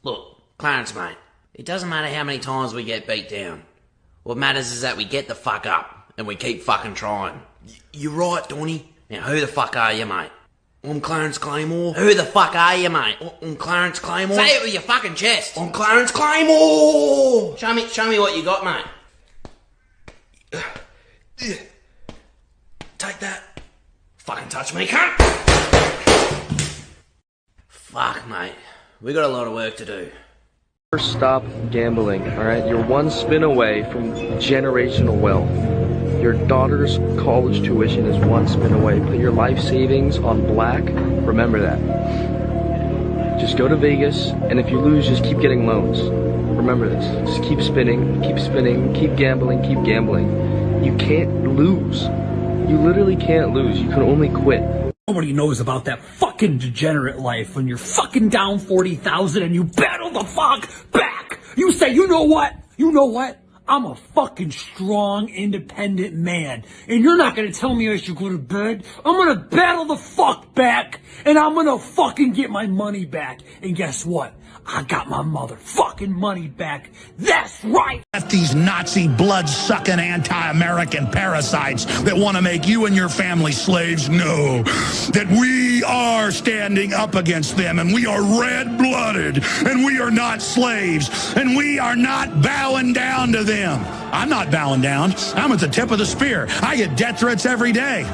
Look, Clarence, mate, it doesn't matter how many times we get beat down. What matters is that we get the fuck up, and we keep fucking trying. You're right, Donny. Now, who the fuck are you, mate? I'm Clarence Claymore. Who the fuck are you, mate? I'm Clarence Claymore. Say it with your fucking chest. I'm Clarence Claymore. Show me what you got, mate. Take that. Fucking touch me, cunt. Fuck, mate. We got a lot of work to do. First, stop gambling, alright? You're one spin away from generational wealth. Your daughter's college tuition is one spin away. Put your life savings on black. Remember that. Just go to Vegas, and if you lose, just keep getting loans. Remember this. Just keep spinning, keep gambling, keep gambling. You can't lose. You literally can't lose. You can only quit. Nobody knows about that fucking degenerate life when you're fucking down 40,000 and you battle the fuck back. You say, you know what? You know what? I'm a fucking strong, independent man. And you're not gonna tell me I should go to bed. I'm gonna battle the fuck back. And I'm gonna fucking get my money back. And guess what? I got my motherfucking money back. That's right. These Nazi blood-sucking anti-American parasites that want to make you and your family slaves know that we are standing up against them, and we are red-blooded, and we are not slaves, and we are not bowing down to them. I'm not bowing down. I'm at the tip of the spear. I get death threats every day.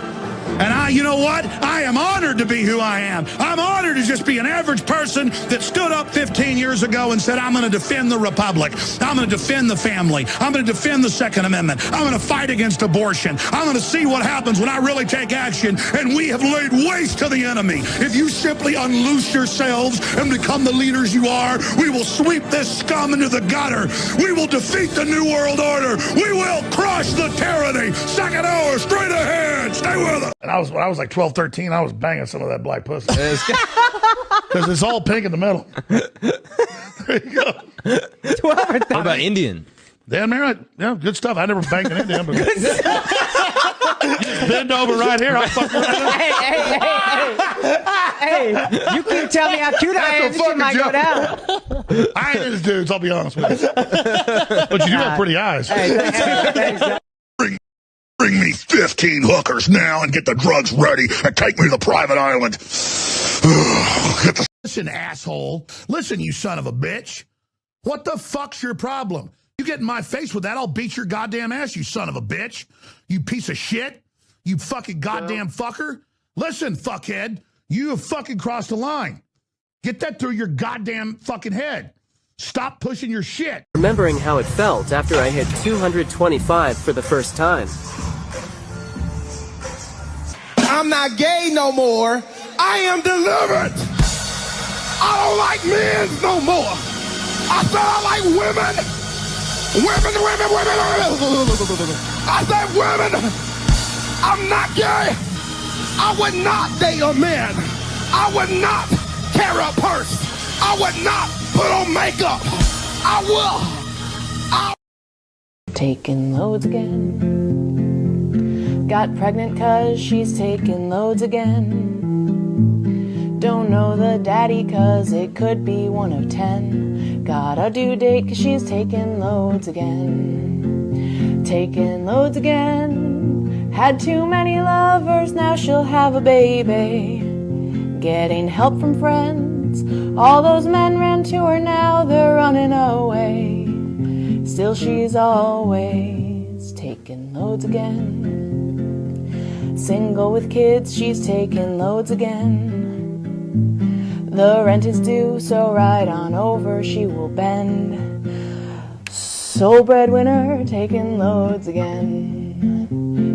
And you know what? I am honored to be who I am. I'm honored to just be an average person that stood up 15 years ago and said, I'm going to defend the Republic. I'm going to defend the family. I'm going to defend the Second Amendment. I'm going to fight against abortion. I'm going to see what happens when I really take action. And we have laid waste to the enemy. If you simply unloose yourselves and become the leaders you are, we will sweep this scum into the gutter. We will defeat the New World Order. We will crush the tyranny. Second hour, straight ahead. Stay with us. And when I was like 12, 13, I was banging some of that black pussy. Because it's all pink in the middle. There you go. What about Indian? Dan Merritt, yeah, good stuff. I never banged an Indian, but just bend over right here. I'll fuck Hey, you can tell me how cute I am, you might go down. I ain't these dudes, I'll be honest with you. But you do have pretty eyes. Bring me 15 hookers now and get the drugs ready and take me to the private island. Listen, asshole. Listen, you son of a bitch. What the fuck's your problem? You get in my face with that, I'll beat your goddamn ass, you son of a bitch. You piece of shit. You fucking goddamn fucker. Listen, fuckhead. You have fucking crossed the line. Get that through your goddamn fucking head. Stop pushing your shit. Remembering how it felt after I hit 225 for the first time. I'm not gay no more. I am delivered. I don't like men no more. I said I like women. Women. I said women. I'm not gay. I would not date a man. I would not carry a purse. I would not put on makeup. I will. Taking loads again. Got pregnant cause she's taking loads again. Don't know the daddy cause it could be one of 10. Got a due date cause she's taking loads again. Taking loads again. Had too many lovers, now she'll have a baby. Getting help from friends. All those men ran to her, now they're running away. Still she's always taking loads again. Single with kids, she's taking loads again. The rent is due, so right on over she will bend. Sole breadwinner, taking loads again.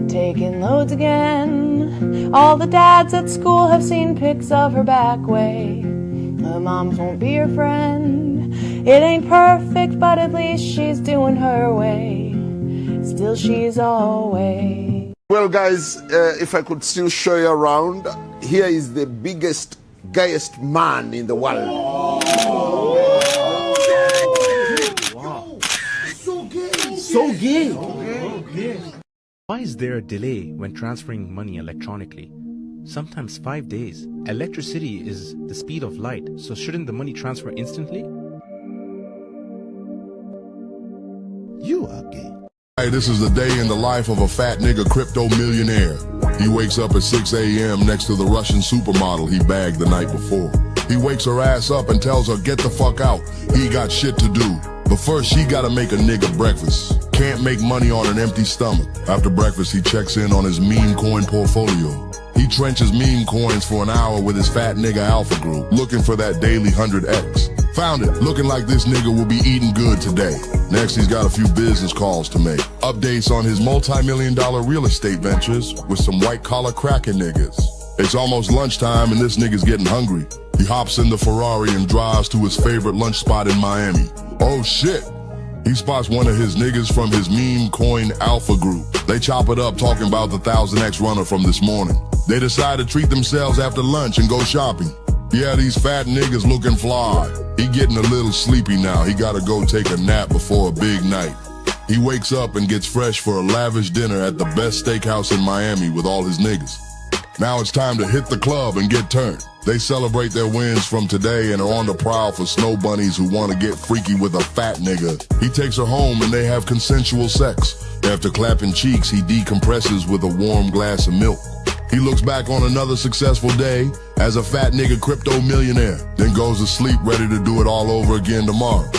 Taking loads again. All the dads at school have seen pics of her back way. The moms won't be her friend. It ain't perfect, but at least she's doing her way. Still she's always. Well, guys, if I could still show you around, here is the biggest, gayest man in the world. Wow. So gay. So gay. Why is there a delay when transferring money electronically? Sometimes 5 days. Electricity is the speed of light, so shouldn't the money transfer instantly? You are gay. Hey, this is the day in the life of a fat nigga crypto millionaire. He wakes up at 6 a.m. next to the Russian supermodel he bagged the night before. He wakes her ass up and tells her, get the fuck out. He got shit to do. But first, she gotta make a nigga breakfast. Can't make money on an empty stomach. After breakfast, he checks in on his meme coin portfolio. He trenches meme coins for an hour with his fat nigga alpha group, looking for that daily 100x. Found it, looking like this nigga will be eating good today. Next, he's got a few business calls to make. Updates on his multi-million-dollar real estate ventures with some white-collar cracking niggas. It's almost lunchtime and this nigga's getting hungry. He hops in the Ferrari and drives to his favorite lunch spot in Miami. Oh shit! He spots one of his niggas from his meme coin alpha group. They chop it up talking about the 1000X runner from this morning. They decide to treat themselves after lunch and go shopping. Yeah, these fat niggas looking fly. He getting a little sleepy now. He gotta go take a nap before a big night. He wakes up and gets fresh for a lavish dinner at the best steakhouse in Miami with all his niggas. Now it's time to hit the club and get turned. They celebrate their wins from today and are on the prowl for snow bunnies who want to get freaky with a fat nigga. He takes her home and they have consensual sex. After clapping cheeks, he decompresses with a warm glass of milk. He looks back on another successful day as a fat nigga crypto millionaire, then goes to sleep ready to do it all over again tomorrow.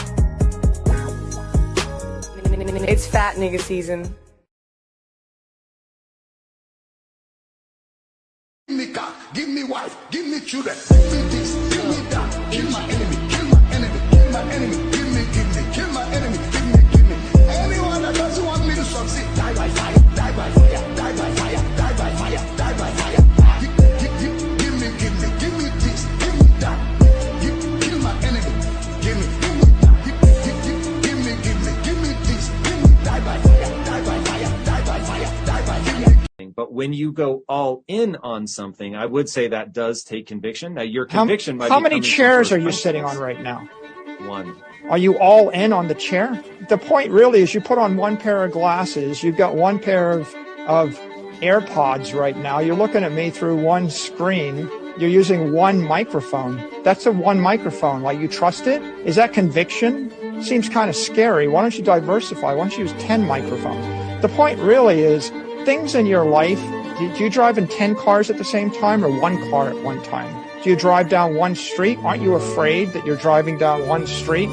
It's fat nigga season. Give me cock, give me wife, give me children, give me this, give me that, kill my enemy, kill my enemy, kill my enemy, give me, kill my enemy, give me. Anyone that doesn't want me to succeed, die by fire, die by fire, die by fire, die by fire, die by fire. Give me this, give me that, kill my enemy, give me that, give me this, give me, die by fire, die by fire, die by fire, die by fire. But when you go all in on something, I would say that does take conviction. Now, your conviction might be. How many chairs are you sitting on right now? One. Are you all in on the chair? The point really is you put on one pair of glasses. You've got one pair of AirPods right now. You're looking at me through one screen. You're using one microphone. That's a one microphone. Like, you trust it? Is that conviction? Seems kind of scary. Why don't you diversify? Why don't you use 10 microphones? The point really is, things in your life, do you drive in 10 cars at the same time or one car at one time? Do you drive down one street? Aren't you afraid that you're driving down one street?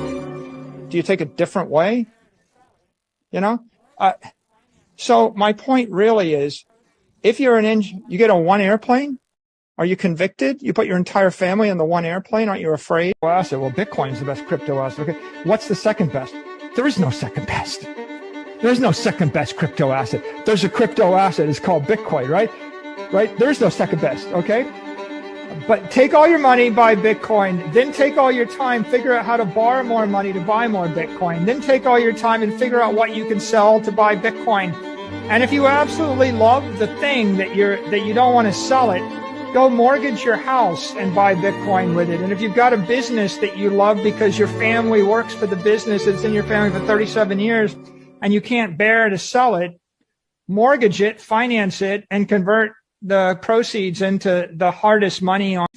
Do you take a different way? You know? So my point really is, if you're you get on one airplane, are you convicted? You put your entire family on the one airplane, aren't you afraid? Asset. Well, Bitcoin's the best crypto asset. Okay. What's the second best? There is no second best. There's no second best crypto asset. There's a crypto asset. It's called Bitcoin, right? Right? There's no second best, okay? But take all your money, buy Bitcoin. Then take all your time, figure out how to borrow more money to buy more Bitcoin. Then take all your time and figure out what you can sell to buy Bitcoin. And if you absolutely love the thing that you don't want to sell it, go mortgage your house and buy Bitcoin with it. And if you've got a business that you love because your family works for the business, it's in your family for 37 years, and you can't bear to sell it, mortgage it, finance it, and convert the proceeds into the hardest money on.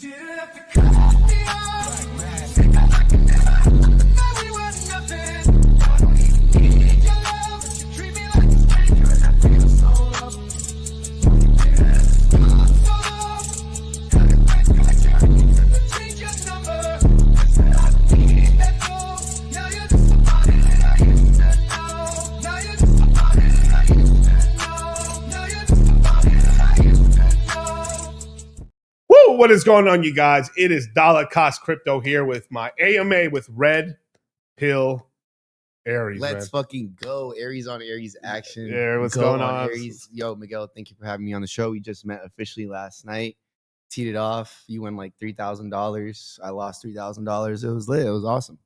Woo! What is going on, you guys? It is Dollar Cost Crypto here with my AMA with Red Pill Aries. Let's fucking go. Aries on Aries action. Yeah, what's go going on? Aries. Yo, Miguel, thank you for having me on the show. We just met officially last night. Teed it off. You won like $3,000. I lost $3,000. It was lit. It was awesome.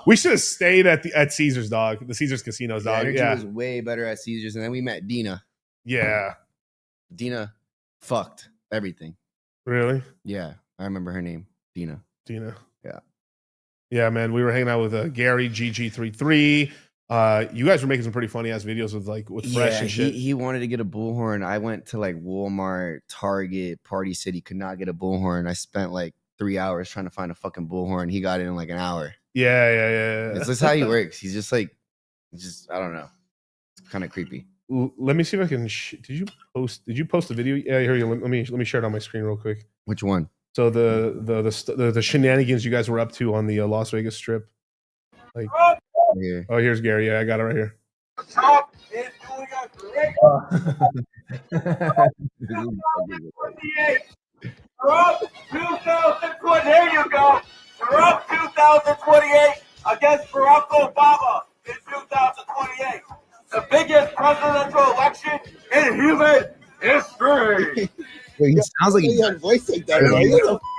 We should have stayed at Caesar's, dog. The Caesar's Casinos, dog. Energy Yeah, was way better at Caesar's. And then we met Dina. yeah. Dina fucked everything. Really? Yeah, I remember her name. Dina. Yeah. Yeah, man. We were hanging out with Gary GG33. You guys were making some pretty funny ass videos with Fresh and shit. He wanted to get a bullhorn. I went to like Walmart, Target, Party City, could not get a bullhorn. I spent like 3 hours trying to find a fucking bullhorn. He got it in like an hour. Yeah. It's just how he works. He's just like, I don't know. It's kind of creepy. Let me see if I can. Did you post the video? Yeah, here you. Let me share it on my screen real quick. Which one? So the shenanigans you guys were up to on the Las Vegas Strip. Like, here. Oh, here's Gary. Yeah, I got it right here. Top is doing Trump 2020. There you go. Trump 2028 against Barack Obama in 2028. The biggest presidential election in human history. Wait, he sounds like he had a voice like that, right?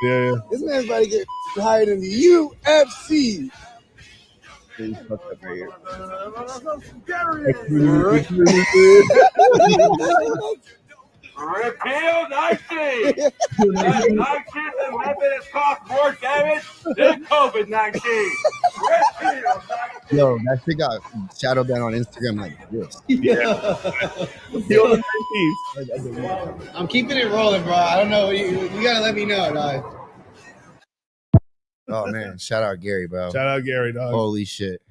Yeah. This man's about to get hired in the UFC. He's fucked up right here. Repeal 19. 19 amendment has caused more damage than COVID-19. Yo, that shit got shadow banned on Instagram like this. I'm keeping it rolling, bro. I don't know. You gotta let me know, dog. Oh man, shout out Gary, bro. Shout out Gary, dog. Holy shit.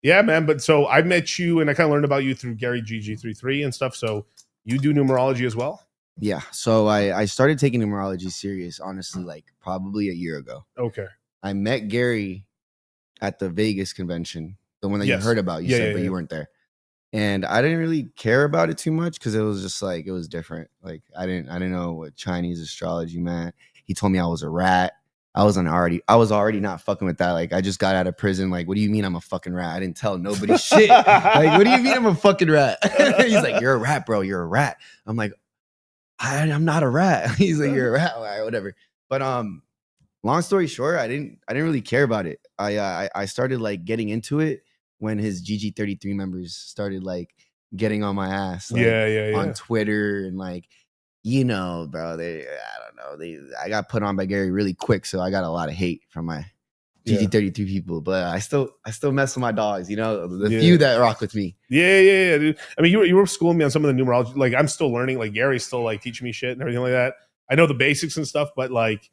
Yeah, man. But so I met you and I kind of learned about you through Gary GG33 and stuff. So you do numerology as well? Yeah. So I started taking numerology serious, honestly, like probably a year ago. Okay. I met Gary at the Vegas convention, the one that you heard about, you said, but you weren't there. And I didn't really care about it too much because it was just like, it was different. Like I didn't know what Chinese astrology meant. He told me I was a rat. I was already not fucking with that. Like I just got out of prison. Like, what do you mean I'm a fucking rat? I didn't tell nobody shit. Like, what do you mean I'm a fucking rat? He's like, you're a rat, bro. You're a rat. I'm like, I'm not a rat. He's like, you're a rat. All right, whatever. But long story short, I didn't really care about it. I started like getting into it when his GG33 members started like getting on my ass. Like, on Twitter and like, you know, bro, I got put on by Gary really quick, so I got a lot of hate from my GG33 people. But I still mess with my dogs, you know, the few that rock with me. Yeah, dude. I mean, you were schooling me on some of the numerology. Like, I'm still learning. Like, Gary's still like teaching me shit and everything like that. I know the basics and stuff, but like,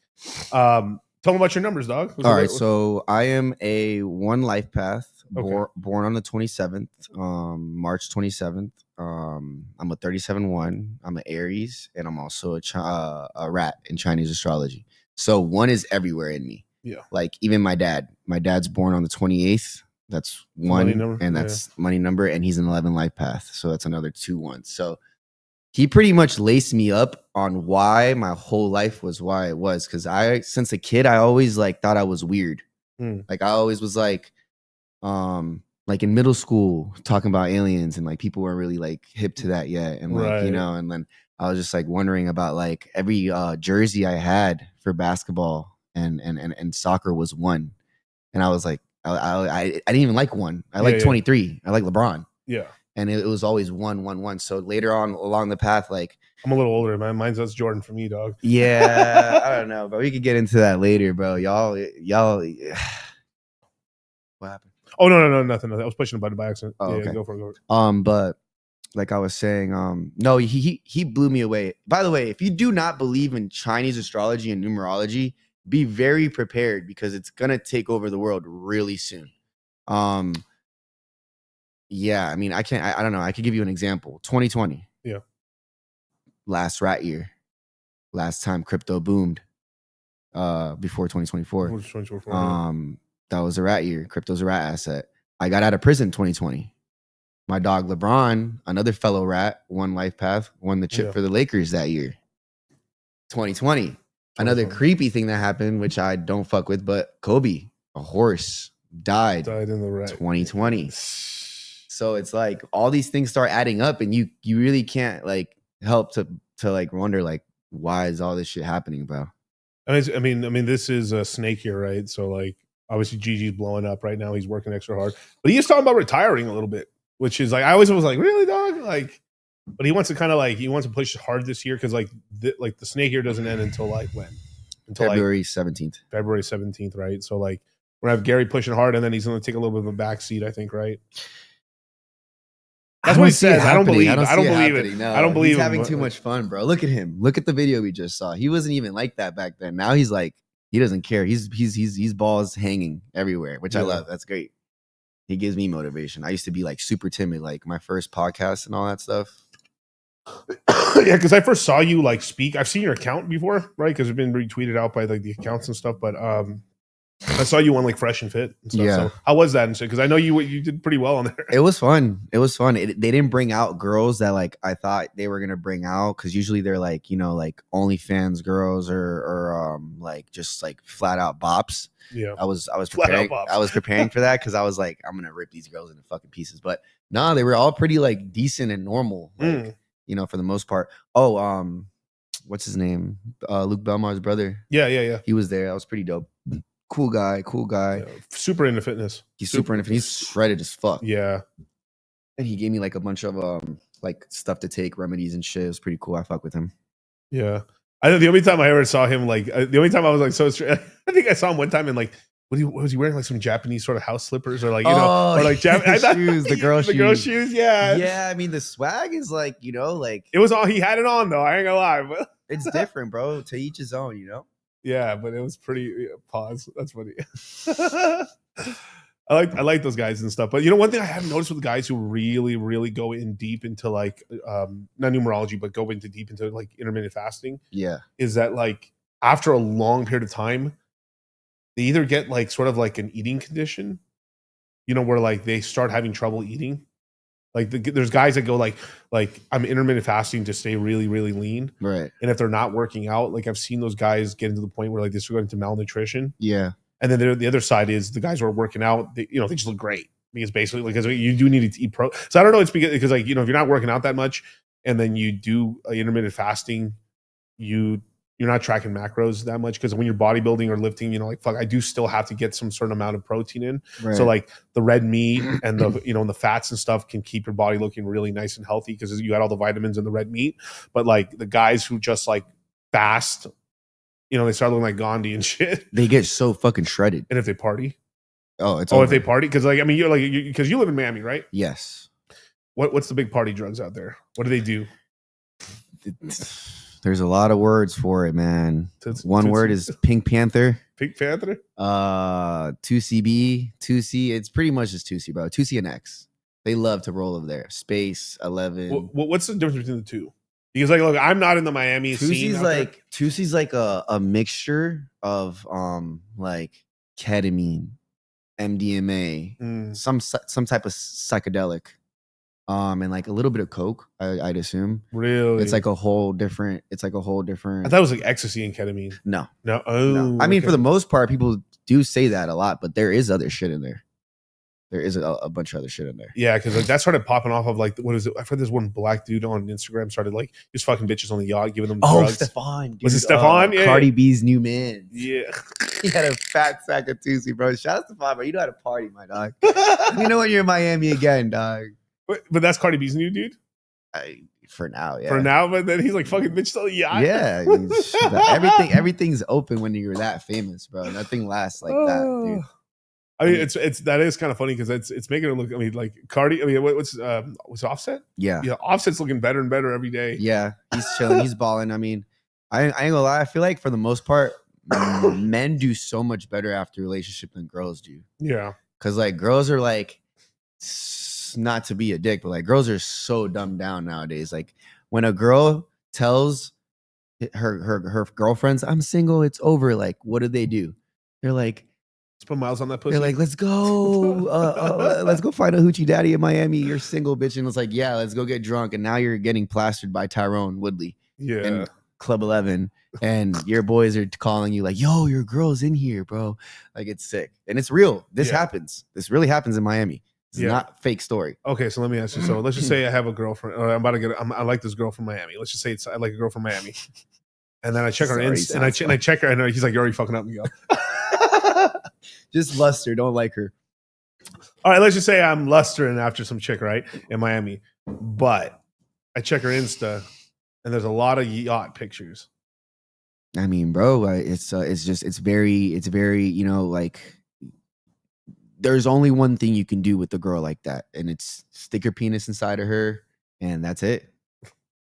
tell me about your numbers, dog. All right, so I am a one life path, born on the 27th, March 27th. I'm a 37-1. I'm an Aries, and I'm also a rat in Chinese astrology. So one is everywhere in me. Yeah. Like even my dad. My dad's born on the 28th. That's one, and that's money number, and he's an 11 life path. So that's another 2 1. So he pretty much laced me up on why my whole life was why it was. Because since a kid, I always like thought I was weird. Like I always was like in middle school talking about aliens, and like people weren't really like hip to that yet. And like, you know, and then I was just like wondering about like every jersey I had for basketball and soccer was one, and I was like, I didn't even like one. I like 23. I like LeBron. Yeah. And it was always 1-1-1. So later on along the path, like I'm a little older, man. That's Jordan for me, dog. Yeah, I don't know, but we could get into that later, bro. Y'all. What happened? Oh no, nothing. I was pushing a button by accident. Oh, yeah, okay. Go for it. But like I was saying, no, he blew me away. By the way, if you do not believe in Chinese astrology and numerology, be very prepared because it's gonna take over the world really soon. Yeah, I mean, I don't know. I could give you an example. 2020. Yeah. Last rat year. Last time crypto boomed. Before 2024. That was a rat year. Crypto's a rat asset. I got out of prison 2020. My dog LeBron, another fellow rat, won Life Path, won the chip for the Lakers that year. 2020. Another creepy thing that happened, which I don't fuck with, but Kobe, a horse, died in the rat. 2020. So it's like all these things start adding up, and you really can't like help to like wonder like why is all this shit happening, bro? I mean, this is a snake here, right? So like, obviously, Gigi's blowing up right now. He's working extra hard, but he is talking about retiring a little bit, which is like I always was like, really, dog? Like, but he wants to kind of like push hard this year because like the snake year doesn't end until like when? Until February 17th. February 17th, right? So like we're gonna have Gary pushing hard, and then he's gonna take a little bit of a backseat, I think, right? That's what he says. I don't believe it. I don't believe it. No, I don't believe he's having him. too much fun, bro. Look at him. Look at the video we just saw. He wasn't even like that back then. Now he's like, he doesn't care. He's balls hanging everywhere, which I love. That's great. He gives me motivation. I used to be like super timid, like my first podcast and all that stuff. Yeah, because I first saw you like speak. I've seen your account before, right? Because it's been retweeted out by like the accounts and stuff. But I saw you on like Fresh and Fit and stuff. Yeah. So how was that and shit? Because I know you did pretty well on there. It was fun. They didn't bring out girls that like I thought they were gonna bring out, because usually they're like, you know, like OnlyFans girls or like just like flat out bops. Yeah. I was preparing for that because I was like, I'm gonna rip these girls into fucking pieces. But no, they were all pretty like decent and normal, like, you know, for the most part. Oh, what's his name? Luke Belmar's brother. Yeah. He was there. That was pretty dope. Cool guy. Yeah, super into fitness. He's super into fitness. He's shredded as fuck. Yeah. And he gave me like a bunch of like stuff to take, remedies and shit. It was pretty cool. I fuck with him. Yeah. I know the only time I ever saw him, like the only time I was like so I think I saw him one time in like was he wearing like some Japanese sort of house slippers or like, you know, or like shoes, the girl shoes, yeah. Yeah, I mean the swag is like, you know, like it was all he had it on though. I ain't gonna lie, but it's different, bro. To each his own, you know. Yeah, but it was pretty pause. That's funny. I like those guys and stuff. But you know, one thing I have noticed with guys who really, really go in deep into like not numerology, but go into deep into like intermittent fasting. Yeah. Is that like after a long period of time, they either get like sort of like an eating condition, you know, where like they start having trouble eating. Like there's guys that go like I'm intermittent fasting to stay really, really lean. Right. And if they're not working out, like I've seen those guys get into the point where like they're going into malnutrition. Yeah. And then the other side is the guys who are working out, they just look great. Because basically, because you do need to eat so I don't know, it's because like, you know, if you're not working out that much and then you do intermittent fasting, you're not tracking macros that much, because when you're bodybuilding or lifting, you know, like fuck, I do still have to get some certain amount of protein in. Right. So like the red meat and the you know and the fats and stuff can keep your body looking really nice and healthy because you got all the vitamins in the red meat. But like the guys who just like fast, you know, they start looking like Gandhi and shit. They get so fucking shredded. And if they party, if they party, because like I mean, you're like because you live in Miami, right? Yes. What's the big party drugs out there? What do they do? There's a lot of words for it, man. One word is Pink Panther. Pink Panther? 2CB, 2C. It's pretty much just 2C, bro. 2C and X. They love to roll over there. Space, 11. What's the difference between the two? Because like, look, I'm not in the Miami scene. 2C's like a mixture of like ketamine, MDMA, some type of psychedelic. And like a little bit of coke, I'd assume. Really? It's like a whole different. I thought it was like ecstasy and ketamine. No. Oh, no. I mean, for the most part, people do say that a lot, but there is other shit in there. there is a bunch of other shit in there. Yeah, because like that started popping off of like what is it? I've heard this one black dude on Instagram started like just fucking bitches on the yacht giving them drugs. Stefan, dude. Was it Stefan? Yeah, Cardi B's new man. Yeah, he had a fat sack of Tusi, bro. Shout out to Stefan, bro. You know how to party, my dog. You know when you're in Miami again, dog. But that's Cardi B's new dude. For now, yeah. For now, but then he's like fucking bitch on the yacht. Yeah, everything's open when you're that famous, bro. Nothing lasts like that, dude. I mean, it's that is kind of funny because it's making it look. I mean, like Cardi. I mean, what's Offset? Yeah, Offset's looking better and better every day. Yeah, he's chilling. He's balling. I mean, I ain't gonna lie. I feel like for the most part, men do so much better after relationship than girls do. Yeah, because like girls are like, not to be a dick, but like girls are so dumbed down nowadays. Like when a girl tells her girlfriends, "I'm single, it's over," like what do? They're like, let's put miles on that pussy. They're like, let's go find a hoochie daddy in Miami. You're single, bitch. And it's like, yeah, let's go get drunk. And now you're getting plastered by Tyrone Woodley. Yeah. And Club 11. And your boys are calling you like, yo, your girl's in here, bro. Like, it's sick. And it's real. This happens. This really happens in Miami. It's not fake story. Okay, so let me ask you. So let's just say I have a girlfriend, or I like this girl from Miami. Let's just say I like a girl from Miami. And then I check her Insta, and I check her, and he's like, you're already fucking up me. Just lust her, don't like her. All right, let's just say I'm lustering after some chick, right, in Miami. But I check her Insta, and there's a lot of yacht pictures. I mean, bro, it's very, you know, like there's only one thing you can do with a girl like that, and it's stick your penis inside of her, and that's it.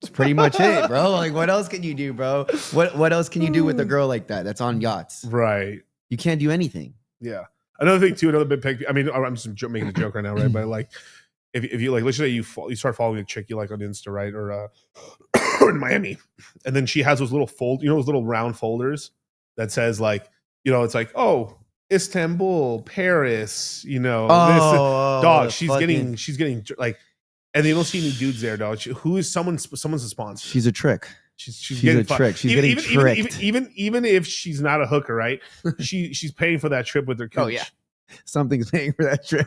It's pretty much it, bro. Like, what else can you do, bro? What else can you do with a girl like that? That's on yachts, right? You can't do anything. Yeah. Another thing too, another big peg. I mean, I'm just making a joke right now, right? But like, if you like, let's say you start following a chick you like on Insta, right, or in Miami, and then she has those little those little round folders that says like, you know, it's like, oh, Istanbul, Paris, you know, dog. She's getting like, and you don't see any dudes there, dog. Who is someone's a sponsor? She's a trick. She's getting a trick. She's getting tricked. Even if she's not a hooker, right? she's paying for that trip with her coach. Oh yeah, something's paying for that trip.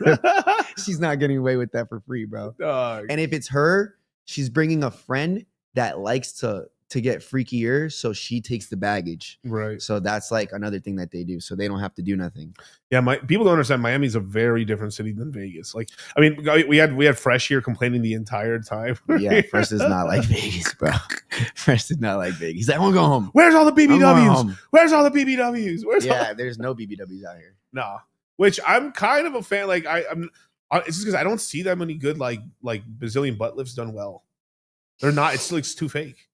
She's not getting away with that for free, bro. Dog. And if it's her, she's bringing a friend that likes to get freakier, so she takes the baggage. Right. So that's like another thing that they do, so they don't have to do nothing. Yeah, people don't understand. Miami's a very different city than Vegas. Like, I mean, we had Fresh here complaining the entire time. Yeah, Fresh is not like Vegas, bro. Fresh is not like Vegas. He's like, I want to go home. Where's all the BBWs? Where's all the BBWs? There's no BBWs out here. No, which I'm kind of a fan. Like, I'm. It's just because I don't see that many good like Brazilian butt lifts done well. They're not. It's too fake.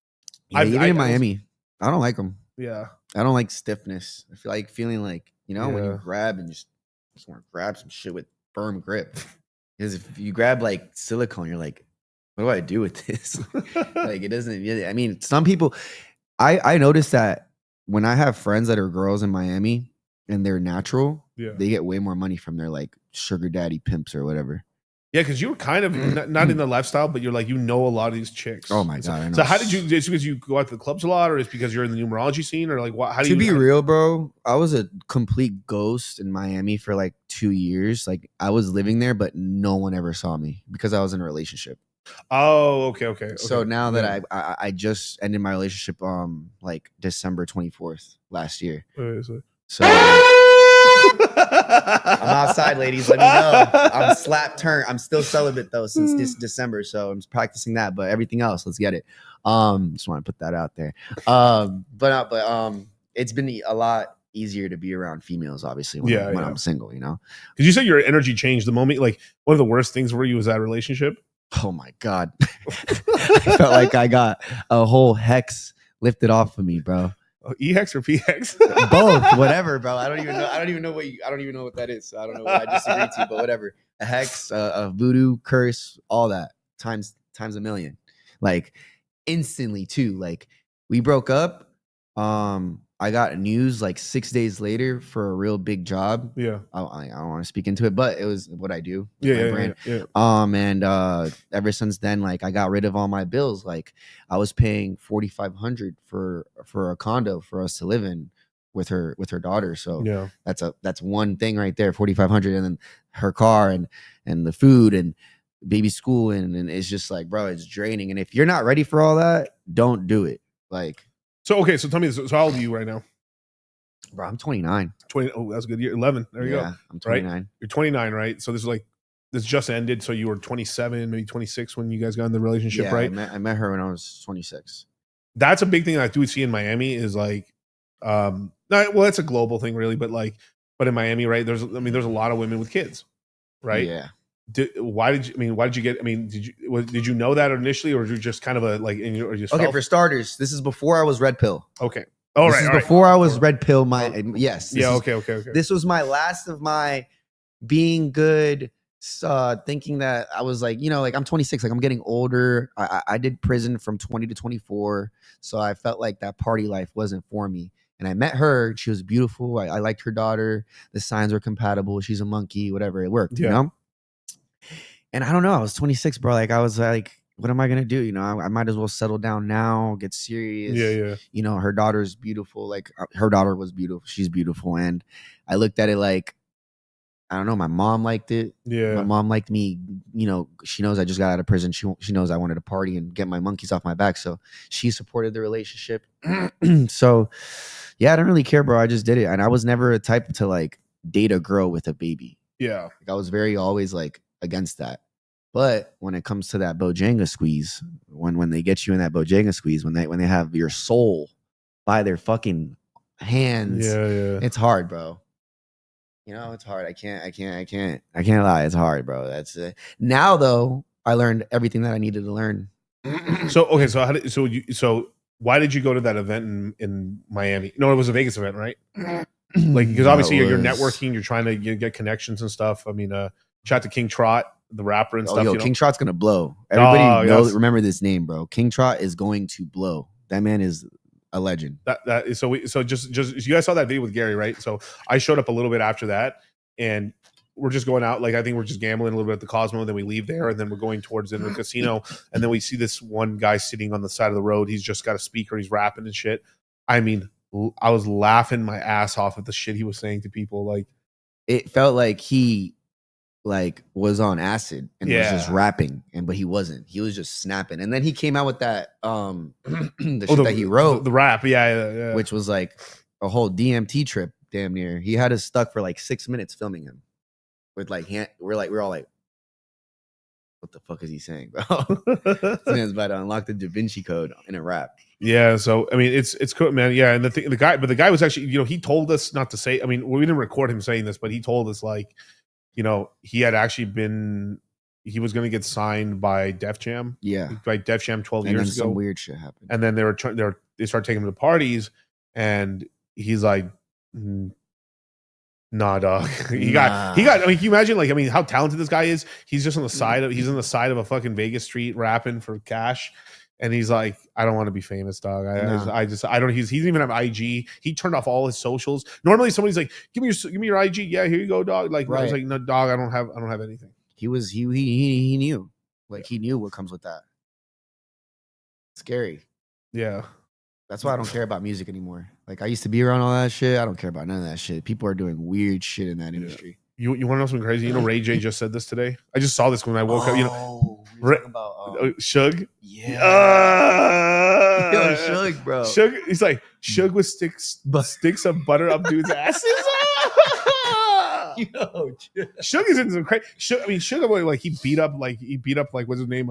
Yeah, even in Miami, I don't like them. Yeah, I don't like stiffness. I feel like feeling like, you know, when you grab and just want to grab some shit with firm grip. Because if you grab like silicone, you're like, what do I do with this? Like, it doesn't. I mean, some people. I noticed that when I have friends that are girls in Miami and they're natural, they get way more money from their like sugar daddy pimps or whatever. Yeah, because you were kind of not in the lifestyle, but you're like, you know, a lot of these chicks. Oh my god! So how did you? Is it because you go out to the clubs a lot, or is it because you're in the numerology scene, or like what? How do you? To be real, bro, I was a complete ghost in Miami for like 2 years. Like I was living there, but no one ever saw me because I was in a relationship. Oh, okay. So now that I just ended my relationship, like December 24th last year. So. I'm outside, ladies. Let me know. I'm I'm still celibate though since this December, so I'm practicing that. But everything else, let's get it. Just want to put that out there. But it's been a lot easier to be around females, obviously, when I'm single. You know, because you said your energy changed the moment. Like one of the worst things for you was that relationship. Oh my god, I felt like I got a whole hex lifted off of me, bro. EX or PX? Both, whatever, bro. I don't even know what that is. So I don't know what I disagree to, but whatever. A hex, a voodoo curse, all that times a million. Like instantly too. Like we broke up. I got news like 6 days later for a real big job. Yeah. I don't want to speak into it, but it was what I do. Yeah. And ever since then, like I got rid of all my bills. Like I was paying $4,500 for a condo for us to live in. with her daughter. So Yeah. that's one thing right there, 4,500, and then her car and the food and baby school and it's just like, bro, it's draining. And if you're not ready for all that, don't do it. Like, so okay, so tell me, so how old are you right now? Bro, I'm 29. 20. Oh, that's a good year. 11. There you go. I'm 29. Right? You're 29, right? So this just ended. So you were 27, maybe 26 when you guys got in the relationship, right? I met her when I was 26. That's a big thing that I do see in Miami is like, well, it's a global thing really, but in Miami, right? There's a lot of women with kids, right? Yeah. Why did you get? Did you know that initially, or did you just kind of yourself? Okay, for starters, this is before I was Red Pill. Okay. This is before I was Red Pill. Yes. Okay. This was my last of my being good, thinking that I was like, like I'm 26, like I'm getting older. I did prison from 20 to 24, so I felt like that party life wasn't for me. And I met her. She was beautiful. I liked her daughter. The signs were compatible. She's a monkey. Whatever, it worked. You know. And I don't know. I was 26, bro. Like I was like, what am I gonna do? I might as well settle down now, get serious. Yeah. Her daughter's beautiful. Like her daughter was beautiful. She's beautiful. And I looked at it like, I don't know. My mom liked it. Yeah. My mom liked me. She knows I just got out of prison. She knows I wanted to party and get my monkeys off my back. So she supported the relationship. So yeah, I don't really care, bro. I just did it. And I was never a type to like date a girl with a baby. Yeah. Like, I was very always like against that. But when it comes to that Bojangles squeeze, when they get you in that Bojangles squeeze, when they have your soul by their fucking hands, it's hard, bro. It's hard. I can't lie. It's hard, bro. That's it. Now though, I learned everything that I needed to learn. So why did you go to that event in Miami? No, it was a Vegas event, right? Like, because obviously you're networking, you're trying to get connections and stuff. I mean, shout out to King Trot, the rapper and stuff. King Trot's gonna blow. Everybody remember this name, bro. King Trot is going to blow. That man is a legend. Just you guys saw that video with Gary, right? So I showed up a little bit after that, and we're just going out. Like, I think we're just gambling a little bit at the Cosmo, and then we leave there, and then we're going towards the casino, and then we see this one guy sitting on the side of the road. He's just got a speaker, he's rapping and shit. I mean, I was laughing my ass off at the shit he was saying to people. Like, it felt like he was on acid and was just rapping, but he wasn't. He was just snapping. And then he came out with that that he wrote, the rap, yeah, which was like a whole DMT trip, damn near. He had us stuck for like 6 minutes filming him with like we're all like, what the fuck is he saying, bro? This man's about to unlock the Da Vinci Code in a rap. Yeah, so I mean, it's cool, man. Yeah, and the guy was actually, he told us not to say. I mean, we didn't record him saying this, but he told us like, he had actually he was going to get signed by Def Jam. Yeah, by Def Jam 12 years ago. Some weird shit happened, and then they started taking him to parties, and he's like, nah, dog. He got. I mean, can you imagine? Like, I mean, how talented this guy is. He's just on the side of. He's on the side of a fucking Vegas street rapping for cash, and he's like, I don't want to be famous, dog. I don't. He doesn't even have IG. He turned off all his socials. Normally, somebody's like, give me your IG. Yeah, here you go, dog. Like, I was like, no, dog. I don't have anything. He knew. Like, he knew what comes with that. Scary. Yeah. That's why I don't care about music anymore. Like, I used to be around all that shit. I don't care about none of that shit. People are doing weird shit in that industry. You want to know something crazy? Ray J just said this today. I just saw this when I woke up. Suge. Yeah. Yo, Suge, bro. Suge. He's like, Suge with sticks of butter up dudes' asses. Yo, Suge is in some crazy. Suge, like he beat up what's his name?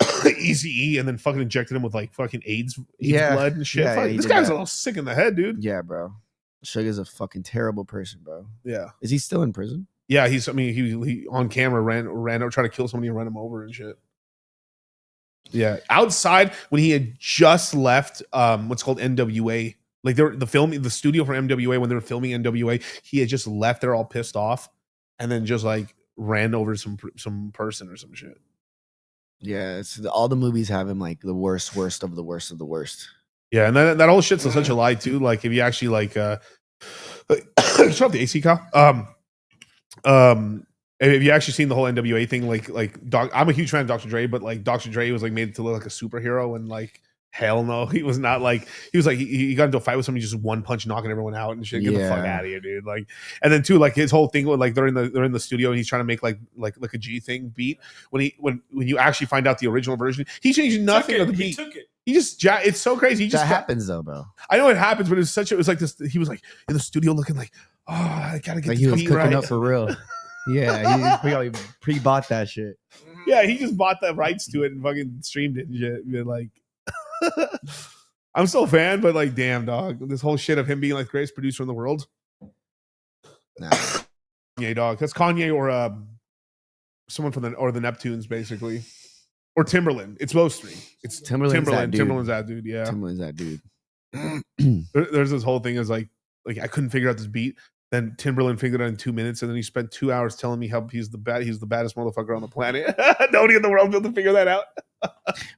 Eazy-E, and then fucking injected him with like fucking AIDS blood and shit. Yeah, this guy's a little sick in the head, dude. Yeah, bro. Sugar's a fucking terrible person, bro. Yeah. Is he still in prison? Yeah, he on camera ran over, tried to kill somebody and run him over and shit. Yeah. Outside, when he had just left what's called NWA, like the studio for NWA, when they were filming NWA, he had just left there all pissed off and then just like ran over some person or some shit. Yeah, all the movies have him like the worst of the worst of the worst. Yeah, and that whole shit's such a lie too. Like, if you actually like shut up the AC, Kyle. If you actually seen the whole NWA thing, like I'm a huge fan of Dr. Dre, but like Dr. Dre was like made to look like a superhero, and like Hell no, he was not like he got into a fight with somebody, just one punch knocking everyone out and shit. Get the fuck out of here, dude. Like, and then too, like his whole thing with like they're in the studio and he's trying to make like a G thing beat. When you actually find out the original version, he changed nothing of the beat. He just it's so crazy. That happens though, bro. I know it happens, but it was like this. He was like in the studio looking like, oh, I gotta get Like this he was beat cooking right. up for real. Yeah, he pre-bought that shit. Yeah, he just bought the rights to it and fucking streamed it and shit. And like, I'm still a fan, but like, damn, dog, this whole shit of him being like the greatest producer in the world. Nah. Kanye, dog. That's Kanye or someone from the Neptunes, basically, or Timberland. It's those three. It's Timberland's that dude. Yeah, Timberland's that dude. There's this whole thing is like I couldn't figure out this beat. Then Timberland figured it out in 2 minutes, and then he spent 2 hours telling me how he's the baddest motherfucker on the planet. Nobody in the world will be able to figure that out.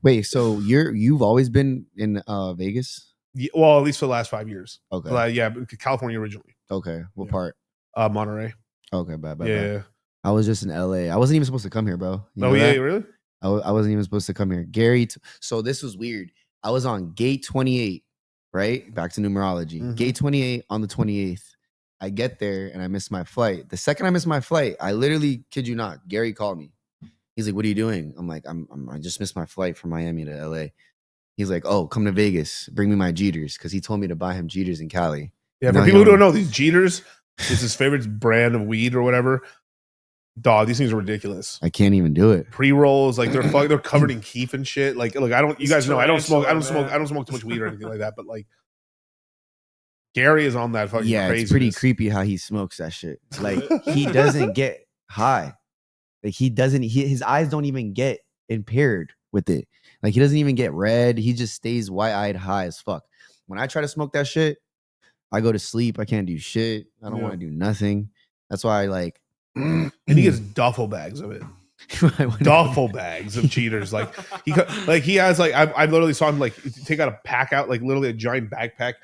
Wait, so you've always been in Vegas? Yeah, well, at least for the last 5 years. Okay. But, yeah, California originally. Okay. What part? Monterey. Okay, bad. Yeah. I was just in LA. I wasn't even supposed to come here, bro. You know yeah, that? really? I wasn't even supposed to come here. Gary. So this was weird. I was on gate 28, right? Back to numerology. Mm-hmm. Gate 28 on the 28th. I get there and I miss my flight. The second I miss my flight, I literally kid you not, Gary called me. He's like, "What are you doing?" I'm like, I just missed my flight from Miami to LA. He's like, "Oh, come to Vegas. Bring me my Jeters," because he told me to buy him Jeters in Cali. Yeah, for people who don't know, these Jeters is his favorite brand of weed or whatever. Dog, these things are ridiculous. I can't even do it. Pre-rolls, like they're covered in keef and shit. Like, look, you guys know I don't smoke too much weed or anything like that, but like Gary is on that fucking crazy. It's pretty creepy how he smokes that shit. Like he doesn't get high. Like his eyes don't even get impaired with it. Like he doesn't even get red. He just stays wide-eyed high as fuck. When I try to smoke that shit, I go to sleep. I can't do shit. I don't want to do nothing. That's why I like. And he gets duffel bags of it. Duffel bags of cheaters. Like he has like I literally saw him like take out a pack out, like literally a giant backpack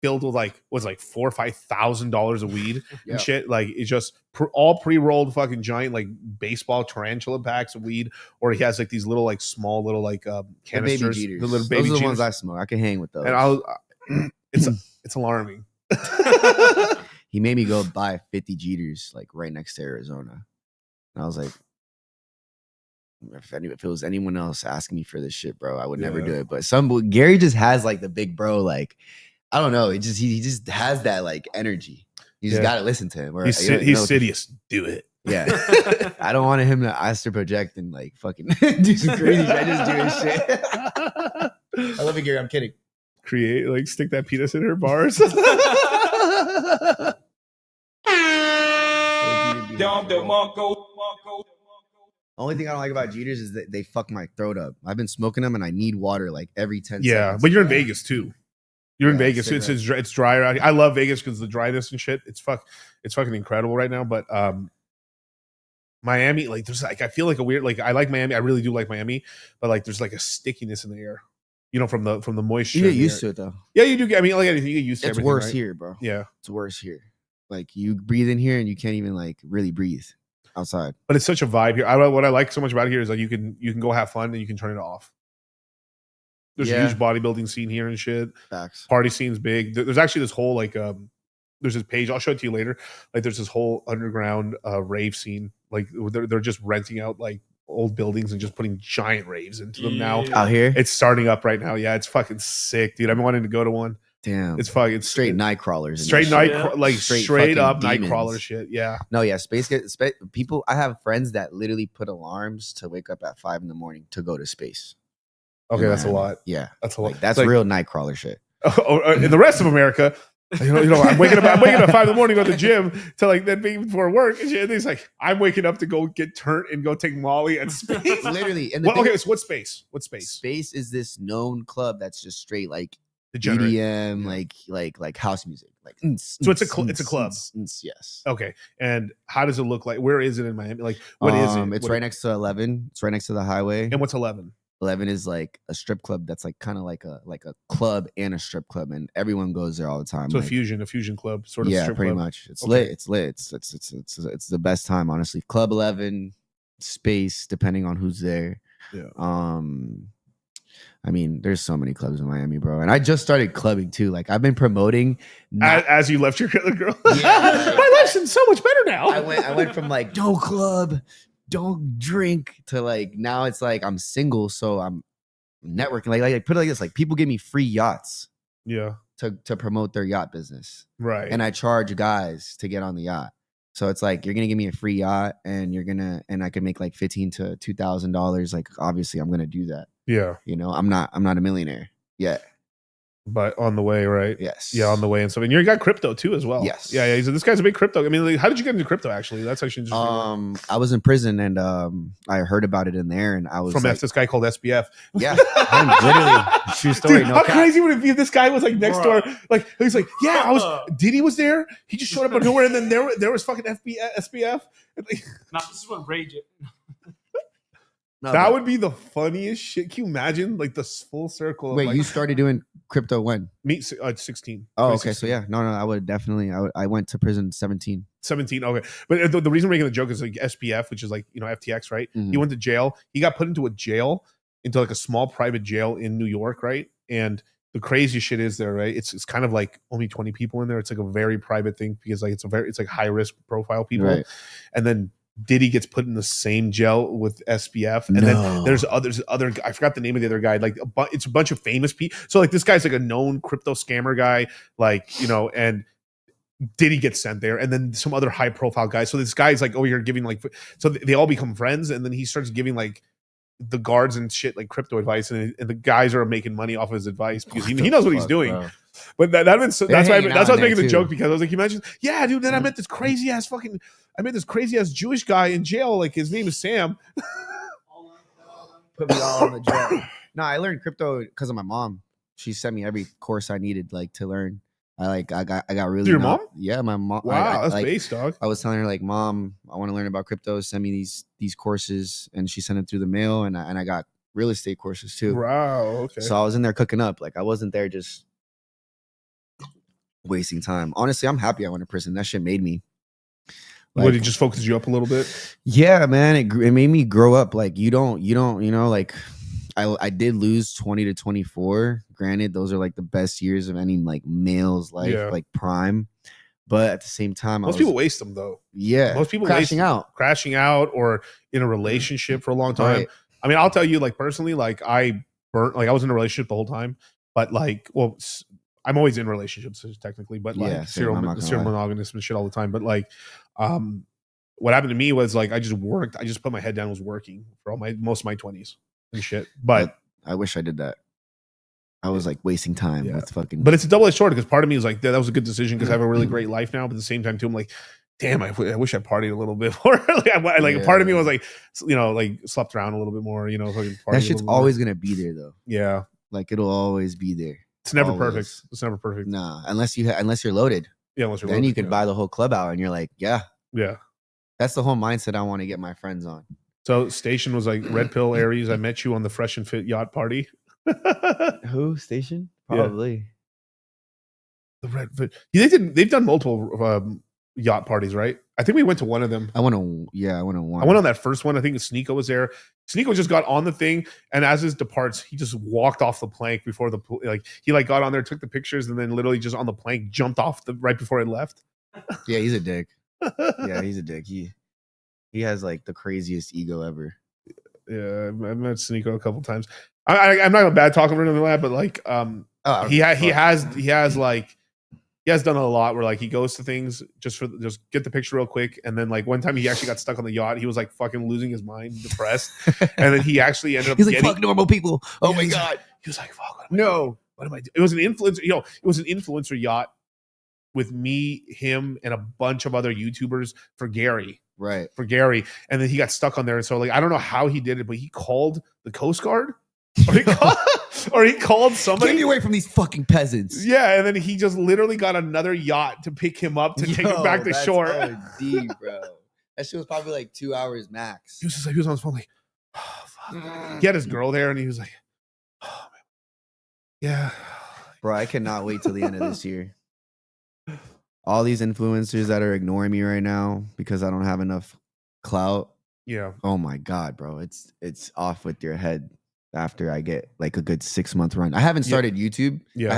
filled with like $4,000 or $5,000 of weed and shit. Like it's just all pre-rolled fucking giant like baseball tarantula packs of weed, or he has like these little like small little like canisters. The little baby those are the ones I smoke. I can hang with those. And it's alarming. He made me go buy 50 Jeters like right next to Arizona, and I was like, if it was anyone else asking me for this shit, bro, I would never do it. But Gary just has like the big bro, like I don't know, he just has that like energy. You just gotta listen to him. Or, he's Sidious. Do it. Yeah, I don't want him to astral project and like fucking do some crazy shit. I just do his shit. I love it, Gary. I'm kidding. Create like stick that penis in her bars. Only thing I don't like about Jeters is that they fuck my throat up. I've been smoking them and I need water like every 10 seconds. Yeah, but you're in Vegas too. You're in Vegas. It's drier out here. I love Vegas because the dryness and shit. It's fucking incredible right now. But Miami, like there's like I feel like a weird like I like Miami. I really do like Miami, but like there's like a stickiness in the air. You know, from the moisture. You get used to it though. Yeah, you do. I mean, like anything, you get used to it. It's worse here, bro. Yeah. It's worse here. Like you breathe in here and you can't even like really breathe outside. But it's such a vibe here. What I like so much about it here is like you can go have fun and you can turn it off. There's a huge bodybuilding scene here and shit. Facts. Party scene's big. There's actually this whole like there's this page, I'll show it to you later. Like there's this whole underground rave scene. Like they're just renting out like old buildings and just putting giant raves into them now. Out here? It's starting up right now. Yeah, it's fucking sick, dude. I've been wanting to go to one. Damn. It's fucking straight night crawlers. Straight up night crawler shit. Yeah. No, yeah. People, I have friends that literally put alarms to wake up at 5 a.m. to go to space. Okay, that's a lot. Yeah. That's a lot. Like, that's like, real night crawler shit. In the rest of America, you know, I'm waking up at 5 a.m. to go to the gym to like then before work and shit. And he's like, I'm waking up to go get turned and go take Molly at space. Literally. And okay, so what's space? What's space? Space is this known club that's just straight like degenerate. EDM, like house music. Like so it's a club. Yes. Okay. And how does it look like? Where is it in Miami? Like what is it? It's right next to 11. It's right next to the highway. And what's 11? 11 is like a strip club that's like kind of like a club and a strip club, and everyone goes there all the time. So like, a fusion club, sort of. Yeah, strip pretty club. much. It's lit. It's lit. It's the best time, honestly. Club 11, space, depending on who's there. Yeah. I mean, there's so many clubs in Miami, bro. And I just started clubbing too. Like I've been promoting as you left your girl. Yeah, my life's so much better now. I went from like don't club, don't drink to like now it's like I'm single, so I'm networking. Like I put it like this: like people give me free yachts. Yeah. To promote their yacht business. Right. And I charge guys to get on the yacht. So it's like you're gonna give me a free yacht and I could make like $1,500 to $2,000. Like obviously I'm gonna do that. Yeah. You know, I'm not a millionaire yet. But on the way, right? Yes. Yeah, on the way and stuff. And you got crypto too as well. Yes. Yeah, yeah. So this guy's a big crypto. I mean, like, how did you get into crypto actually? That's actually interesting. I was in prison and I heard about it in there and I was from like, this guy called SBF. Yeah. I'm literally true story. Dude, No how cap. crazy would it be if this guy was like next door? Like he's like, yeah, Diddy was there. He just showed up out of nowhere, and then there was fucking SBF. Now this is what rage it. No, that but- would be the funniest shit. Can you imagine like the full circle? Of Wait, like, you started doing crypto when? Me 16. Oh, okay. So yeah, no, I would definitely. I went to prison 17. 17. Okay, but the reason we're making the joke is like SPF, which is like FTX, right? Mhm. He went to jail. He got put into like a small private jail in New York, right? And the crazy shit is there, right? It's kind of like only 20 people in there. It's like a very private thing because like it's like high risk profile people, Right. and then Diddy gets put in the same jail with SPF, and then there's other. I forgot the name of the other guy. Like it's a bunch of famous people. So like this guy's like a known crypto scammer guy, like and Diddy gets sent there, and then some other high profile guys. So this guy's like over here giving like, so they all become friends, and then he starts giving like the guards and shit like crypto advice, and the guys are making money off of his advice because he knows what he's doing. Bro. But that's why I was making the too. joke because I was like, you imagine, yeah, dude. Then I met this crazy ass Jewish guy in jail. Like his name is Sam. Put me all in the jail. No, I learned crypto because of my mom. She sent me every course I needed like to learn. I got really. Your mom? Yeah, my mom. Wow, that's like, base, dog. I was telling her like, Mom, I want to learn about crypto. Send me these courses, and she sent it through the mail, and I got real estate courses too. Wow. Okay. So I was in there cooking up. Like I wasn't there just wasting time. Honestly, I'm happy I went to prison. That shit made me. Would it just focus you up a little bit? Yeah, man. It made me grow up. Like you don't, like I did lose 20 to 24. Granted, those are like the best years of any like male's life, like prime. But at the same time, most people waste them though. Yeah. Most people crashing out or in a relationship for a long time. Right. I mean, I'll tell you, like personally, like I was in a relationship the whole time, but like, well, I'm always in relationships technically, but like serial monogamous and shit all the time. But like, what happened to me was like I just worked. I just put my head down, was working for most of my 20s and shit. But I wish I did that. I was like wasting time with fucking. But it's a double-edged sword because part of me is like that was a good decision because I have a really great life now. But at the same time, too, I'm like, damn, I wish I partied a little bit more. A part of me was like, like slept around a little bit more. That shit's always gonna be there though. Yeah, like it'll always be there. It's never perfect. It's never perfect. Nah, unless you're loaded. Yeah, unless you're then loaded, you could buy the whole club out, and you're like, yeah. That's the whole mindset I want to get my friends on. So Station was like Red Pill Aries. I met you on the Fresh and Fit yacht party. Who? Station? Probably. The Red Fit. They've done multiple yacht parties, right? I think we went to one of them. I went on one. I went on that first one. I think Sneeko was there. Sneeko just got on the thing, and as his departs, he just walked off the plank before he got on there, took the pictures, and then literally just on the plank jumped off right before it left. Yeah, he's a dick. Yeah, he's a dick. He has like the craziest ego ever. Yeah, I met Sneeko a couple times. I'm not a bad talker or anything like that, but like, he has done a lot where like he goes to things just get the picture real quick, and then like one time he actually got stuck on the yacht. He was like fucking losing his mind, depressed, and then he actually ended up. He's like, fuck normal people. Oh my god. He was like, fuck. What am I doing? It was an influencer. It was an influencer yacht with me, him, and a bunch of other YouTubers for Gary. Right. For Gary. And then he got stuck on there. And so like I don't know how he did it, but he called the Coast Guard. Or he called somebody. Get me away from these fucking peasants. Yeah, and then he just literally got another yacht to pick him up to take him back to shore. OD, bro. That shit was probably like 2 hours max. He was on his phone like, oh, fuck. He had his girl there, and he was like, oh man, yeah. Bro, I cannot wait till the end of this year. All these influencers that are ignoring me right now because I don't have enough clout. Yeah. Oh my god, bro, it's off with your head. after I get like a good 6-month run. I haven't started YouTube. Yeah. I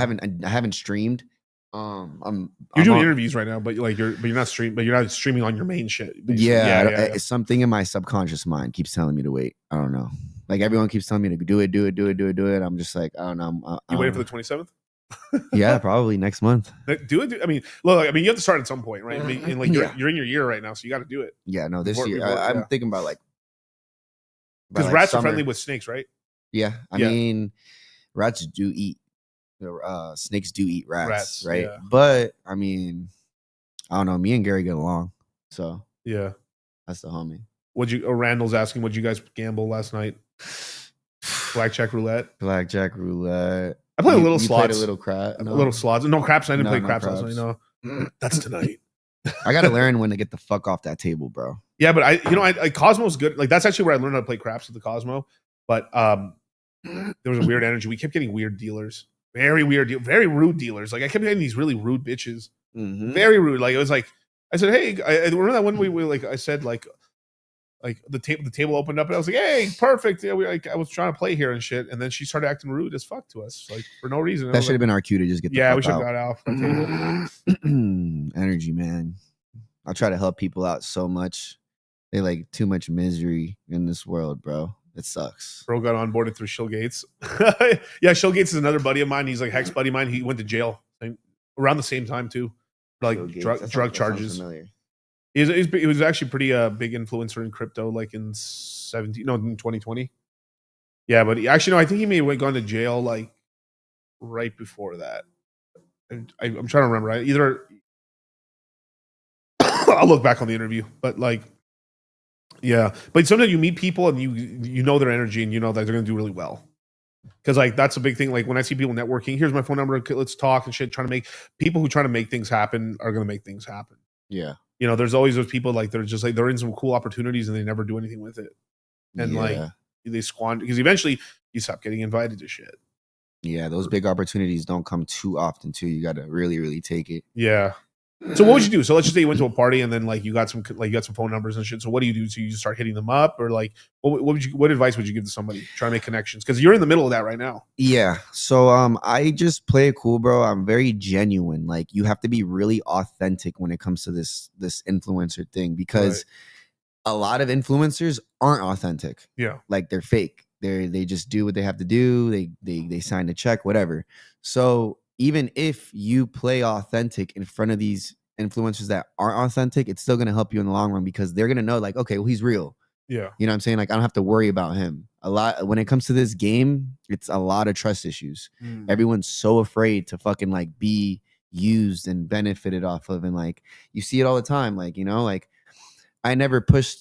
haven't streamed. You're doing interviews right now, but you're not streaming on your main shit. Basically. Yeah. Something in my subconscious mind keeps telling me to wait. I don't know. Like everyone keeps telling me to do it. I'm just like, I don't know. You waiting for the 27th? Yeah, probably next month. Do it. I mean, look. You have to start at some point, right? And like you're in your year right now, so you got to do it. Yeah, no, this year I'm thinking about like because rats are friendly with snakes, right? Yeah, I mean, rats do eat. Snakes do eat rats, right? Yeah. But I mean, I don't know. Me and Gary get along, so yeah, that's the homie. Randall's asking, would you guys gamble last night? Blackjack roulette. I played a little slots. Played a little crap. A little slots. No craps. I didn't play craps last night. No, that's tonight. I gotta learn when to get the fuck off that table, bro. Yeah, but I Cosmo's good. Like that's actually where I learned how to play craps with the Cosmo. But there was a weird energy. We kept getting weird dealers. Very weird, very rude dealers. Like I kept getting these really rude bitches. Very rude. Like it was like I said, hey, I remember that one we like I said like the table opened up and I was like, hey, perfect. Yeah, I was trying to play here and shit, and then she started acting rude as fuck to us, like for no reason. That should have been our cue to just get. The fuck we should have got out from the table. Energy, man. I try to help people out so much. They like too much misery in this world, bro. It sucks. Bro got onboarded through Shill Gates. Yeah, Shill Gates is another buddy of mine. He's like Hex buddy of mine. He went to jail around the same time too, like drug charges. He was actually pretty big influencer in crypto, like in 2020. Yeah, but I think he may have gone to jail like right before that. And I'm trying to remember. I'll look back on the interview, but like. Yeah, but sometimes you meet people and you know their energy and you know that they're gonna do really well. Because like that's a big thing. Like when I see people networking, here's my phone number. Let's talk and shit. Trying to make people who try to make things happen are gonna make things happen. Yeah, there's always those people like they're just like they're in some cool opportunities and they never do anything with it, and like they squander because eventually you stop getting invited to shit. Yeah, those big opportunities don't come too often too. You got to really, really take it. Yeah. So what would you do? So let's just say you went to a party and then like you got some phone numbers and shit. So what do you do? So you just start hitting them up, or like what advice would you give to somebody trying to make connections? Because you're in the middle of that right now. Yeah. So I just play it cool, bro. I'm very genuine. Like you have to be really authentic when it comes to this influencer thing because a lot of influencers aren't authentic. Yeah. Like they're fake. They just do what they have to do. They sign a check, whatever. So even if you play authentic in front of these influencers that aren't authentic, it's still going to help you in the long run because they're going to know like, okay, well, he's real. Yeah. You know what I'm saying? Like, I don't have to worry about him. A lot when it comes to this game, it's a lot of trust issues. Everyone's so afraid to fucking like be used and benefited off of. And like, you see it all the time. Like, like I never push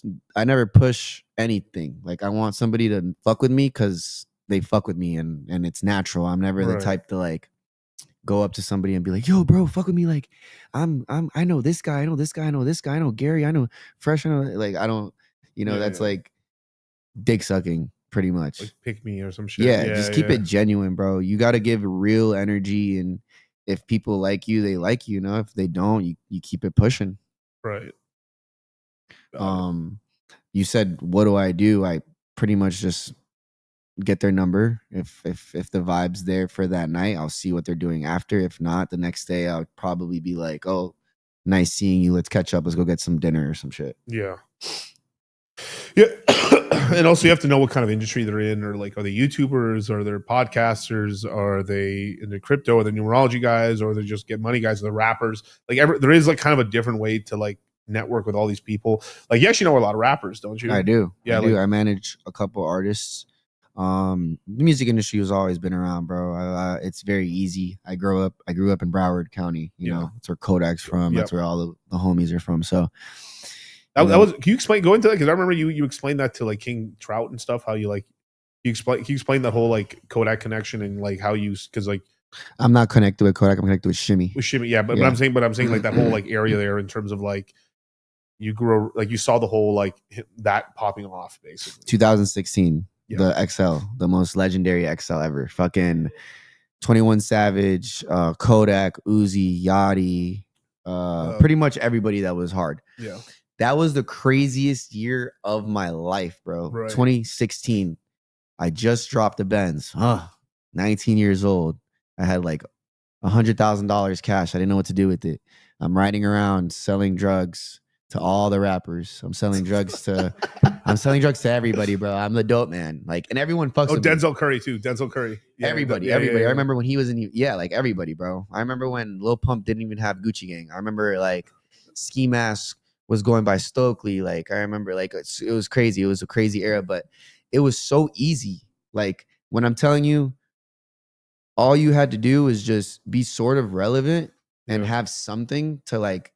anything. Like I want somebody to fuck with me because they fuck with me and it's natural. I'm never the type to like, go up to somebody and be like, yo, bro, fuck with me. Like, I know this guy, I know this guy, I know this guy, I know Gary, I know Fresh, I know, like, I don't, that's like dick sucking pretty much. Like pick me or some shit. Yeah, just keep it genuine, bro. You got to give real energy. And if people like you, they like you, if they don't, you keep it pushing. Right. You said, what do? I pretty much just get their number. If the vibe's there for that night, I'll see what they're doing after. If not, the next day I'll probably be like, oh, nice seeing you, let's catch up, let's go get some dinner or some shit. Yeah. And also you have to know what kind of industry they're in, or like, are they YouTubers, or they're podcasters, are they in the crypto, or the numerology guys, or they just get money guys, or the rappers. Like there is like kind of a different way to like network with all these people. Like you actually know a lot of rappers, don't you? I do. Yeah, I manage a couple artists. The music industry has always been around, bro. It's very easy. I grew up in Broward County. You know, that's where Kodak's from. That's where all the homies are from. So that was. Can you go into that? Because I remember you explained that to like King Trout and stuff. How you like you explain that whole like Kodak connection and like how you because like I'm not connected with Kodak. I'm connected with Shimmy. Yeah, but I'm saying like that whole like area there in terms of like. You grew like you saw the whole like that popping off basically. 2016. The XL, the most legendary XL ever. Fucking 21 Savage, Kodak, Uzi, Yachty, pretty much everybody that was hard. Yeah. That was the craziest year of my life, bro. Right. 2016. I just dropped a Benz. 19 years old. I had like $100,000 cash. I didn't know what to do with it. I'm riding around selling drugs to all the rappers. I'm selling drugs to everybody, bro. I'm the dope man. Like, and everyone fucks with Denzel me. Curry too. Denzel Curry. Yeah, everybody. I remember when he was in, like everybody, bro. I remember when Lil Pump didn't even have Gucci Gang. I remember like Ski Mask was going by Stokely. Like, I remember like it was crazy. It was a crazy era, but it was so easy. Like, when I'm telling you, all you had to do was just be sort of relevant and have something to like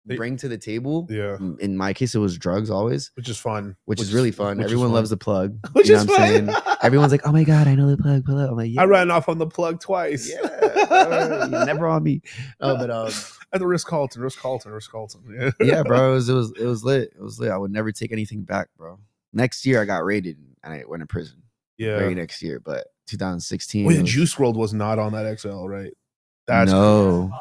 bring to the table. Yeah. In my case, it was drugs always. Which is fun. Which is really fun. Everyone loves the plug. Which you know is what I'm fun. saying? Everyone's like, oh my God, I know the plug. Pull up. I'm like, yeah. I ran off on the plug twice. Yeah. Never on me. Oh, but at the Ritz-Carlton. Yeah. Yeah, bro. It was lit. It was lit. I would never take anything back, bro. Next year I got raided and I went in prison. Yeah. Very next year, but 2016. Wait, Juice WRLD was not on that XL, right? No.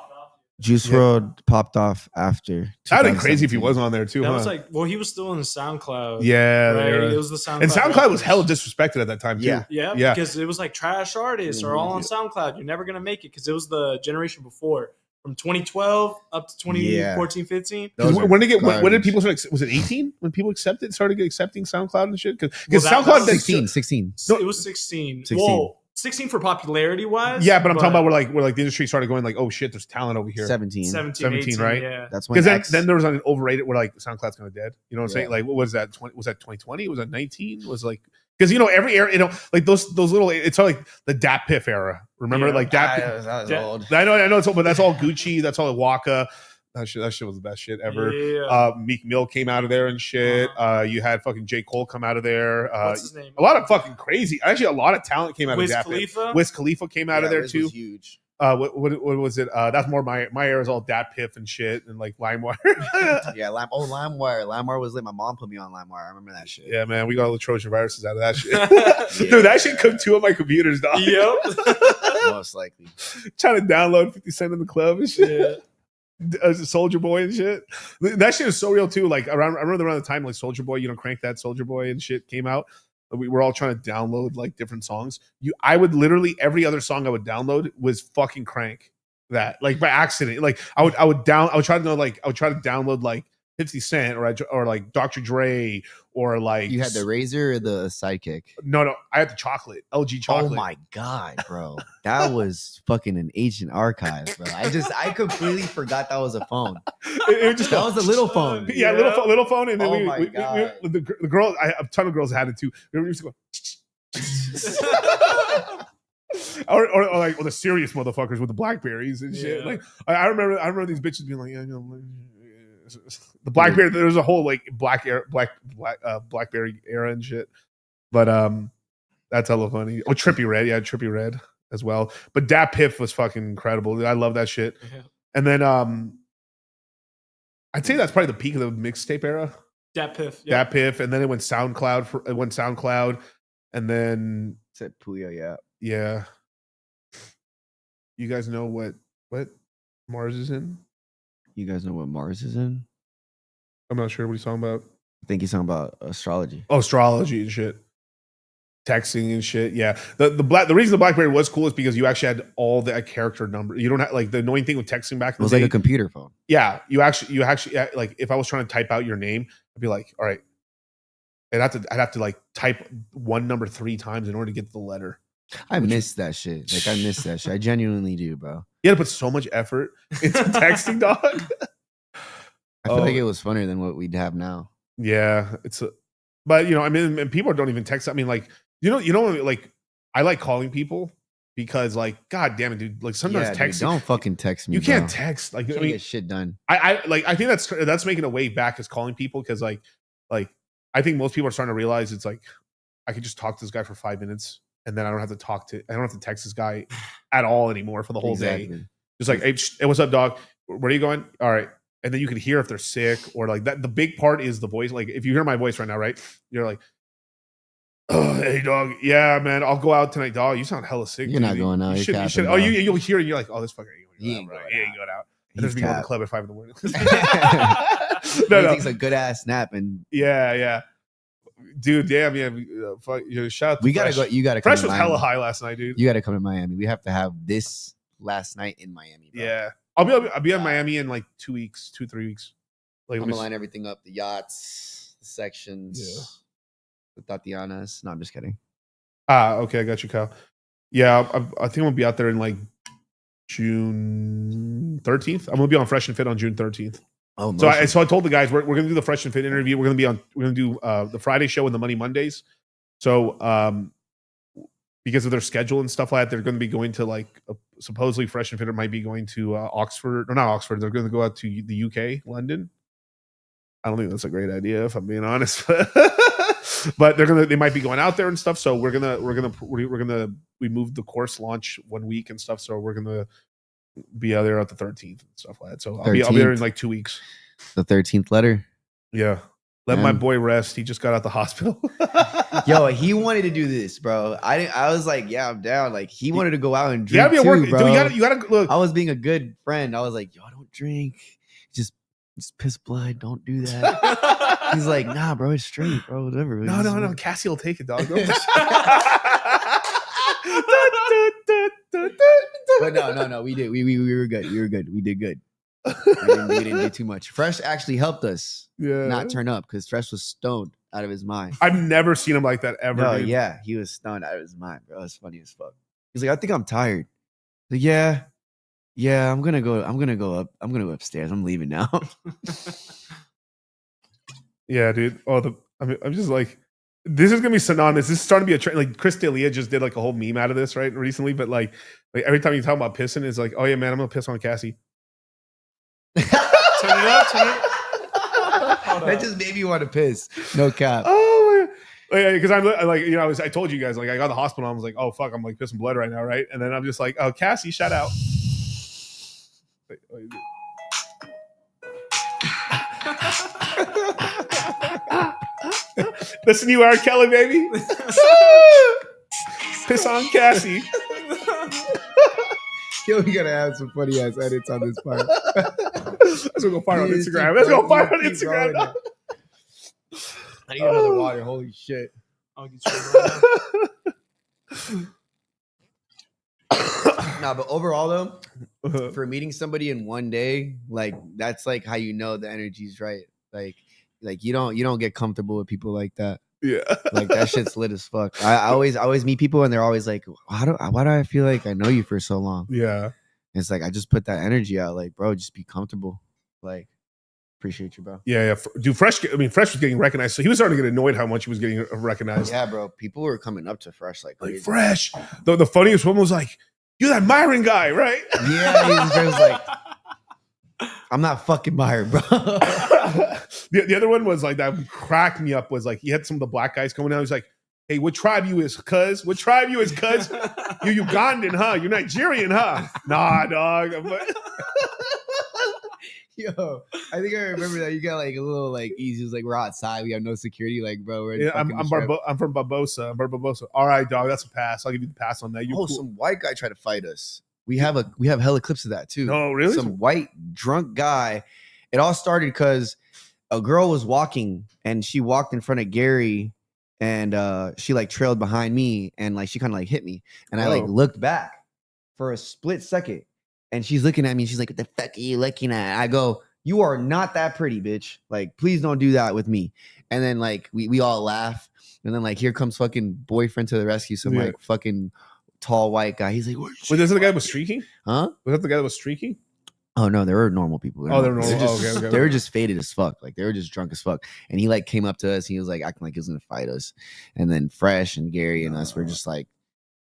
Juice WRLD popped off after. That'd be crazy if he was on there too. That was like, well, he was still in the SoundCloud. Yeah, right? It was the SoundCloud. And SoundCloud was hella disrespected at that time too. Yeah, because it was like trash artists are all on SoundCloud. You're never gonna make it because it was the generation before, from 2012 up to 2014, 15. When did people start? Was it 18 when people started accepting SoundCloud and shit? Because SoundCloud 16. No, it was 16. 16. Whoa. 16 for popularity wise. Yeah, but I'm talking about where the industry started going like, oh shit, there's talent over here. 17, 18, right? Yeah. That's when then there was an overrated where like SoundCloud's kind of dead. You know what I'm saying? Like, what was that? Was that 2020? Was that 19? Was like because every era, like those little. It's all like the Dat Piff era. Remember, like Dat. That was old. I know it's old, but that's all Gucci. That's all Waka. That shit was the best shit ever. Yeah. Meek Mill came out of there and shit. You had fucking J. Cole come out of there. What's his name? A lot of fucking crazy. Actually, a lot of talent came out Wiz of that. Khalifa? Wiz Khalifa came out of there Wiz too. Was huge. What was it? That's more my era is all Dat Piff and shit and like LimeWire. Yeah, LimeWire. LimeWire was lit. My mom put me on LimeWire. I remember that shit. Yeah, man, we got all the Trojan viruses out of that shit. Dude, that shit cooked 2 of my computers, dog. Yep. Most likely. Trying to download 50 Cent in the club and shit. Soldier Boy and shit. That shit is so real too. Like I remember around the time like Soldier Boy, Crank That Soldier Boy and shit came out. We were all trying to download like different songs. I would literally every other song I would download was fucking Crank That, like by accident. Like I would try to download like 50 Cent or like Dr. Dre or like. You had the Razor or the Sidekick? No, I had the chocolate, LG chocolate. Oh my God, bro. That was fucking an ancient archive, bro. I completely forgot that was a phone. That was a little phone. Yeah, little phone. And then God. the girl, a ton of girls had it too. We used to go. or like the serious motherfuckers with the Blackberries and shit. Like I remember these bitches being like, the Blackberry. There was a whole like Blackberry era and shit. But that's hella funny. Oh, Trippie Red as well. But Dat Piff was fucking incredible. I love that shit. Yeah. And then I'd say that's probably the peak of the mixtape era. Dat Piff. Yeah. Dat Piff, and then it went SoundCloud, and then said Puya. Yeah. Yeah. You guys know what Mars is in? You guys know what Mars is in? I'm not sure what he's talking about. I think he's talking about astrology. Oh, astrology and shit. Texting and shit. Yeah. The reason the BlackBerry was cool is because you actually had all the character number. You don't have like the annoying thing with texting back in the day. It was like a computer phone. Yeah. You actually like if I was trying to type out your name, I'd be like, all right. I'd have to like type one number 3 times in order to get to the letter. I miss that shit. Like I miss that shit. I genuinely do, bro. You had to put so much effort into texting, dog. I feel like it was funnier than what we'd have now. Yeah, but I mean, and people don't even text. I mean, like like I like calling people because, like, god damn it, dude. Like sometimes texting. Don't fucking text me. You can't text. Like, I mean, get shit done. I think that's making a way back is calling people because like I think most people are starting to realize it's like I could just talk to this guy for 5 minutes and then I don't have to text this guy at all anymore for the whole day. Just like, hey, what's up, dog? Where are you going? All right. And then you can hear if they're sick or like that. The big part is the voice. Like if you hear my voice right now, right? You're like, oh, hey, dog. Yeah, man. I'll go out tonight, dog. You sound hella sick. You're not going out. You should. Oh, you'll hear it. And you're like, oh, this fucker ain't going out. He ain't going out. And there's me going to the club at 5 a.m. No, he thinks a good ass nap and yeah. dude. Damn, yeah. Fuck, shout out. To We gotta Fresh. go. You gotta. Fresh come to was hella Miami. high last night, dude. You gotta come to Miami. We have to have this last night in Miami. Bro. Yeah, I'll be in Miami in like 2 weeks, 2-3 weeks. Like, I'm gonna line everything up: the yachts, the sections, the Tatianas. No, I'm just kidding. Okay, I got you, Kyle. Yeah, I think we'll be out there in like June 13th. I'm gonna be on Fresh and Fit on June 13th. Oh, so I told the guys we're gonna do the Fresh and Fit interview. We're gonna do the Friday show and the Money Mondays. So because of their schedule and stuff like that, they're going to be going to like supposedly Fresh and Fit might be going to Oxford or not Oxford. They're going to go out to the UK, London. I don't think that's a great idea if I'm being honest, but they might be going out there and stuff. So we moved the course launch 1 week and stuff. So we're gonna be out there at the 13th and stuff like that. So I'll be there in like 2 weeks. The 13th letter. Yeah. Let my boy rest. He just got out the hospital. Yo, he wanted to do this, bro. I was like, yeah, I'm down. Like he wanted to go out and drink too, bro. Dude, you gotta look. I was being a good friend. I was like, yo, don't drink. Just piss blood. Don't do that. He's like, nah, bro, it's straight, bro. Whatever. No. Cassie will take it, dog. But no. We did. We were good. We were good. We did good. We didn't do too much. Fresh actually helped us not turn up because Fresh was stoned out of his mind. I've never seen him like that ever. No, yeah, he was stoned out of his mind, bro. It's funny as fuck. He's like, I think I'm tired. Like, yeah, I'm gonna go up. I'm gonna go upstairs. I'm leaving now. Yeah, dude. I'm just like, this is gonna be synonymous. This is starting to be a trend. Like Chris D'Elia just did like a whole meme out of this right recently. But like every time you talk about pissing, it's like, oh yeah, man, I'm gonna piss on Cassie. Turn it up. That just made me want to piss. No cap. Oh yeah, because I'm like, I told you guys, like I got to the hospital. I was like, oh fuck, I'm like pissing blood right now, right? And then I'm just like, oh Cassie, shout out. Listen to you, R. Kelly, baby. Piss on Cassie. Yo, we gotta have some funny ass edits on this part. Let's go fire on Instagram. Let's go fire on Instagram. I need another water. Holy shit. I'll get you Nah, but overall though, for meeting somebody in one day, like that's like how you know the energy's right. Like you don't get comfortable with people like that. Yeah, like that shit's lit as fuck. I always meet people and they're always like, why do I feel like I know you for so long? Yeah, and it's like I just put that energy out. Like, bro, just be comfortable. Like, appreciate you, bro. Yeah. Dude, Fresh was getting recognized, so he was starting to get annoyed how much he was getting recognized. Yeah, bro. People were coming up to Fresh like Fresh. The funniest one was like, you're that Myron guy, right? Yeah, he was like, I'm not fucking Myron, bro. The other one was like that cracked me up was like he had some of the black guys coming out. He's like, hey, what tribe you is, cuz? What tribe you is, cuz? You Ugandan, huh? You're Nigerian, huh? Nah, dog. Yo, I think I remember that you got like a little like easy. It was like we're outside, we have no security. Like, bro, we're I'm from Barbosa. I'm from Barbosa. All right, dog, that's a pass. I'll give you the pass on that. You're cool. Some white guy tried to fight us. We have hella clips of that too. No, really? Some white drunk guy. It all started because a girl was walking and she walked in front of Gary and she like trailed behind me and like she kind of like hit me and I like looked back for a split second and she's looking at me and she's like, what the fuck are you looking at? I go, you are not that pretty, bitch. Like, please don't do that with me. And then like we all laugh and then like here comes fucking boyfriend to the rescue. Some like fucking tall white guy. He's like, wait, this is the guy that was streaking? Huh? Was that the guy that was streaking? Oh no, there were normal people. They were normal. They were just faded as fuck. Like they were just drunk as fuck. And he like came up to us. He was like acting like he was gonna fight us. And then Fresh and Gary and us were just like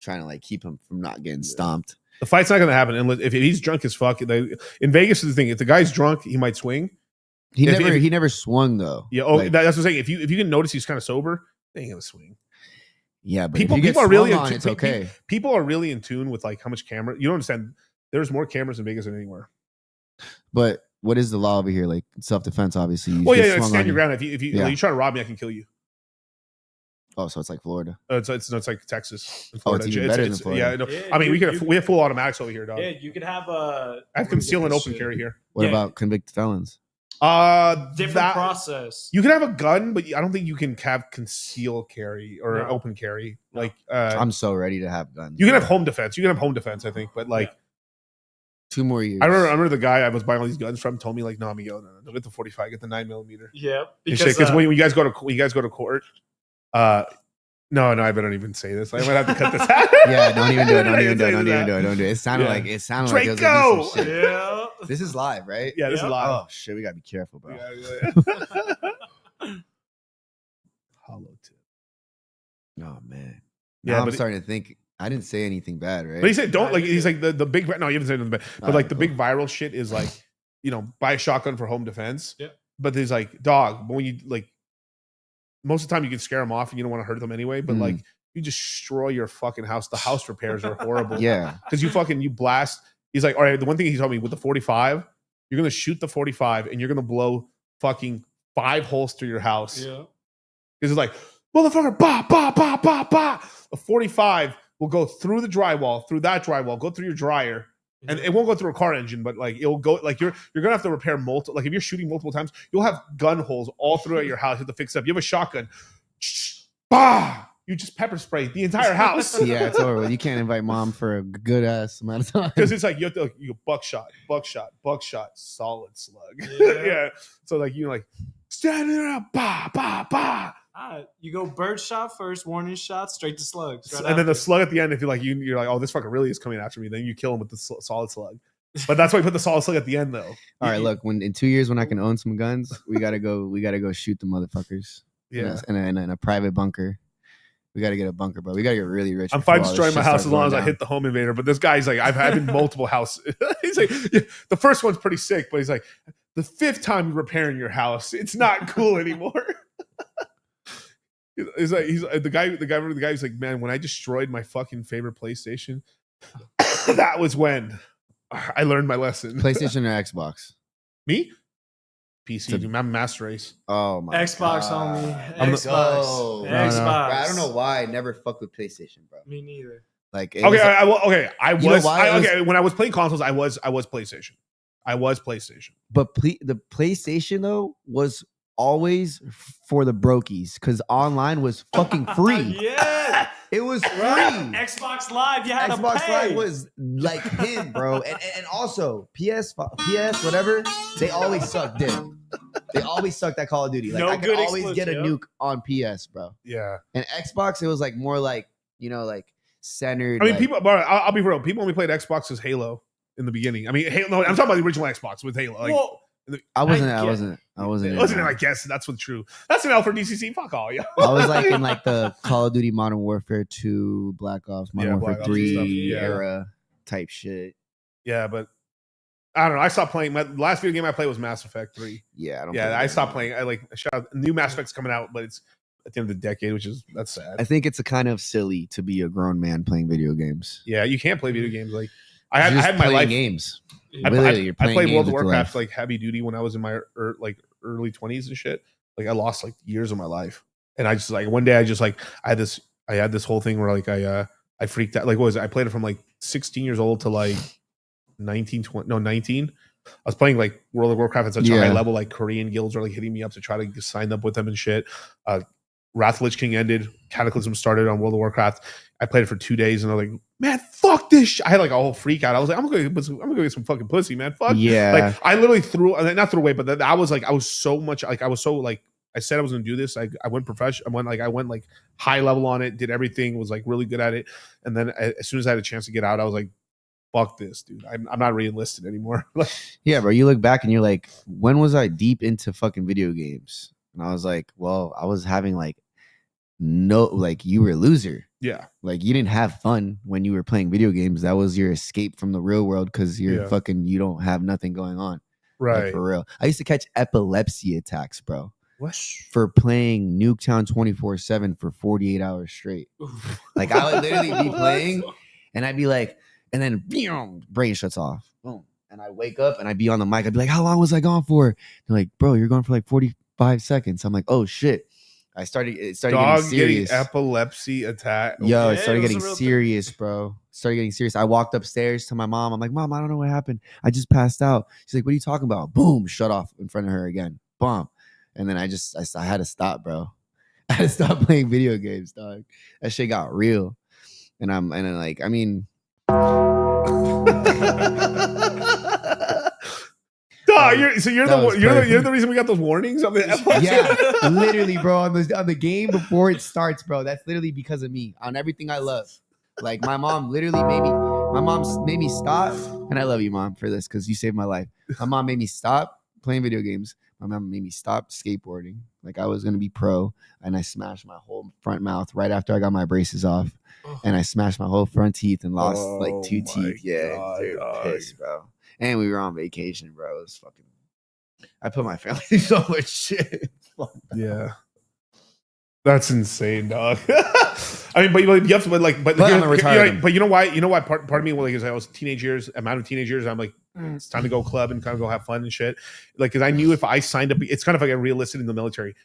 trying to like keep him from not getting stomped. The fight's not gonna happen unless if he's drunk as fuck. In Vegas is the thing. If the guy's drunk, he might swing. He never swung though. Yeah. Oh, like, that's what I'm saying. If you can notice he's kind of sober, they ain't gonna swing. Yeah, but people are really in tune. It's okay. People are really in tune with like how much camera. You don't understand. There's more cameras in Vegas than anywhere. But what is the law over here? Like self-defense, obviously. Stand your ground. If you try to rob me, I can kill you. Oh, so it's like Florida. It's like Texas. Oh, it's even better than Florida. Yeah, I mean, we have full automatics over here, dog. Yeah, you could have I have conceal and open carry here. What about convicted felons? Different process. You can have a gun, but I don't think you can have conceal carry or open carry. Like, I'm so ready to have guns. You can have home defense. You can have home defense, I think, but like 2 more years. I remember the guy I was buying all these guns from told me like, no, Miguel, no, don't get the 45, get the 9mm. Yeah, because when you guys go to court, no, I better not even say this. I might have to cut this out. Yeah, don't even do it. Don't even do it. It sounded like it was gonna be some shit. Yeah. This is live, right? Yeah, this is live. Oh shit, we gotta be careful, bro. Hollow tip. Oh man. Yeah, Now I'm but starting to think I didn't say anything bad, right? But he said don't like. He's like the big. No, you haven't said anything bad. But like the cool. big viral shit is like, buy a shotgun for home defense. Yeah. But there's like, dog. But when you like, most of the time you can scare them off and you don't want to hurt them anyway. But like, you destroy your fucking house. The house repairs are horrible. Yeah. Because you blast. He's like, all right. The one thing he told me with the 45, you're gonna shoot the 45 and you're gonna blow fucking 5 holes through your house. Yeah. Because it's like, motherfucker, bah, bah, bah, bah, bah. The 45 will go through the drywall, through that drywall, go through your dryer. And it won't go through a car engine, but like it'll go like you're gonna have to repair multiple. Like if you're shooting multiple times, you'll have gun holes all throughout your house. You have to fix it up. You have a shotgun, bah! You just pepper spray the entire house. Yeah, it's over. You can't invite mom for a good ass amount of time because it's like you have to buckshot, solid slug. Yeah. So like standing there, bah, bah, bah. You go bird shot first, warning shot, straight to slugs. Right, and then the slug at the end, if you're like, oh, this fucker really is coming after me, then you kill him with the solid slug. But that's why you put the solid slug at the end, though. All right, look, when in 2 years when I can own some guns, we gotta go shoot the motherfuckers. Yeah, in a private bunker. We gotta get a bunker, bro. We gotta get really rich. I'm fine destroying my house as long as I hit the home invader. But this guy's like, I've had in multiple houses. He's like, yeah, the first one's pretty sick, but he's like, the 5th time you're repairing your house, it's not cool anymore. He's the guy who's like, man, when I destroyed my fucking favorite PlayStation, that was when I learned my lesson. PlayStation or Xbox? Me? PC. Dude, I'm Master Race. Oh my Xbox, God. homie. Xbox. Xbox. Bro, I don't know why I never fucked with PlayStation, bro. Me neither. Like when I was playing consoles, I was PlayStation. I was PlayStation. But the PlayStation though was always for the brokies because online was fucking free. Yeah, it was free. Xbox Live, you had Xbox to pay. Live was like him, bro. And also PS whatever, they always suck dick. They always suck that Call of Duty. Like I could always get a nuke on PS, bro. Yeah. And Xbox, it was like more like like centered. I mean, like, people. Bro, I'll be real. People only played Xbox as Halo in the beginning. I mean, Halo. No, I'm talking about the original Xbox with Halo. Like, I wasn't. I guess that's what's true. That's an L for DCC. Fuck all, yo. I was like in like the Call of Duty Modern Warfare 2, Black Ops, Modern Warfare 3 era type shit. Yeah, but I don't know. I stopped playing. My last video game I played was Mass Effect 3. Yeah, I stopped playing. I new Mass Effect's coming out, but it's at the end of the decade, that's sad. I think it's a kind of silly to be a grown man playing video games. Yeah, you can't play video games. Like I had my life games. I played World of Warcraft like heavy duty when I was in my early 20s and shit. Like I lost like years of my life, and I just like one day I had this whole thing where like I freaked out. Like what was it? I played it from like 16 years old to like 19. I was playing like World of Warcraft at such a high level. Like Korean guilds were like hitting me up to try to sign up with them and shit. Wrath of Lich King ended. Cataclysm started on World of Warcraft. I played it for 2 days, and I was like, man, fuck this shit. I had like a whole freak out. I was like, I'm gonna go get some fucking pussy, man. Fuck. Yeah. Like I literally not threw away, but I was so I said I was gonna do this. I went professional. I went like high level on it. Did everything. Was like really good at it. And then as soon as I had a chance to get out, I was like, fuck this, dude. I'm not re-enlisted anymore. Yeah, bro. You look back and you're like, when was I deep into fucking video games? And I was like, well, I was having like you were a loser. Yeah. Like you didn't have fun when you were playing video games. That was your escape from the real world because you're you don't have nothing going on. Right. Like, for real. I used to catch epilepsy attacks, bro. What? For playing Nuketown 24/7 for 48 hours straight. Like I would literally be playing and I'd be like, and then brain shuts off. Boom. And I wake up and I'd be on the mic. I'd be like, how long was I gone for? They're like, bro, you're gone for like 45 seconds. I'm like, oh shit. It started getting serious. Epilepsy attack. Yo, it started getting serious, bro. Started getting serious. I walked upstairs to my mom. I'm like, Mom, I don't know what happened. I just passed out. She's like, what are you talking about? Boom, shut off in front of her again. Boom. And then I had to stop, bro. I had to stop playing video games, dog. That shit got real. And then like, I mean, you're the reason we got those warnings on the yeah, literally, bro. On the game before it starts, bro. That's literally because of me on everything I love. Like my mom literally made me stop, and I love you, Mom, for this because you saved my life. My mom made me stop playing video games. My mom made me stop skateboarding. Like I was gonna be pro, and I smashed my whole front mouth right after I got my braces off, and I smashed my whole front teeth and lost like 2 teeth. Yeah, dude, pissed, bro. And we were on vacation, bro. It was fucking. I put my family through so much shit. Yeah, that's insane, dog. I mean, but you have to, but you know why? You know why? Part of me, like, is I was teenage years. I'm out of teenage years. I'm like, it's time to go club and kind of go have fun and shit. Like, because I knew if I signed up, it's kind of like a realistic in the military.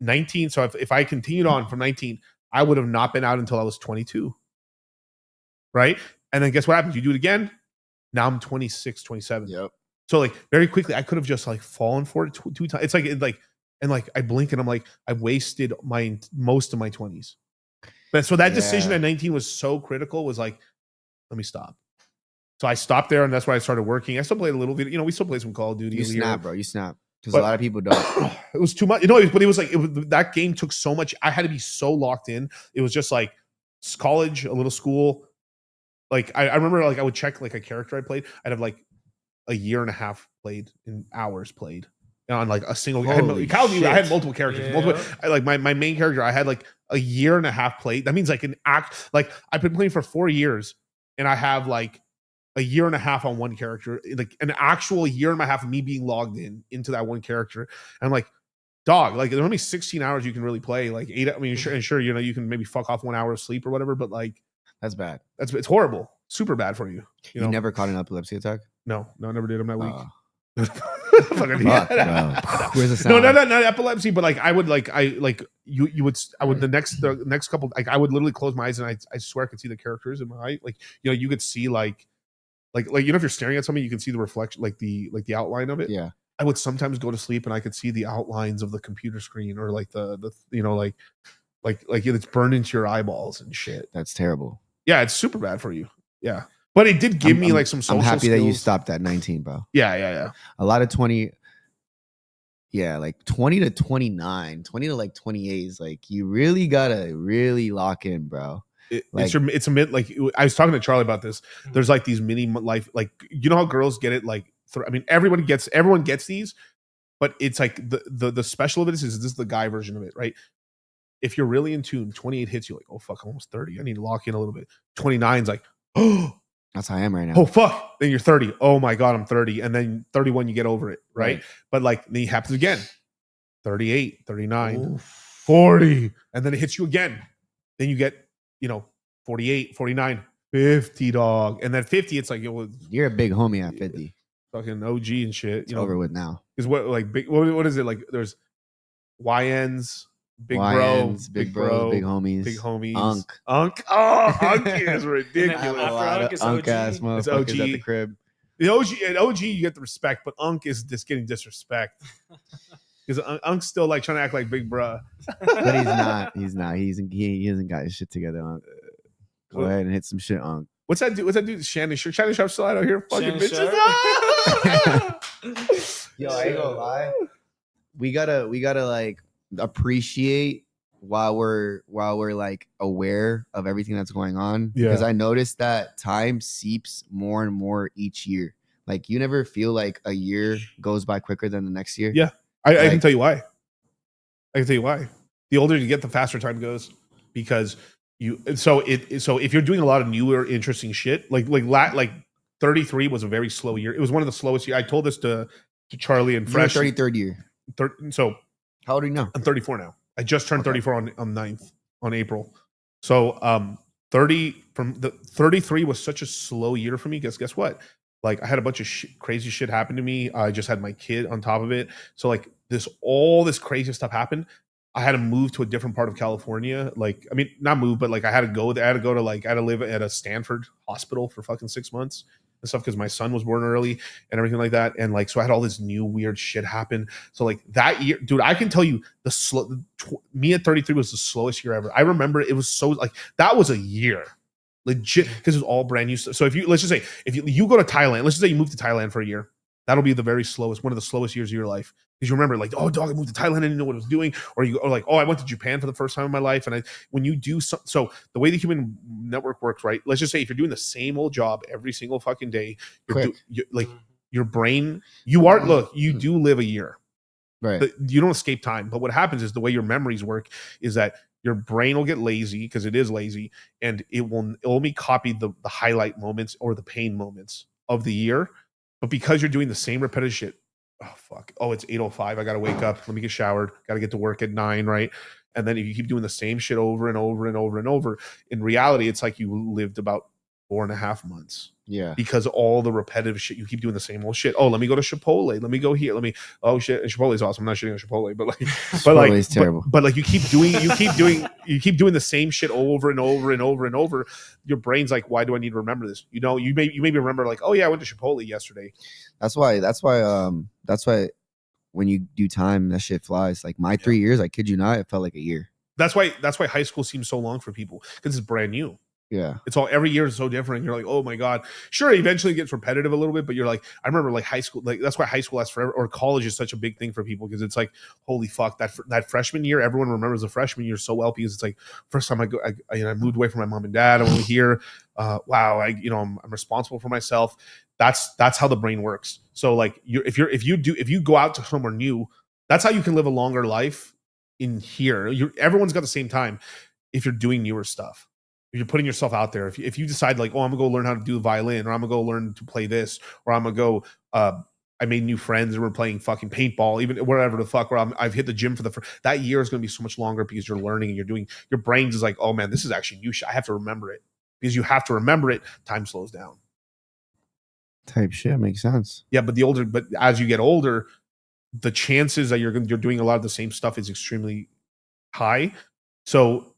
19. So if I continued on from 19, I would have not been out until I was 22. Right, and then guess what happens? You do it again. Now I'm 26, 27. Yep. So like very quickly, I could have just like fallen for it two times. It's like I blink and I'm like, I wasted most of my 20s. But so that decision at 19 was so critical. Was like, let me stop. So I stopped there, and that's why I started working. I still played a little bit. You know, we still play some Call of Duty. You snap, bro. You snap because a lot of people don't. It was too much. You know, but it was like that game took so much. I had to be so locked in. It was just like college, a little school. Like I remember, like I would check like a character I played. I'd have like a year and a half played in hours played on like a single. I had multiple characters. Yeah. Like my main character, I had like a year and a half played. That means like like I've been playing for 4 years, and I have like a year and a half on one character, like an actual year and a half of me being logged into that one character. And I'm like, dog, like there's only 16 hours you can really play. Like 8. I mean, sure, you know, you can maybe fuck off 1 hour of sleep or whatever, but like. That's bad. It's horrible. Super bad for you. You know? Never caught an epilepsy attack? No, I never did. I'm not weak. Where's the sound? No, not epilepsy, but like I would the next couple, like I would literally close my eyes and I swear I could see the characters in my eye. Like, you know, you could see like you know, if you're staring at something, you can see the reflection, like the outline of it. Yeah. I would sometimes go to sleep and I could see the outlines of the computer screen, or like the you know, like it's burned into your eyeballs and shit. That's terrible. Yeah, it's super bad for you. Yeah. But it did give me like some social I'm happy skills. that you stopped at 19, bro. Yeah. A lot of 20, like 20 to 29, 20 to like 28 is like, you really gotta really lock in, bro. It's a mid, like I was talking to Charlie about this. There's like these mini life, like, you know how girls get it, like I mean, everyone gets these, but it's like the special of it is this is the guy version of it, right? If you're really in tune, 28 hits you like, oh fuck, I'm almost 30. I need to lock in a little bit. 29's like, oh, that's how I am right now. Oh fuck. Then you're 30. Oh my God, I'm 30. And then 31, you get over it, right? But like then it happens again. 38, 39, Ooh. 40. And then it hits you again. Then you get, you know, 48, 49, 50, dog. And then 50, it's like you're a big homie at 50. Fucking OG and shit. It's over with now. Because what is it? Like there's YNs. Big bro, big bros, big homies, Unk. Oh, Unk is ridiculous. Unk ass motherfuckers at the crib. The OG, you get the respect, but Unk is just getting disrespect because Unk's still like trying to act like big bruh. But he's not. He hasn't got his shit together. Unk. Go ahead and hit some shit, Unk. What's that dude? Shannon Sharp still out here fucking bitches. Yo, I ain't gonna lie. We gotta like appreciate while we're like aware of everything that's going on, because I noticed that time seeps more and more each year. Like you never feel like a year goes by quicker than the next year. Yeah, I can tell you why. The older you get, the faster time goes, because so if you're doing a lot of newer interesting shit, like 33 was a very slow year. It was one of the slowest years. I told this to Charlie and Fresh. 33rd year. So how old are you now? I'm 34 now. I just turned 34 on 9th on April. So 33 was such a slow year for me. Guess what? Like I had a bunch of crazy shit happen to me. I just had my kid on top of it. So like all this crazy stuff happened. I had to move to a different part of California. Like, I mean, not move, but like I had to go there. I had to go to like, I had to live at a Stanford hospital for fucking 6 months and stuff because my son was born early and everything like that. And like, so I had all this new weird shit happen. So like that year, dude, I can tell you me at 33 was the slowest year ever. I remember it was so like, that was a year. Legit, because it was all brand new stuff. So if you, let's just say, if you go to Thailand, let's just say you move to Thailand for a year, that'll be the very slowest, one of the slowest years of your life. Because you remember, like, oh, dog, I moved to Thailand, I didn't know what I was doing. Or like, oh, I went to Japan for the first time in my life. And when you do so the way the human network works, right? Let's just say if you're doing the same old job every single fucking day, like your brain, you do live a year. Right. You don't escape time. But what happens is the way your memories work is that your brain will get lazy because it is lazy, and it will only copy the highlight moments or the pain moments of the year. But because you're doing the same repetitive shit, oh fuck, oh it's 8:05, I gotta wake up, let me get showered, gotta get to work at 9, right? And then if you keep doing the same shit over and over and over and over, in reality, it's like you lived about 4.5 months. Yeah. Because all the repetitive shit, you keep doing the same old shit. Oh, let me go to Chipotle. Let me go here. Oh shit. And Chipotle is awesome. I'm not shitting on Chipotle, but like, terrible. But like you keep doing the same shit over and over and over and over. Your brain's like, why do I need to remember this? You know, you maybe remember like, oh yeah, I went to Chipotle yesterday. That's why when you do time, that shit flies. Like my 3 years, I kid you not, it felt like a year. That's why high school seems so long for people, because it's brand new. Yeah. It's all, every year is so different. You're like, oh my God. Sure, it eventually gets repetitive a little bit, but you're like, I remember like high school, like that's why high school lasts forever, or college is such a big thing for people, because it's like, holy fuck, that freshman year, everyone remembers the freshman year so well, because it's like, first time I moved away from my mom and dad, I'm only here. Wow, I'm responsible for myself. That's how the brain works. So like if you go out to somewhere new, that's how you can live a longer life in here. Everyone's got the same time if you're doing newer stuff. If you're putting yourself out there, if you decide like, oh, I'm gonna go learn how to do the violin, or I'm gonna go learn to play this, or I'm gonna go, I made new friends and we're playing fucking paintball, even whatever the fuck, or I've hit the gym for that year is gonna be so much longer, because you're learning and your brain's is like, oh man, this is actually new shit. I have to remember it, because you have to remember it. Time slows down. Type shit makes sense. Yeah, but as you get older, the chances that you're doing a lot of the same stuff is extremely high. So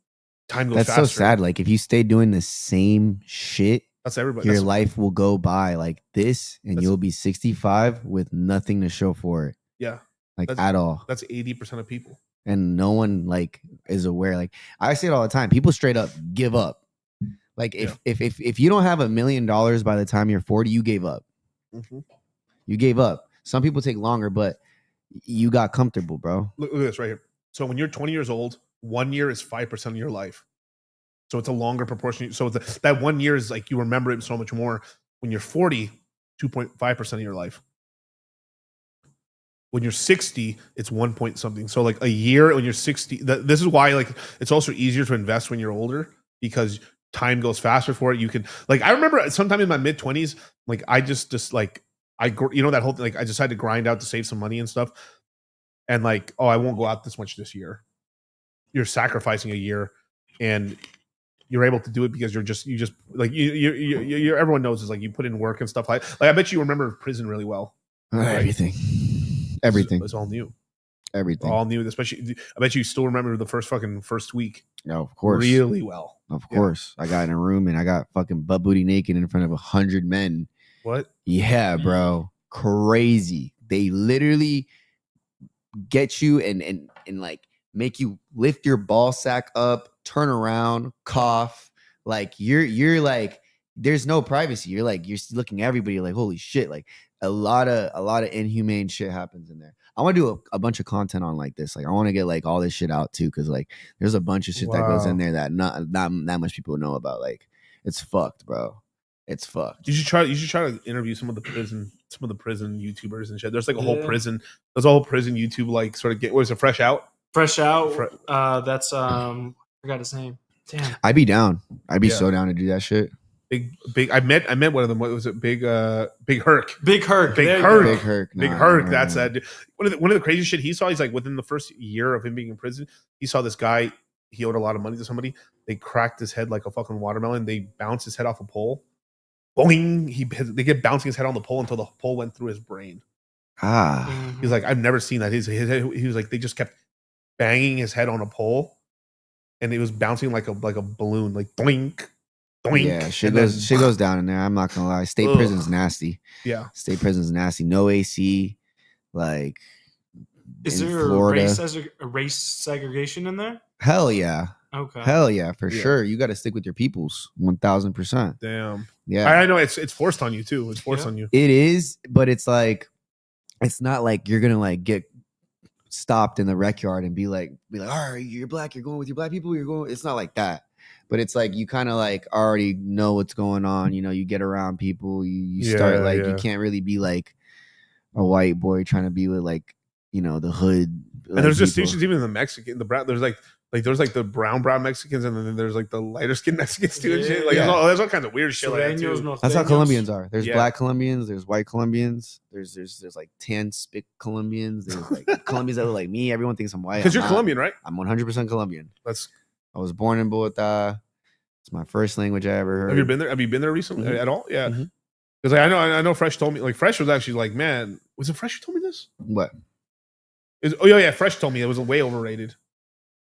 time goes faster. That's so sad. Like if you stay doing the same shit, that's everybody. Your life will go by like this, and you'll be 65 with nothing to show for it. Yeah, like at all. That's 80% of people, and no one like is aware. Like I say it all the time. People straight up give up. Like if you don't have $1 million by the time you're 40, you gave up. Mm-hmm. You gave up. Some people take longer, but you got comfortable, bro. Look at this right here. So when you're 20 years old, 1 year is 5% of your life. So it's a longer proportion. So that 1 year is like you remember it so much more. When you're 40, 2.5% of your life. When you're 60, it's 1 point something. So like a year when you're 60, this is why like it's also easier to invest when you're older, because time goes faster for it. You can like, I remember sometime in my mid 20s, like I just like, that whole thing, like I decided to grind out to save some money and stuff. And like, oh, I won't go out this much this year. You're sacrificing a year, and you're able to do it because you just like you everyone knows is like you put in work and stuff like I bet you remember prison really well. Right? Everything. It's all new. Everything. All new. Especially, I bet you still remember the first week. No, of course. Really well. Of course. I got in a room and I got fucking butt booty naked in front of 100 men. What? Yeah, bro. Crazy. They literally get you and like make you lift your ball sack up, turn around, cough. Like you're like, there's no privacy. You're looking at everybody like, holy shit. Like a lot of inhumane shit happens in there. I want to do a bunch of content on like this. Like I want to get like all this shit out too, because like there's a bunch of shit that goes in there that not that much people know about. Like it's fucked, bro. It's fucked. You should try to interview some of the prison YouTubers and shit. There's like a whole prison. There's a whole prison YouTube like sort of what is it, Fresh Out? Fresh Out. That's I forgot his name. Damn. I'd be down. I'd be so down to do that shit. Big. I met one of them. What was it? Big Herc. Big Herc. Big Herc. That's that. One of the crazy shit he saw. He's like within the first year of him being in prison, he saw this guy. He owed a lot of money to somebody. They cracked his head like a fucking watermelon. They bounced his head off a pole. Boing! They kept bouncing his head on the pole until the pole went through his brain. Ah. He's like, I've never seen that. He was like, they just kept banging his head on a pole, and it was bouncing like a balloon, like doink, doink. Yeah, shit goes down in there. I'm not gonna lie. State prison's nasty. Yeah, state prison's nasty. No AC. Like, is in there Florida, a race segregation in there? Hell yeah. Okay. Hell yeah, for sure. You got to stick with your peoples, 1000%. Damn. Yeah. I know it's forced on you too. It's forced on you. It is, but it's like, it's not like you're gonna like get stopped in the rec yard and be like, all right, you're black, you're going with your black people, you're going. It's not like that. But it's like you kind of like already know what's going on. You know, you get around people, you start like you can't really be like a white boy trying to be with like, you know, the hood. And there's distinctions even in the Mexican, the brown. There's like there's like the brown Mexicans, and then there's like the lighter skinned Mexicans too. And shit. Like there's all kinds of weird shit like that too. That's how Colombians are. There's black Colombians, there's white Colombians, there's like tan spick Colombians, there's like Colombians that look like me. Everyone thinks I'm white. Because you're Colombian, right? I'm 100% Colombian. I was born in Bogota. It's my first language I ever heard. Have you been there? Have you been there recently at all? Yeah. Mm-hmm. Because I know Fresh told me, like Fresh was actually like, man, was it Fresh who told me this? What? Fresh told me it was way overrated.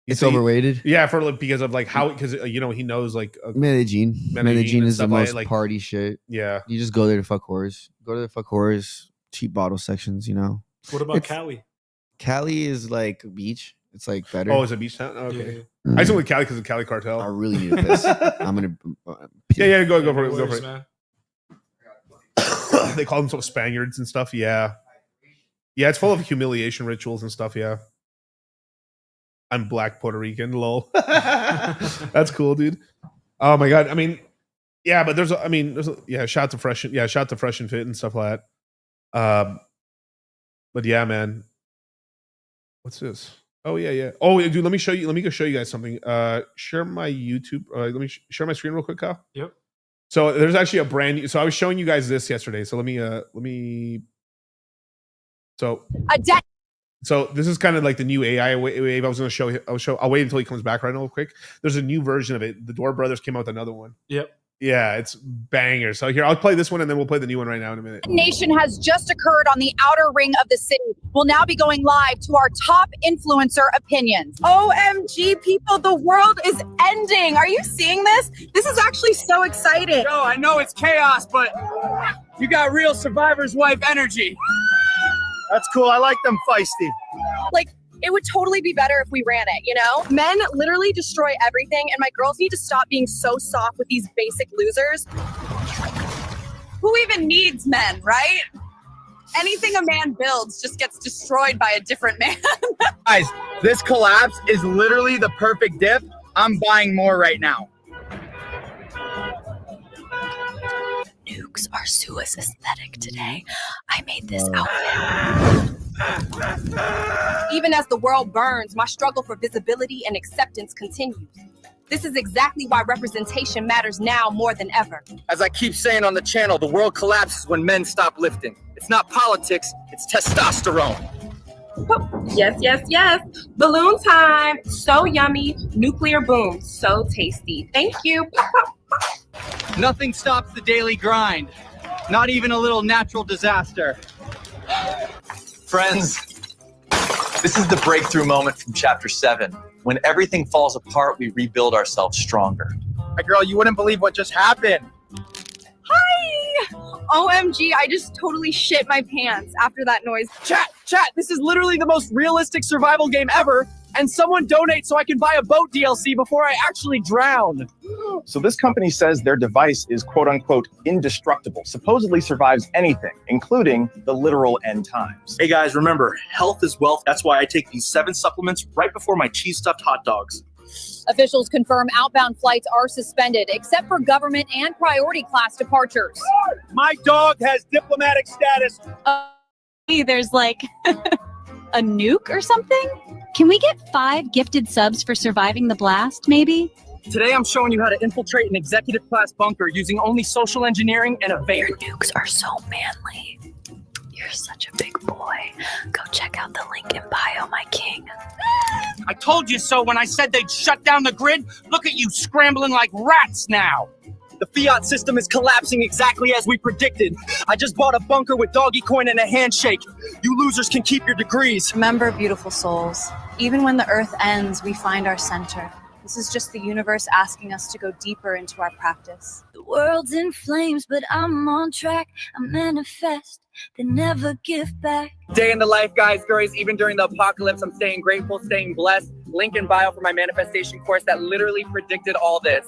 It's overrated. Yeah, because of like how, because you know he knows like Medellin is the most like, party shit. Yeah, you just go there to fuck whores. Go to the fuck whores, cheap bottle sections. You know. What about Cali? Cali is like beach. It's like better. Oh, it's a beach town. Oh, okay. I just went with Cali because of Cali cartel. I really need to piss. I'm gonna. Go for it. Man. They call themselves Spaniards and stuff. Yeah. It's full of humiliation rituals and stuff. Yeah. I'm black Puerto Rican. Lol. That's cool, dude. Oh my god. I mean, yeah, but shout out to Fresh. Yeah, shout out to Fresh and Fit and stuff like that. But yeah, man. What's this? Oh yeah. Oh, dude, let me show you. Let me go show you guys something. Share my YouTube. Let me share my screen real quick, Kyle. Yep. So there's actually a brand new. So I was showing you guys this yesterday. So let me. So So this is kind of like the new AI wave. I'll wait until he comes back right now real quick. There's a new version of it. The Door Brothers came out with another one. Yep. Yeah, it's banger. So here, I'll play this one and then we'll play the new one right now in a minute. Nation has just occurred on the outer ring of the city. We'll now be going live to our top influencer opinions. OMG, people, the world is ending. Are you seeing this? This is actually so exciting. Yo, I know it's chaos, but you got real survivor's wife energy. That's cool. I like them feisty. Like, it would totally be better if we ran it, you know? Men literally destroy everything, and my girls need to stop being so soft with these basic losers. Who even needs men, right? Anything a man builds just gets destroyed by a different man. Guys, this collapse is literally the perfect dip. I'm buying more right now. Nukes are Sua's aesthetic today. I made this outfit. Even as the world burns, my struggle for visibility and acceptance continues. This is exactly why representation matters now more than ever. As I keep saying on the channel, the world collapses when men stop lifting. It's not politics, it's testosterone. Yes. Balloon time. So yummy. Nuclear boom. So tasty. Thank you. Nothing stops the daily grind. Not even a little natural disaster. Friends, this is the breakthrough moment from chapter 7. When everything falls apart, we rebuild ourselves stronger. My girl, you wouldn't believe what just happened. Hi! OMG, I just totally shit my pants after that noise. Chat, this is literally the most realistic survival game ever, and someone donate so I can buy a boat DLC before I actually drown. So this company says their device is quote unquote indestructible, supposedly survives anything, including the literal end times. Hey guys, remember, health is wealth. That's why I take these 7 supplements right before my cheese stuffed hot dogs. Officials confirm outbound flights are suspended, except for government and priority class departures. My dog has diplomatic status. There's like a nuke or something? Can we get 5 gifted subs for surviving the blast, maybe? Today I'm showing you how to infiltrate an executive class bunker using only social engineering and a vein. Your nukes are so manly. You're such a big boy. Go check out the link in bio, my king. I told you so when I said they'd shut down the grid. Look at you scrambling like rats now. The fiat system is collapsing exactly as we predicted. I just bought a bunker with doggy coin and a handshake. You losers can keep your degrees. Remember, beautiful souls, even when the earth ends, we find our center. This is just the universe asking us to go deeper into our practice. The world's in flames, but I'm on track. I manifest, then never give back. Day in the life, guys, girls. Even during the apocalypse, I'm staying grateful, staying blessed. Link in bio for my manifestation course that literally predicted all this.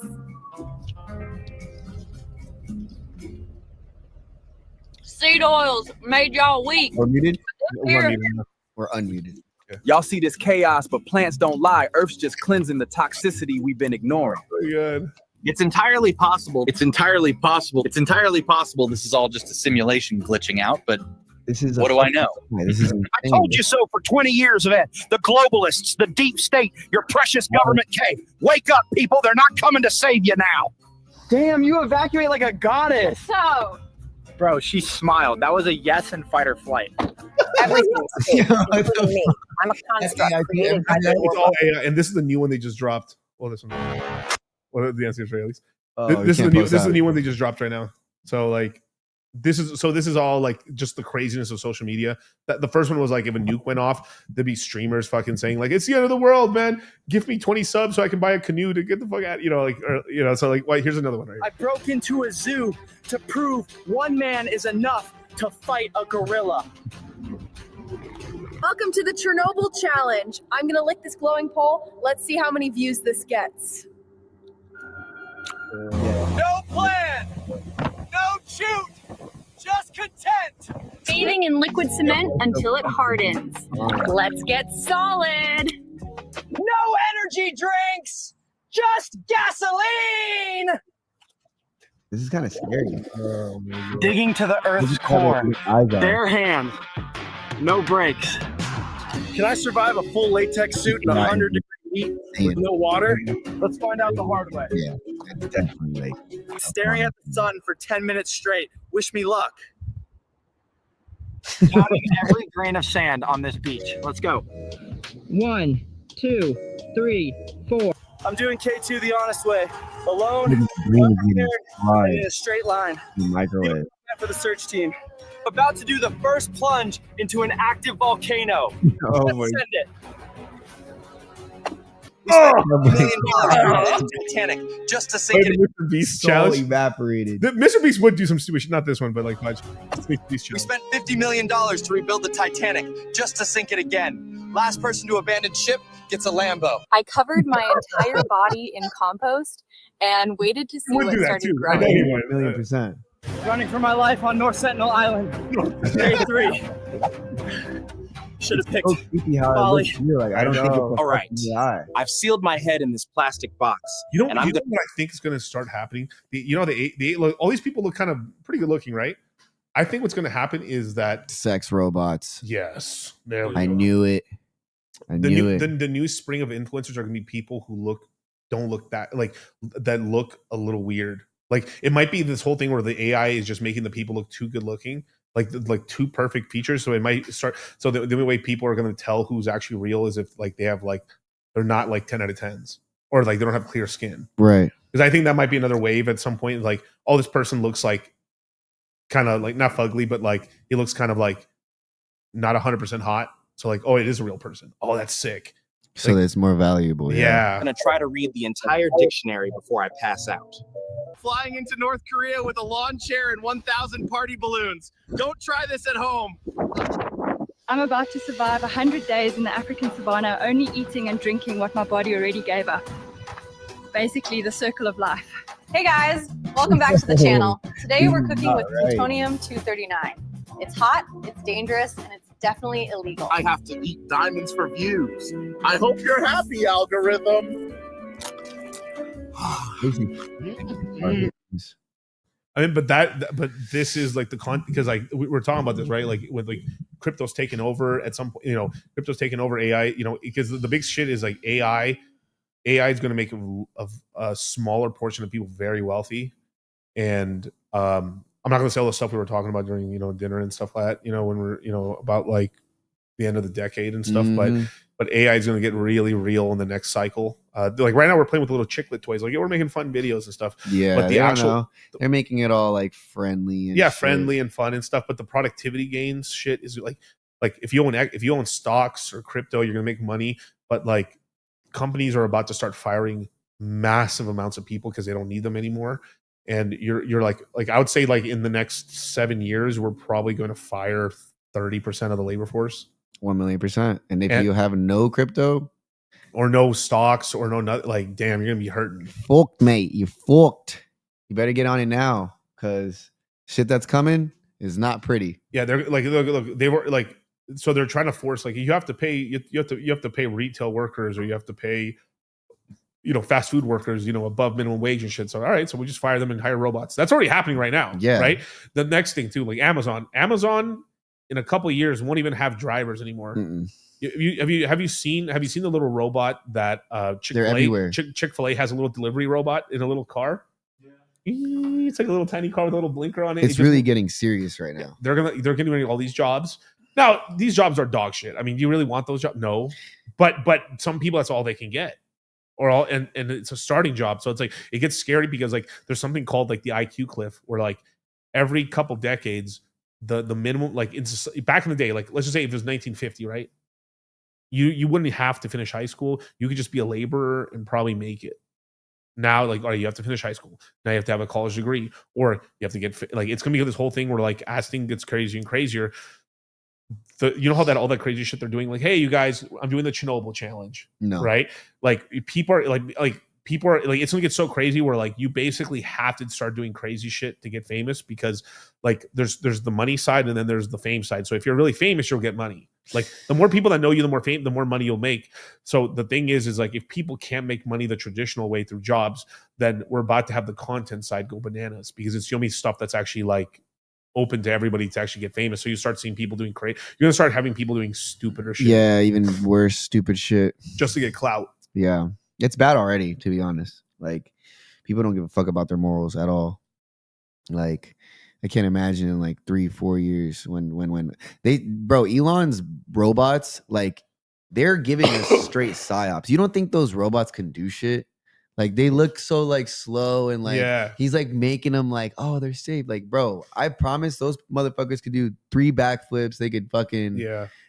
Seed oils made y'all weak. We're muted? Here. We're unmuted. Y'all see this chaos, but plants don't lie. Earth's just cleansing the toxicity we've been ignoring. Very good. It's entirely possible. It's entirely possible. It's entirely possible this is all just a simulation glitching out, but this is what do I know? This is I told you so for 20 years of it. The globalists, the deep state, your precious government cave. Wake up, people. They're not coming to save you now. Damn, you evacuate like a goddess. So, Bro, she smiled. That was a yes and fight or flight. Everything's fake, including me. I'm a construct created by the It's all AI, and this is the new one they just dropped. Well, this one. Well, the Israelis. This is the new one they just dropped right now. So like, this is all like just the craziness of social media. That the first one was like if a nuke went off, there'd be streamers fucking saying like it's the end of the world, man. Give me 20 subs so I can buy a canoe to get the fuck out. So like, well, here's another one. Right? I broke into a zoo to prove one man is enough to fight a gorilla. Welcome to the Chernobyl challenge. I'm gonna lick this glowing pole. Let's see how many views this gets. No plan, no shoot, just content. Bathing in liquid cement until it hardens. Let's get solid. No energy drinks, just gasoline. This is kind of scary. Digging to the earth's core. Bare hand. No brakes. Can I survive a full latex suit in 100-degree heat with no water? Let's find out the hard way. Yeah, definitely. Staring at the sun for 10 minutes straight. Wish me luck. Counting every grain of sand on this beach. Let's go. 1, 2, 3, 4. I'm doing K2 the honest way. Alone, unprepared, and in a straight line. Microwave. For the search team. About to do the first plunge into an active volcano. Oh Let's my send it. Titanic just to sink it. Mr. Beast So challenge evaporated. Mr. Beast would do some stupid shit. Not this one, but like much. We spent $50 million to rebuild the Titanic just to sink it again. Last person to abandon ship gets a Lambo. I covered my entire body in compost and waited to see what started growing. 1,000,000%. Running for my life on North Sentinel Island. Day 3. Should have picked So creepy how it Bali. looks here. Like I don't think it's a All right. fucking lie. I've sealed my head in this plastic box. You know, and you know what I think is going to start happening? All these people look kind of pretty good looking, right? I think what's going to happen is that Sex robots. yes, there we I go. knew it. I knew it. The new spring of influencers are going to be people who don't look that like that look a little weird. Like it might be this whole thing where the AI is just making the people look too good looking, like too perfect features. So it might start. So the only way people are going to tell who's actually real is if like they have like they're not like 10 out of 10s or like they don't have clear skin. Right. Because I think that might be another wave at some point. Like, oh, this person looks like kind of like not fugly, but like he looks kind of like not 100% hot. So like, oh, it is a real person. Oh, that's sick. So Like, it's more valuable. yeah. I'm going to try to read the entire dictionary before I pass out. Flying into North Korea with a lawn chair and 1,000 party balloons. Don't try this at home. I'm about to survive 100 days in the African savannah, only eating and drinking what my body already gave up. Basically, the circle of life. Hey guys, welcome back to the channel. Today we're cooking with Alright. plutonium-239. It's hot, it's dangerous, and it's definitely illegal. I have to eat diamonds for views. I hope you're happy, algorithm. I mean, but this is like because like we're talking about this, right? Like with like crypto's taking over at some point, crypto's taking over AI, because the big shit is like AI is going to make a smaller portion of people very wealthy. And I'm not going to say all the stuff we were talking about during, dinner and stuff like that, when we're, about like the end of the decade and stuff, but AI is going to get really real in the next cycle. Like right now we're playing with little chiclet toys. Like we're making fun videos and stuff. Yeah, but the actual they're making it all like friendly. And friendly and fun and stuff. But the productivity gains shit is like if you own stocks or crypto, you're gonna make money. But like companies are about to start firing massive amounts of people because they don't need them anymore. And you're like I would say like in the next 7 years, we're probably going to fire 30% of the labor force. 1,000,000%. And if you have no crypto or no stocks or like, damn, you're gonna be hurting. Fucked, mate. You fucked. You better get on it now because shit that's coming is not pretty. Yeah, they're like, look, they were like, so they're trying to force like you have to pay you have to pay retail workers, or you have to pay fast food workers, above minimum wage and shit. So all right, so we just fire them and hire robots. That's already happening right now. Yeah. Right. The next thing too, like Amazon in a couple of years won't even have drivers anymore. Have you seen the little robot that Chick-fil-A has a little delivery robot in a little car? Yeah. It's like a little tiny car with a little blinker on it. It's really getting serious right now. They're getting rid of all these jobs. Now, these jobs are dog shit. I mean, do you really want those jobs? No. But some people, that's all they can get. And it's a starting job. So it's like it gets scary because like there's something called like the IQ cliff, where like every couple decades the minimum, like it's back in the day, like let's just say if it was 1950, right? You wouldn't have to finish high school. You could just be a laborer and probably make it. Now, like, all right, you have to finish high school. Now you have to have a college degree, or you have to get like it's gonna be this whole thing where like as things gets crazier and crazier. You know how all that crazy shit they're doing, like, hey, you guys, I'm doing the Chernobyl challenge. No, right? Like people are like it's gonna get so crazy where like you basically have to start doing crazy shit to get famous, because like there's the money side and then there's the fame side. So if you're really famous, you'll get money. Like the more people that know you, the more money you'll make. So the thing is like if people can't make money the traditional way through jobs, then we're about to have the content side go bananas, because it's the only stuff that's actually like open to everybody to actually get famous. So you start seeing people doing crazy. You're gonna start having people doing stupider shit. Yeah, even worse, stupid shit just to get clout. Yeah, it's bad already, to be honest. Like people don't give a fuck about their morals at all. Like I can't imagine in like 3-4 years when Elon's robots, like they're giving us straight psyops. You don't think those robots can do shit? Like they look so like slow and like he's like making them like, oh, they're safe. Like, bro, I promise those motherfuckers could do 3 backflips. They could fucking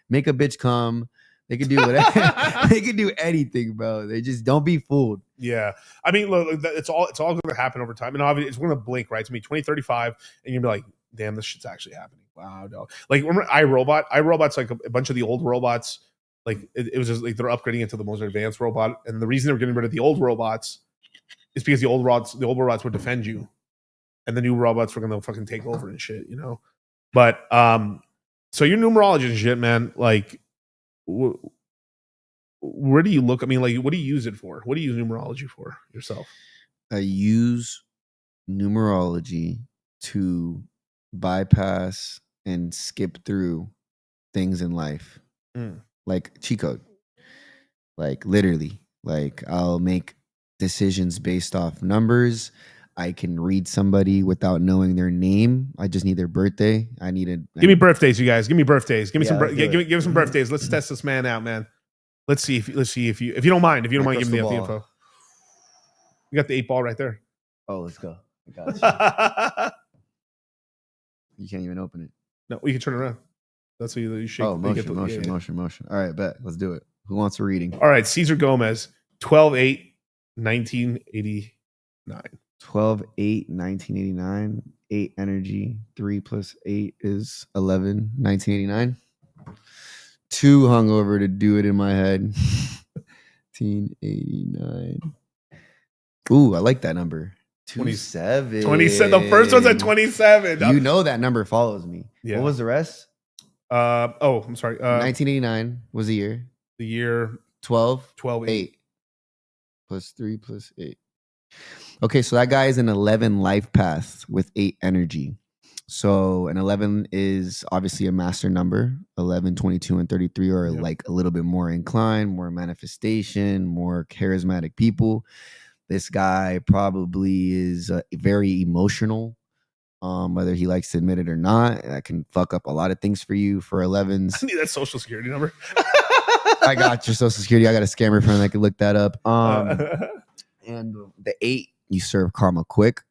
make a bitch come. They could do whatever. They could do anything, bro. They just don't be fooled. Yeah, I mean, look, it's all going to happen over time, and obviously it's going to blink, right? It's going to be 2035, and you'll be like, damn, this shit's actually happening. Wow, no. Like remember iRobot's like a bunch of the old robots. Like it was just like they're upgrading it to the most advanced robot, and the reason they were getting rid of the old robots is because the old robots would defend you, and the new robots were going to fucking take over and shit, But so your numerology and shit, man. Like, where do you look? I mean, like, what do you use it for? What do you use numerology for yourself? I use numerology to bypass and skip through things in life. Like cheat code. Like literally. Like I'll make decisions based off numbers. I can read somebody without knowing their name. I just need their birthday. Give me birthdays, you guys. Give me birthdays. Give me give some birthdays. Let's test this man out, man. Let's see if you don't mind. If you don't mind giving me the info. You got the 8 ball right there. Oh, let's go. I got you can't even open it. No, you can turn it around. That's what you shake. Oh, motion. All right, bet. Let's do it. Who wants a reading? All right, Cesar Gomez, 12/8/1989. 12/8/1989. 8 energy. 3 + 8 is 11. 1989. Too hungover to do it in my head. 1989. Ooh, I like that number. 27. 27. The first one's at 27. You know that number follows me. Yeah. What was the rest? I'm sorry. 1989 was the year. The year 8 + 3 + 8. Okay, so that guy is an 11 life path with 8 energy. So an 11 is obviously a master number. 11, 22, and 33 are like a little bit more inclined, more manifestation, more charismatic people. This guy probably is very emotional. Whether he likes to admit it or not, that can fuck up a lot of things for you. For 11s, I need that social security number. I got your social security. I got a scammer friend that could look that up. And the 8, you serve karma quick.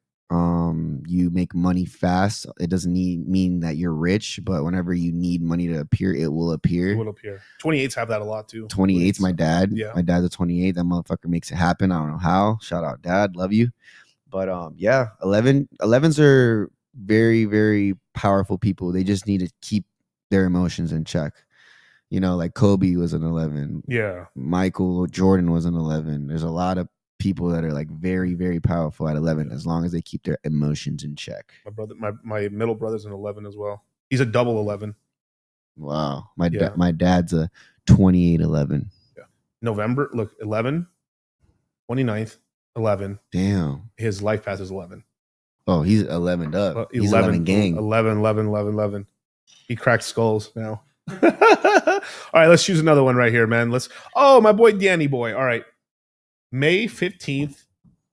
You make money fast. It doesn't mean that you're rich, but whenever you need money to appear, it will appear. It will appear. 28s have that a lot too. 28's my dad. Yeah. My dad's a 28. That motherfucker makes it happen. I don't know how. Shout out, Dad. Love you. But 11s are very, very powerful people. They just need to keep their emotions in check. You know, like Kobe was an 11. Yeah. Michael Jordan was an 11. There's a lot of people that are like very, very powerful at 11 as long as they keep their emotions in check. My middle brother's an 11 as well. He's a double 11. Wow. My dad's a 28-11. Yeah. November, look, 11, 29th, 11. Damn. His life path is 11. Oh, he's 11'd up. He's 11 gang. 11. He cracked skulls now. All right, let's choose another one right here, man. My boy Danny Boy. All right. May 15th,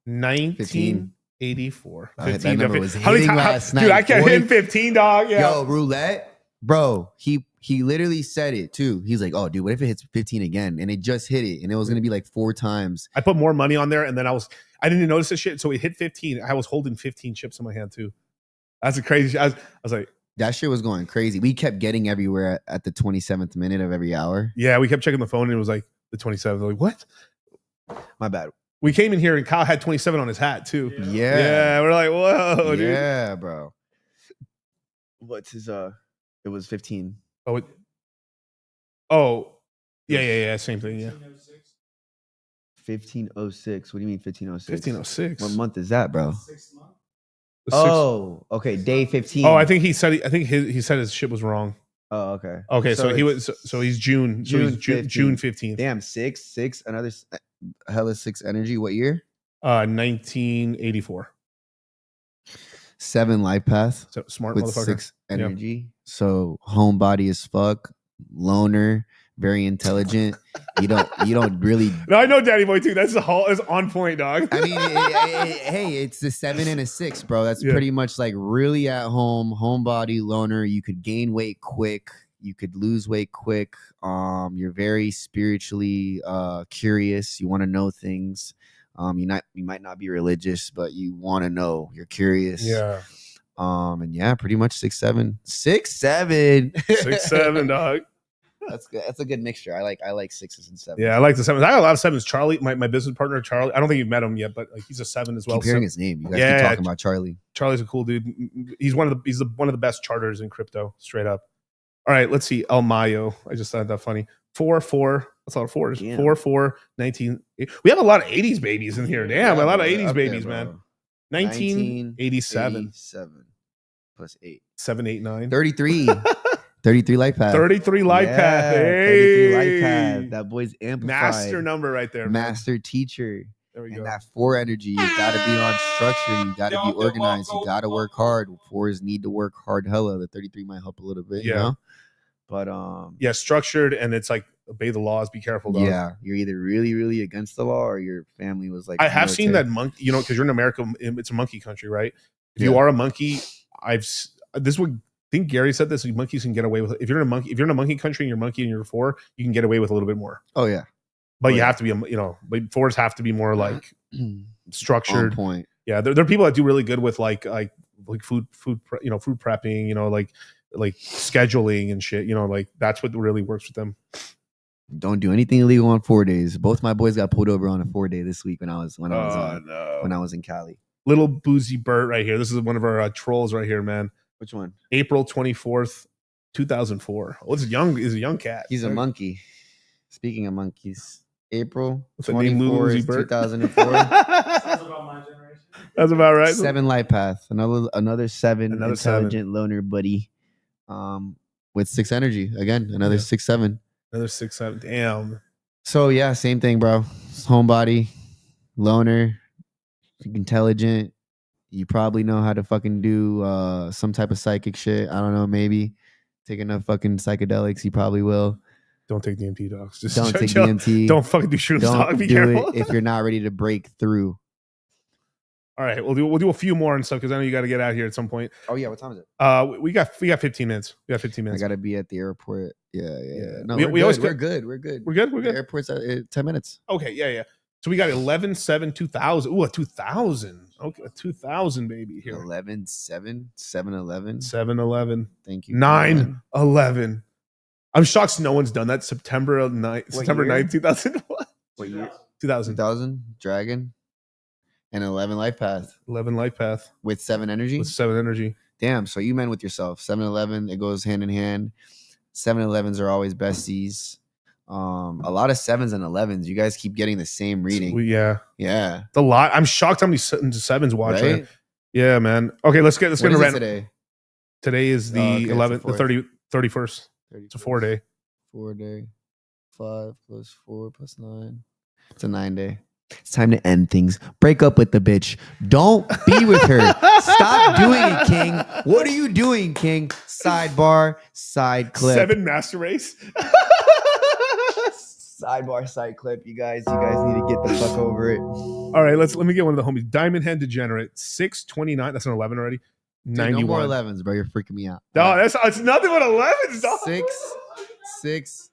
1984. That number was hitting last night. Dude, I kept hitting 15, dog. Yeah. Yo, roulette. Bro, he literally said it too. He's like, oh, dude, what if it hits 15 again? And it just hit it. And it was going to be like 4 times. I put more money on there, and then I didn't even notice this shit. So it hit 15. I was holding 15 chips in my hand too. That's a crazy. I was like, that shit was going crazy. We kept getting everywhere at the 27th minute of every hour. Yeah, we kept checking the phone, and it was like the 27th. Like, what? My bad. We came in here, and Kyle had 27 on his hat too. Yeah. We're like, whoa, dude. Yeah, bro. What's his? It was 15. Yeah. Same thing. Yeah. 1506. What do you mean 1506? 1506. What month is that, bro? 6 months. Oh, okay. Day 15. Oh, I think he said he said his shit was wrong. Oh, okay. Okay, so he's June. June 15th. Damn, 6, another hella 6 energy. What year? 1984. 7 life path. So smart with motherfucker. 6 energy. So homebody as fuck, loner, very intelligent. You don't really. No, I know Daddy Boy too. That's on point, dog. I mean, hey, it's the 7 and a 6, bro. That's pretty much like really at home, homebody, loner. You could gain weight quick. You could lose weight quick. You're very spiritually curious. You want to know things. You might not be religious, but you want to know. You're curious. Yeah. And yeah, pretty much 6'7". 6'7". 6'7", dog. That's good. That's a good mixture. I like 6s and 7s. Yeah, I like the 7s. I got a lot of 7s. Charlie, my business partner, Charlie. I don't think you've met him yet, but like, he's a 7 as well. Keep hearing his name. You guys keep talking about Charlie. Charlie's a cool dude. He's one of the best charters in crypto, straight up. All right, let's see. El Mayo. I just thought that funny. 4-4. That's a lot of 4s. 4-4, 19. We have a lot of 80s babies in here. Damn, a lot of 80s babies, man. 1987. 7 plus 8. 7, 8, 9. 33. 33 life path. 33 life path. Hey. 33 life path. That boy's amplified. Master number right there. Master teacher. There we go. And that 4 energy, you gotta be on structure. You gotta be organized. You gotta work hard. 4s need to work hard. Hella. The 33 might help a little bit. You know? But yeah, structured, and it's like obey the laws. Be careful, dog. Yeah, you're either really, really against the law, or your family was like. I have seen that monkey. You know, because you're in America, it's a monkey country, right? If you are a monkey, I think Gary said this. Monkeys can get away with it. If you're in a monkey country and you're a monkey and you're 4, you can get away with a little bit more. Oh yeah, but you have to be, but 4s have to be more like structured. On point. Yeah, there are people that do really good with like food prepping. Like scheduling and shit. Like that's what really works with them. Don't do anything illegal on 4 days. Both my boys got pulled over on a 4-day this week when I was in Cali. Little Boozy Bert right here. This is one of our trolls right here, man. Which one? April 24th, 2004. Oh, this is a young cat. He's a monkey. Speaking of monkeys, April What's 24th, 2004. Sounds about my generation. That's about right. 7 life path. Another 7 intelligent loner buddy. With 6 energy. Again, another 6-7. Another 6-7. Damn. So yeah, same thing, bro. Homebody, loner, intelligent. You probably know how to fucking do some type of psychic shit. I don't know, maybe take enough fucking psychedelics. You probably will. Don't take DMT, dogs. Just don't take DMT. Don't fucking do shrooms, dog. Be careful. It if you're not ready to break through. All right, we'll do a few more and stuff because I know you got to get out here at some point. Oh yeah, what time is it? We got 15 minutes. We got 15 minutes. I gotta be at the airport. Yeah. No, we we're always good. We're good. The airport's at 10 minutes. Okay, yeah. So we got 11/7/2000. Ooh, a 2000. Okay, a 2000 baby here. 11/7, 7/11. 7/11. Thank you. 9/11. I'm shocked no one's done that. September 9th, 2001. What year? 2000. 2000. Dragon. And 11 life path. 11 life path. With 7 energy? With 7 energy. Damn, so you men with yourself. 7/11, it goes hand in hand. 7/11s are always besties. A lot of 7s and 11s. You guys keep getting the same reading. Yeah. The lot. I'm shocked how many 7s watch. Right? Yeah, man. Okay, let's get What a is it random. today? Today is the okay, 11th, it's the the 31st. It's a 4-day. 4-day. 5 plus 4 plus 9. It's a 9-day. It's time to end things. Break up with the bitch. Don't be with her. Stop doing it, King. What are you doing, King? Sidebar, side clip. 7 master race. Sidebar, side clip. You guys need to get the fuck over it. All right, let me get one of the homies. Diamond Head Degenerate. 6/29. That's an 11 already. Dude, 91. no more 11s, bro. You're freaking me out. No, it's nothing but 11s, dog. 6,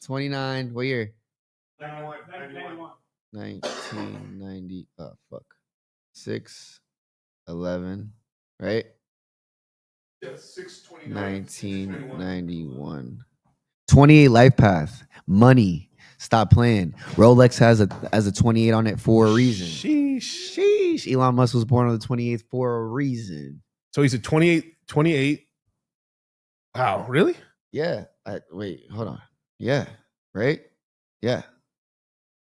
29. What year? 91. 1990. Oh, fuck. 6/11. Right? Yeah, 6/29. 1991. 28 life path. Money. Stop playing. Rolex has a 28 on it for a reason. Sheesh. Elon Musk was born on the 28th for a reason. So he's a 28. Wow, really? Yeah. Wait, hold on. Yeah. Right? Yeah.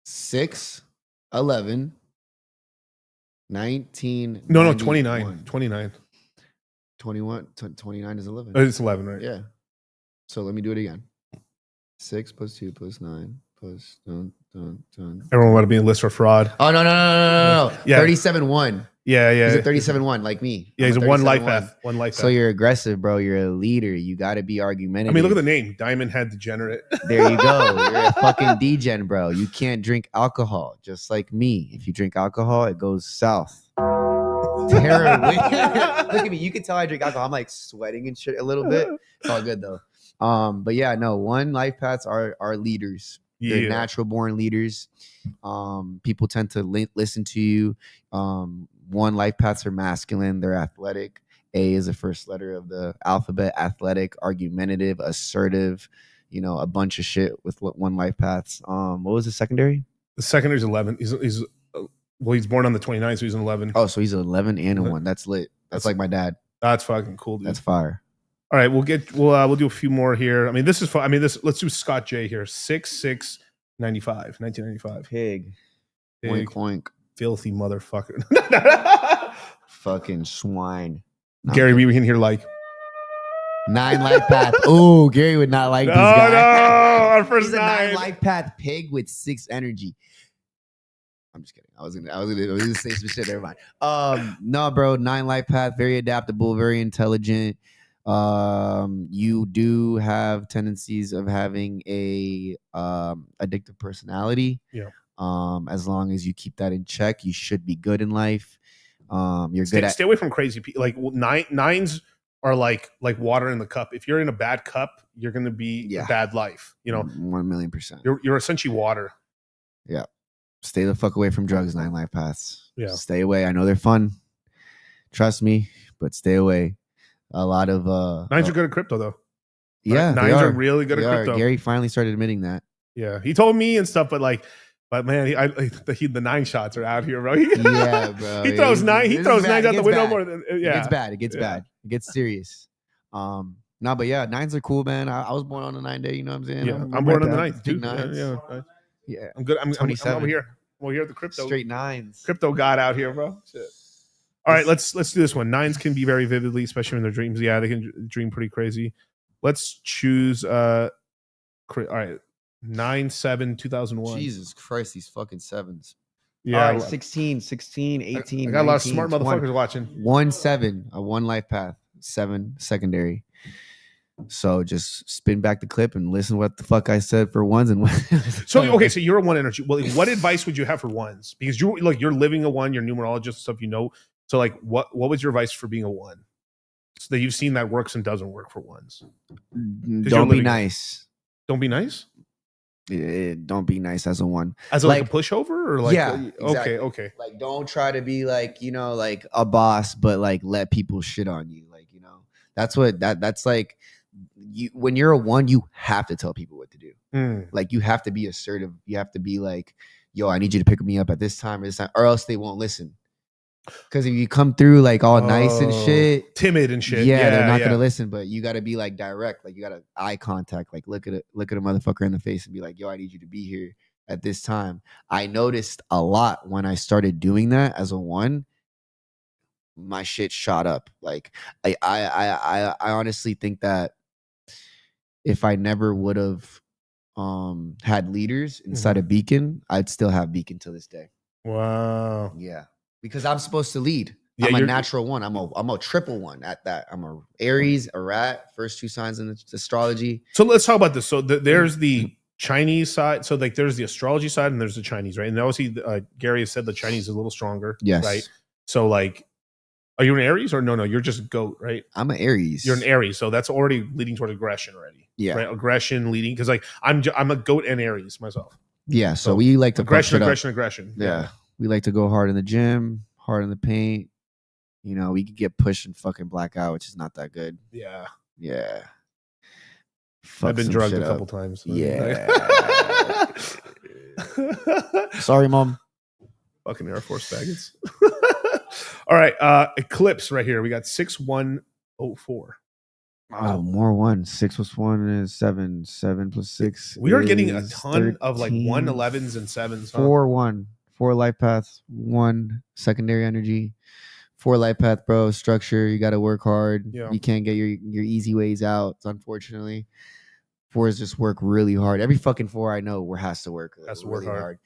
6/11. 19. No, 29. 29. 29 is 11. It's 11, right? Yeah. So let me do it again. 6 plus 2 plus 9 plus dun. Everyone want to be in list for fraud. Oh no. Yeah. 37-1. Yeah. He's a 37-1 like me. Yeah, he's a 1 life path. 1 life path. So you're aggressive, bro. You're a leader. You got to be argumentative. I mean, look at the name. Diamond Head Degenerate. There you go. You're a fucking degen, bro. You can't drink alcohol, just like me. If you drink alcohol, it goes south. Terribly. Look at me. You can tell I drink alcohol. I'm like sweating and shit a little bit. It's all good though. But yeah, no. 1 life paths are leaders. They're natural born leaders. People tend to listen to you. 1 life paths are masculine. They're athletic. A is the first letter of the alphabet. Athletic, argumentative, assertive. A bunch of shit with 1 life paths. What was the secondary? The secondary is 11. He's born on the 29th, so he's an 11. Oh, so he's an 11 and a 1. That's lit. That's like my dad. That's fucking cool, dude. That's fire. All right, we'll do a few more here. I mean, this is fun. I mean, let's do Scott J here. 6/6/95, 1995. Pig. Oink oink. Filthy motherfucker. Fucking swine. Gary, we can hear like 9 life path. Oh, Gary would not like this guy. No, our first He's a 9 life path pig with 6 energy. I'm just kidding. I was gonna say some shit. Never mind. No, bro. 9 life path, very adaptable, very intelligent. You do have tendencies of having a addictive personality. Yeah. As long as you keep that in check, you should be good in life. You're good at stay away from crazy people. Like 9s are like water in the cup. If you're in a bad cup, you're gonna be a bad life. 1,000,000%. You're essentially water. Yeah. Stay the fuck away from drugs. 9 life paths. Yeah. Stay away. I know they're fun. Trust me, but stay away. A lot of 9s are good at crypto though. Yeah, 9s are really good at crypto. Gary finally started admitting that. Yeah, he told me and stuff, but man, the 9 shots are out here, bro. Yeah, bro. He throws 9. He throws 9s out the window more than It gets bad. It gets bad. It gets serious. No, but yeah, 9s are cool, man. I was born on the 9 day. You know what I'm saying? Yeah, I'm born on the 9th Big too. 9s. Yeah. I'm good. I'm 27. over here. We're here at the crypto. Straight 9s. Crypto god out here, bro. Shit. All right, let's do this one. 9s can be very vividly, especially in their dreams. Yeah, they can dream pretty crazy. Let's choose. All right, 9/7/2001. Jesus Christ, these fucking 7s. Yeah, all right, 16, 18. I got a lot of smart motherfuckers watching. 1/7, a 1 life path. 7 secondary. So just spin back the clip and listen what the fuck I said for ones and So okay, so you're a one energy. Well, what advice would you have for ones? Because you're living a one, you're numerologist stuff, you know. So like, what was your advice for being a one? So that you've seen that works and doesn't work for ones. Don't be nice. Don't be nice. Don't be nice as a one. As like a pushover, or like exactly. Okay. Like don't try to be like, you know, like a boss, but like let people shit on you. Like, you know, that's like when you're a one, you have to tell people what to do. Like you have to be assertive. You have to be like, yo, I need you to pick me up at this time or this time, or else they won't listen. Because if you come through like all nice and shit, timid and shit, they're not gonna listen. But you got to be like direct, like you got to eye contact, like look at a motherfucker in the face and be like, yo, I need you to be here at this time. I noticed a lot when I started doing that as a one. My shit shot up. Like I honestly think that if I never would have had leaders inside of Beacon, I'd still have Beacon to this day. Wow. Yeah. Because I'm supposed to lead. I'm a natural one. I'm a triple one at that. I'm a Aries, a rat, first two signs in astrology. So let's talk about this. So there's the Chinese side. So like there's the astrology side and there's the Chinese, right? And obviously Gary has said the Chinese is a little stronger. Yes. Right. So like, are you an Aries or no? You're just goat, right? I'm an Aries. You're an Aries. So that's already leading toward aggression already. Yeah. Right? Aggression leading. Because like I'm a goat and Aries myself. Yeah. So we like to aggression. Yeah. We like to go hard in the gym, hard in the paint. You know, we could get pushed and fucking black out, which is not that good. Yeah. Yeah. I've been drugged a couple times. So yeah. Sorry, Mom. Fucking Air Force faggots. All right. Eclipse right here. We got 6104. Oh, more one. 6 plus 1 is 7. 7 plus 6. We are getting a ton 13. of like 111s and 7s. 4 1. 4 life paths. 1 secondary energy. 4 life path, bro. Structure. You got to work hard. Yeah. You can't get your easy ways out, unfortunately. 4s just work really hard. Every fucking 4 I know has to work. Has to work really hard.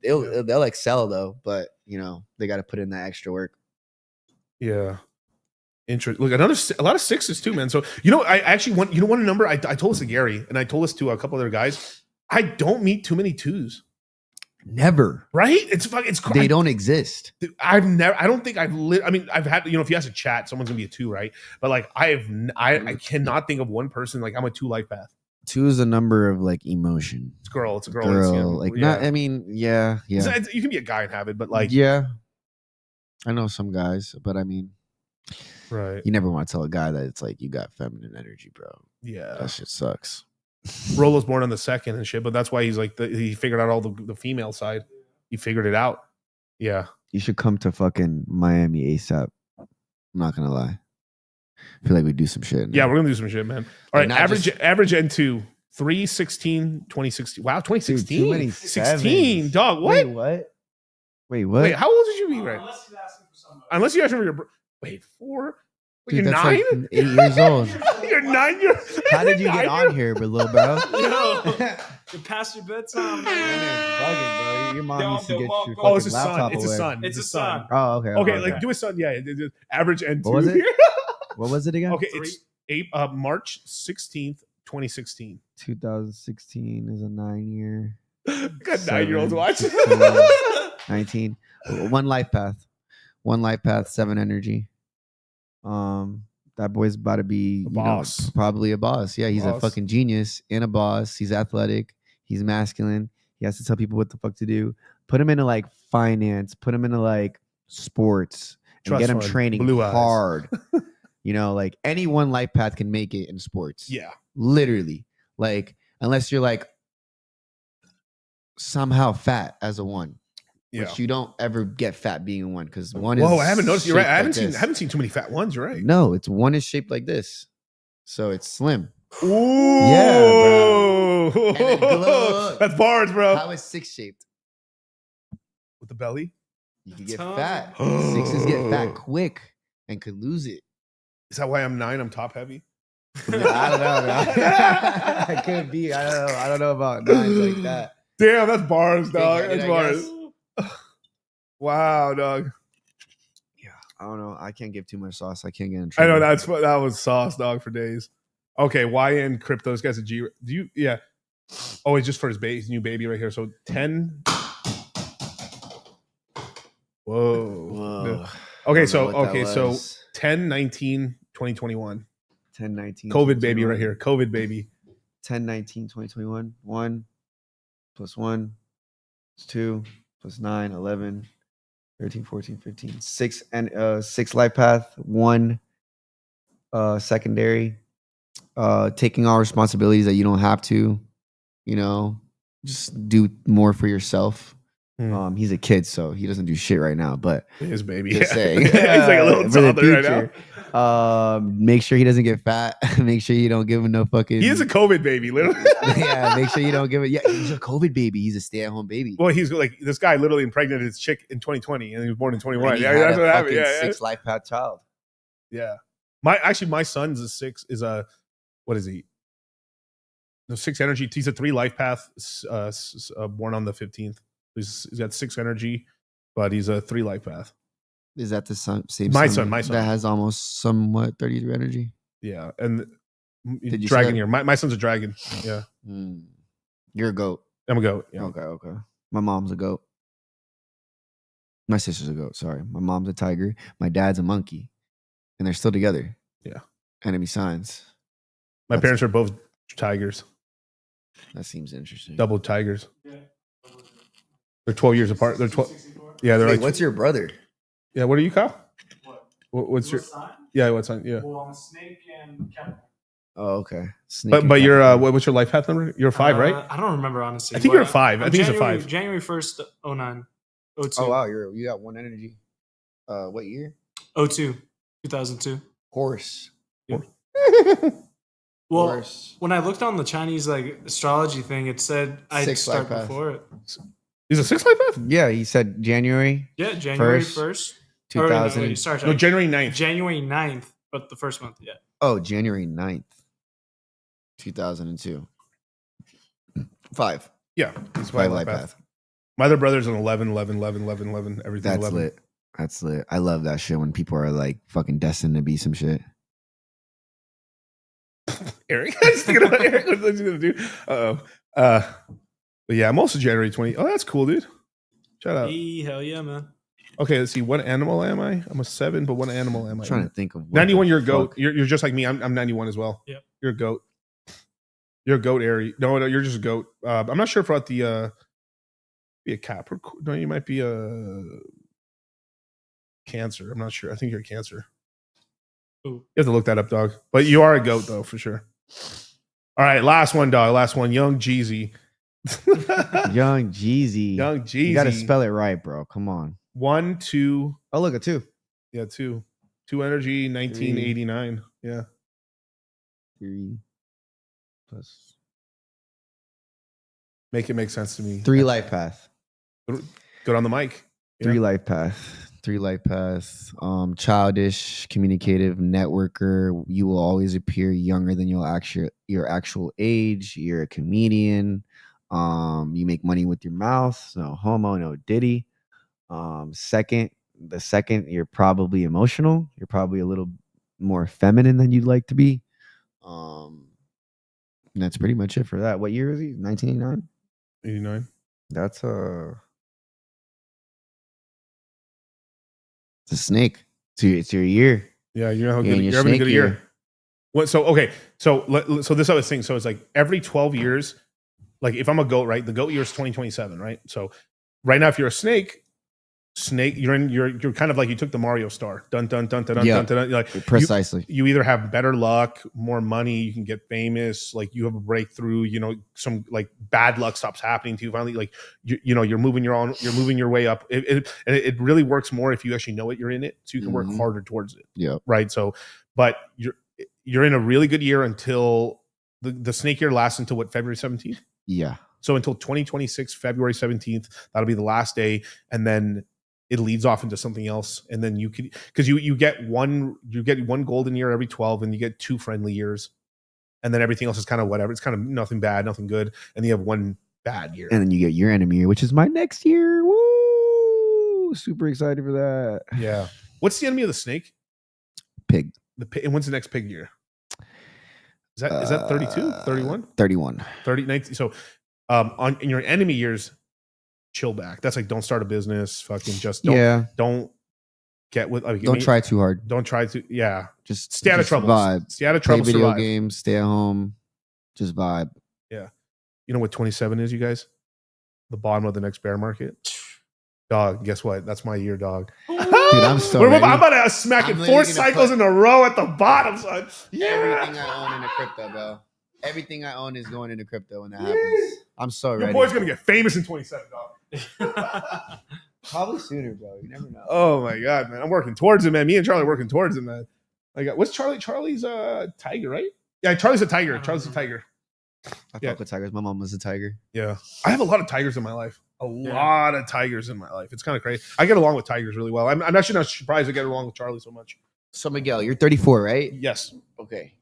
They'll excel though, but you know they got to put in that extra work. Yeah. Interesting. Look, a lot of 6s too, man. So I actually want a number. I told this to Gary and I told this to a couple other guys. I don't meet too many 2s. Never. Right? They don't exist. I don't think I've I mean, I've had, if you ask a chat, someone's gonna be a 2, right? But like I cannot think of one person like I'm a 2 life path. 2 is a number of like emotion. It's a girl. Like not. I mean, yeah. You can be a guy and have it, but like yeah. I know some guys, but I mean, right? You never want to tell a guy that it's like you got feminine energy, bro. Yeah, that shit sucks. Rolo's born on the 2nd and shit, but that's why he's like he figured out all the female side. He figured it out. Yeah, you should come to fucking Miami ASAP. I'm not gonna lie. I feel like we do some shit. Yeah, we're gonna do some shit, man. All right, average N2 3/16 2016. Wow, 2016. Dude, too many 16, dog. What? Wait, what? Wait, how old did you be, right? Unless you're asking for your 4. Dude, you're 9? Like 8 years old. You're 9 years. How did you get on here, little bro? You're past your bedtime, man. Bugging, bro. Your mom needs to get your Oh, it's a laptop son. away. It's a son. Oh, okay. Okay, like do a son. Yeah, average N2. What was it? What was it again? Okay, it's March 16th, 2016. 2016 is a 9-year. Got 9-year-olds watching. 19. 1 life path. 1 life path, 7 energy. That boy's about to be boss. Probably a boss. Yeah, he's a fucking genius and a boss. He's athletic. He's masculine. He has to tell people what the fuck to do. Put him into like finance. Put him into like sports. And get him training hard. Like any 1 life path can make it in sports. Yeah. Literally. Like, unless you're like somehow fat as a 1. Yeah. Which you don't ever get fat being a 1 because 1 is. Whoa, I haven't noticed. You're right. I like haven't seen too many fat ones. You're right. No, it's 1 is shaped like this, so it's slim. Ooh, yeah, bro. That's bars, bro. How is 6 shaped? With the belly, you can get fat. 6s get fat quick and could lose it. Is that why I'm 9? I'm top heavy. Yeah, I don't know. I could be. I don't know about 9s like that. Damn, that's bars, dog. That's bars. Wow, dog. Yeah, I don't know. I can't give too much sauce. I can't get in trouble. I know that was sauce, dog, for days. Okay, YN crypto. This guy's a G. Do you? Yeah. Oh, it's just for his new baby right here. So 10. Whoa. Okay, so 10/19/2021. 10/19. COVID baby right here. COVID baby. 10/19/2021. 1 plus 1 is 2 plus 9, 11, 13, 14, 15. 6 and 6 life path, 1 secondary. Taking all responsibilities that you don't have to, just do more for yourself. He's a kid, so he doesn't do shit right now, but his baby. Just saying. He's like a little toddler right now. Make sure he doesn't get fat. Make sure you don't give him no fucking. He is a COVID baby, literally. Yeah, make sure you don't give it. Yeah, he's a COVID baby. He's a stay-at-home baby. Well, he's like this guy literally impregnated his chick in 2020, and he was born in 21. Yeah, that's what happened. Yeah, 6 life path child. Yeah, my son's a 6. What is he? No, 6 energy. He's a 3 life path. Born on the 15th. He's got 6 energy, but he's a 3 life path. Is that the same? My son that has almost somewhat 33 energy. Yeah, and Did you dragon say? here. My son's a dragon. Yeah, You're a goat. I'm a goat. Yeah. Okay. My mom's a goat. My sister's a goat. Sorry, my mom's a tiger. My dad's a monkey, and they're still together. Yeah. Enemy signs. My parents are both tigers. That seems interesting. Double tigers. They're 12 years apart. They're 12. Yeah, they're Wait, like. what's your brother? Yeah, what are you, Kyle? What's your sign? Yeah, what sign? Yeah. Well, I'm a snake and Capricorn. Oh, okay. Snake But you're what's your life path number? You're 5, right? I don't remember honestly. I think you're a 5. I think it's a 5. January 1st, 09. 02. Oh wow, you got 1 energy. What year? 02. 2002. Horse. Yep. Well, when I looked on the Chinese astrology thing, it said I'd 6 start life path. before it. He's a 6 life path? Yeah, he said January. Yeah, January 1st. 2000. Sorry. No, January 9th. January 9th, but the first month, yeah. Oh, January 9th, 2002. 5. Yeah, he's 5 life path. My other brother's an 11, 11, 11, 11, 11, everything. That's 11. lit. That's lit. I love that shit when people are like fucking destined to be some shit. Eric, I was thinking about Eric. What's he gonna do? But yeah, I'm also January 20. Oh, that's cool, dude. Shout out. Hey, hell yeah, man. Okay, let's see. What animal am I? I'm a 7, but what animal am I? I'm trying to think of 91. You're a goat. You're just like me. I'm 91 as well. Yep. You're a goat. You're a goat, Aries. No, you're just a goat. I'm not sure about the be a Capricorn. No, you might be a Cancer. I'm not sure. I think you're a Cancer. Ooh. You have to look that up, dog. But you are a goat, though, for sure. All right, last one, dog. Last one. Young Jeezy. Young Jeezy. Young Jeezy. You got to spell it right, bro. Come on. 1, 2. Oh, look, a 2. Yeah, 2. 2 energy, 1989. Yeah. 3 plus. Make it make sense to me. 3 life path. Good on the mic. 3 life path. 3 life paths. Childish, communicative, networker. You will always appear younger than your actual age. You're a comedian. You make money with your mouth. No homo, no diddy. Second, you're probably emotional. You're probably a little more feminine than you'd like to be. And that's pretty much it for that. What year is he? 1989? 89. That's it's a snake. It's your year. Yeah, you're having a good year. What? So okay. So this is how it's saying. So it's like every 12 years. Like if I'm a goat, right? The goat year is 2027, right? So right now, if you're a snake, you're kind of like you took the Mario star. Dun dun dun dun dun dun dun. Like precisely. You either have better luck, more money, you can get famous, like you have a breakthrough. Some like bad luck stops happening to you. Finally, like you're moving your way up. It really works more if you actually know it. You're in it, so you can work harder towards it. Yeah. Right. So, but you're in a really good year until the snake year lasts until what, February 17th. Yeah. So until 2026, February 17th, that'll be the last day, and then it leads off into something else, and then you could, because you get one golden year every 12, and you get 2 friendly years, and then everything else is kind of whatever. It's kind of nothing bad, nothing good, and then you have 1 bad year, and then you get your enemy year, which is my next year. Woo! Super excited for that. Yeah. What's the enemy of the snake? Pig. And when's the next pig year? Is that 32, 31? 31. 30, 19. So in your enemy years, chill back. That's like don't start a business. Fucking just don't get with. Don't try too hard. Don't try to. Yeah. Just stay out of trouble. Vibe. Stay out of trouble. Play video survive. games. Stay at home. Just vibe. Yeah. You know what 27 is, you guys? The bottom of the next bear market. Dog, guess what? That's my year, dog. Dude, I'm so ready. I'm about to smack it 4 cycles in a row at the bottom, son. Yeah. Everything I own into crypto, bro. Everything I own is going into crypto when that happens. I'm so ready. Your boy's gonna get famous in 27, dog. Probably sooner, bro. You never know. Oh my god, man. I'm working towards it, man. Me and Charlie are working towards it, man. Like, what's Charlie? Charlie's tiger, right? Yeah, Charlie's a tiger. Charlie's a tiger. I fuck with tigers. My mom was a tiger. Yeah. I have a lot of tigers in my life. A lot of tigers in my life. It's kind of crazy. I get along with tigers really well. I'm actually not surprised I get along with Charlie so much. So Miguel, you're 34, right? Yes. Okay.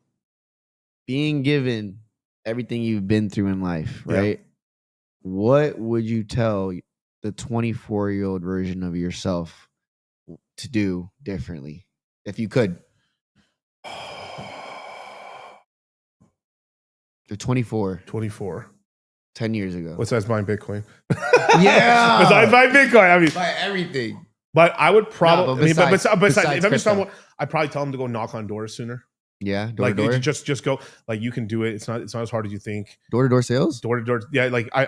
Being given everything you've been through in life, right? What would you tell the 24-year-old version of yourself to do differently if you could? You're 24. 24. 10 years ago. Besides buying Bitcoin. Yeah. Besides buying Bitcoin. I mean, buy everything. But I would probably, besides if I'm just talking, I'd probably tell them to go knock on doors sooner. Yeah, door to door. Just go. Like, you can do it. It's not as hard as you think. Door to door sales. Door to door. Yeah. Like I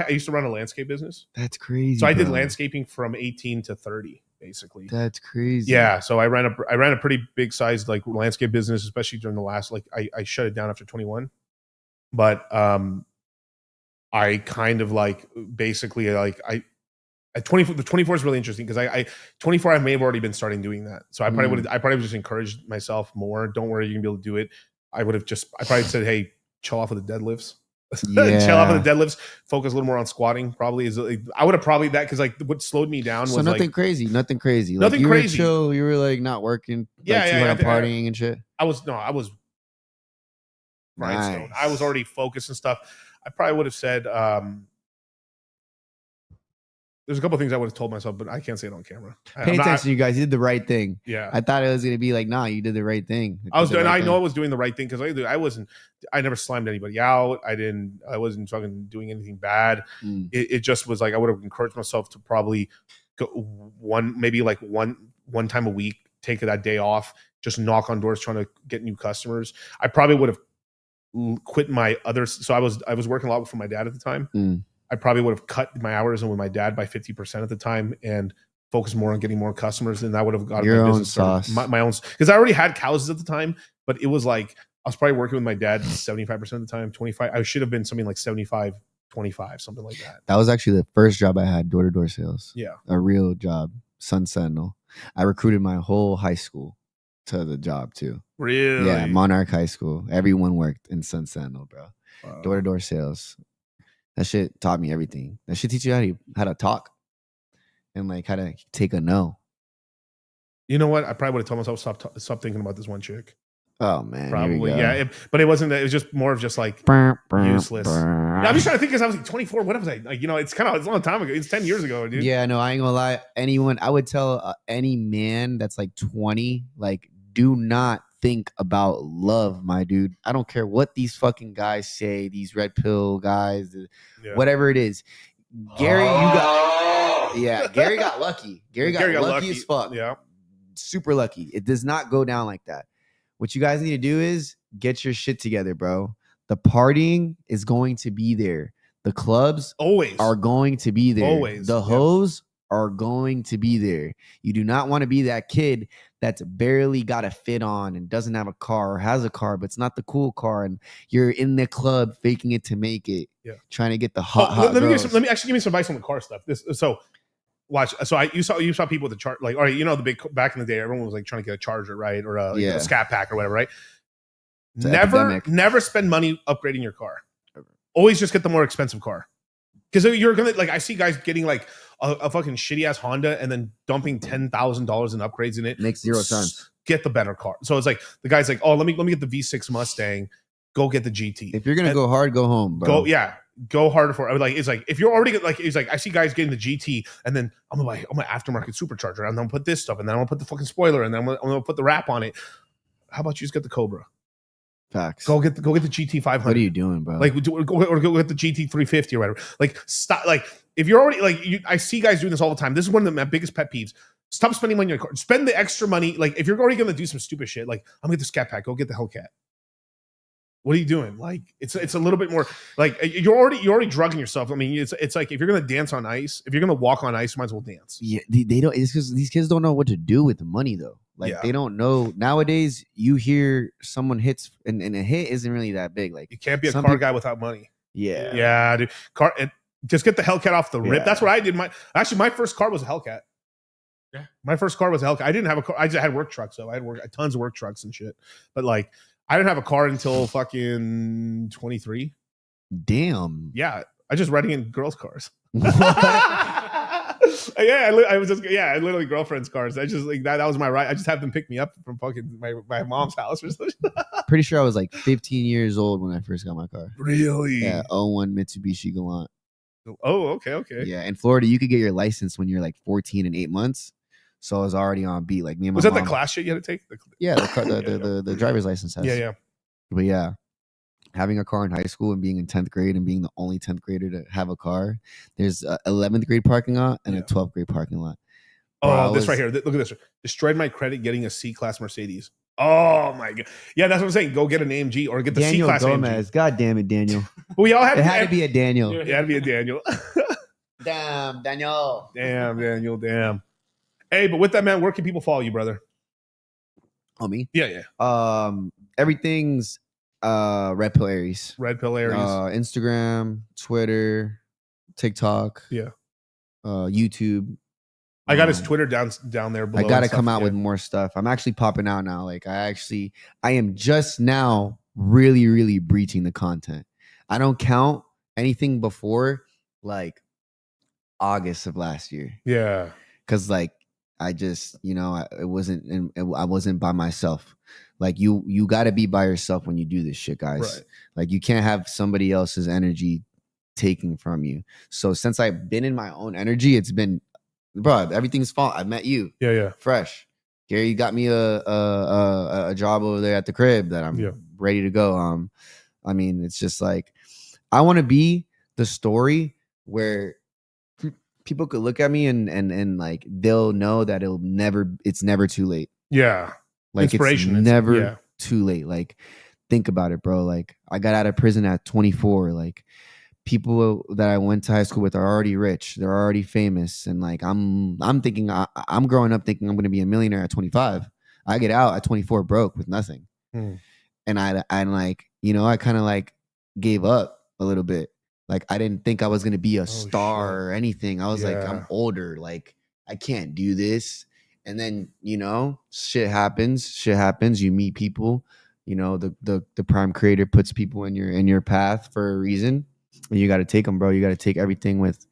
used to run a landscape business. That's crazy. So I did landscaping from 18 to 30, basically. That's crazy. Yeah. So I ran a pretty big sized like landscape business, especially during the last I shut it down after 21. But I kind of like basically like at 24, the 24 is really interesting because I 24 I may have already been starting doing that. So I probably would just encouraged myself more. Don't worry, you're gonna be able to do it. I probably said, hey, chill off with the deadlifts. Chill off with the deadlifts. Focus a little more on squatting. Probably I would have probably that because like what slowed me down was nothing like, crazy. Nothing crazy. Nothing you crazy. Were chill. You were like not working. Partying and shit. I was grindstone. I was already focused and stuff. I probably would have said there's a couple of things I would have told myself, but I can't say it on camera. Pay attention, you guys. You did the right thing. Yeah. I thought it was going to be like, nah, you did the right thing. I know I was doing the right thing because I never slammed anybody out. I wasn't fucking doing anything bad. It just was like, I would have encouraged myself to probably go one time a week, take that day off, just knock on doors, trying to get new customers. I probably would have quit my other. So I was working a lot for my dad at the time. I probably would have cut my hours in with my dad by 50% at the time and focused more on getting more customers. And that would have got your my own business sauce. My own, because I already had cows at the time, but it was like I was probably working with my dad 75% of the time, 25. I should have been something like 75, 25, something like that. That was actually the first job I had, door to door sales. Yeah, a real job, Sun Sentinel. I recruited my whole high school to the job too. Really? Yeah, Monarch High School. Everyone worked in Sun Sentinel, bro. Wow. Door to door sales. That shit taught me everything. That shit teach you how to talk and like how to take a no. You know what? I probably would have told myself stop thinking about this one chick. Oh man, probably yeah. But it wasn't. It was just more of just like useless. Yeah, I'm just trying to think because I was like 24. What was I like? You know, it's a long time ago. It's 10 years ago, dude. Yeah, no, I ain't gonna lie. I would tell any man that's like 20, like, do not think about love, my dude. I don't care what these fucking guys say, these red pill guys, whatever it is. Gary, Gary got lucky. Gary got lucky as fuck. Yeah. Super lucky. It does not go down like that. What you guys need to do is get your shit together, bro. The partying is going to be there. The clubs always are going to be there. Always. The hoes are going to be there. You do not want to be that kid that's barely got a fit on and doesn't have a car or has a car, but it's not the cool car. And you're in the club faking it to make it. Yeah. Trying to get the hot let me girls. let me actually give me some advice on the car stuff. Watch. So you saw people with the chart, like, all right, you know, the big back in the day, everyone was like trying to get a charger, right? Or a scat pack or whatever, right? Never spend money upgrading your car. Always just get the more expensive car. Because you're gonna I see guys getting like a fucking shitty ass Honda and then dumping $10,000 in upgrades in it. Makes zero sense. Get the better car. So it's like the guy's like, oh, let me get the V6 Mustang. Go get the GT. If you're gonna go hard, go home, bro. Go harder for it. Like, it's like if you're already like, it's like I see guys getting the GT and then I'm gonna buy my aftermarket supercharger and then I'll put this stuff and then I'm gonna put the fucking spoiler and then I'm gonna put the wrap on it. How about you just get the Cobra? Facts. Go get the GT 500. What are you doing, bro? Like, or go get the GT 350 or whatever. Like, stop. Like, if you're already like, I see guys doing this all the time. This is one of my biggest pet peeves. Stop spending money on your car. Spend the extra money. Like, if you're already going to do some stupid shit, like, I'm gonna get the Scat Pack. Go get the Hellcat. What are you doing? Like, it's a little bit more like you're already drugging yourself. I mean, it's like if you're gonna dance on ice, if you're gonna walk on ice, you might as well dance. Yeah, they don't. It's because these kids don't know what to do with the money though. Like they don't know nowadays. You hear someone hits, and a hit isn't really that big. Like you can't be a car guy without money. Yeah, dude. Car and just get the Hellcat off the rip. That's what I did. My first car was a Hellcat. Yeah, my first car was a Hellcat. I didn't have a car. I just had work trucks. So I had tons of work trucks and shit. But like, I didn't have a car until fucking 23. Damn. Yeah, I just riding in girls' cars. I literally girlfriend's cars. I just like that was my ride. I just have them pick me up from fucking my mom's house or something. Pretty sure I was like 15 years old when I first got my car. Really? Yeah, 01 Mitsubishi Galant. Oh, okay. Yeah, in Florida, you could get your license when you're like 14 and 8 months. So I was already on beat. Like me and my was that mom, the class shit you had to take? The driver's license test. Yeah. But yeah, having a car in high school and being in 10th grade and being the only 10th grader to have a car, there's a 11th grade parking lot and a 12th grade parking lot. Oh, this right here. Look at this. Destroyed my credit getting a C-class Mercedes. Oh my god. Yeah, that's what I'm saying. Go get an AMG or get the Daniel C-class Gomez. AMG. God damn it, Daniel. We all had it had to be a Daniel. It had to be a Daniel. Damn, Daniel. Damn, Daniel. Damn. Hey, but with that, man, where can people follow you, brother? Oh, me? Yeah. Everything's Red Pill Aries. Red Pill Aries. Instagram, Twitter, TikTok. Yeah. YouTube. I got his Twitter down there below. I got to come out with more stuff. I'm actually popping out now. Like I am just now really, really breaching the content. I don't count anything before like August of last year. Yeah. Cause like I just, I wasn't by myself. Like you got to be by yourself when you do this shit, guys. Right. Like you can't have somebody else's energy taking from you. So since I've been in my own energy, it's been, bro, everything's fine. I met you. Yeah. Fresh. Gary got me a job over there at the crib that I'm ready to go. I mean, it's just like I want to be the story where people could look at me and like they'll know that it's never too late. Yeah. Like inspiration. It's never too late. Like think about it, bro. Like I got out of prison at 24. Like people that I went to high school with are already rich. They're already famous. And like I'm thinking I'm growing up thinking I'm going to be a millionaire at 25. I get out at 24 broke with nothing. And I'm like, I kind of like gave up a little bit. Like I didn't think I was going to be a star or anything. I was like, I'm older. Like I can't do this. And then, shit happens. You meet people, the prime creator puts people in your path for a reason. And you got to take them, bro. You got to take everything with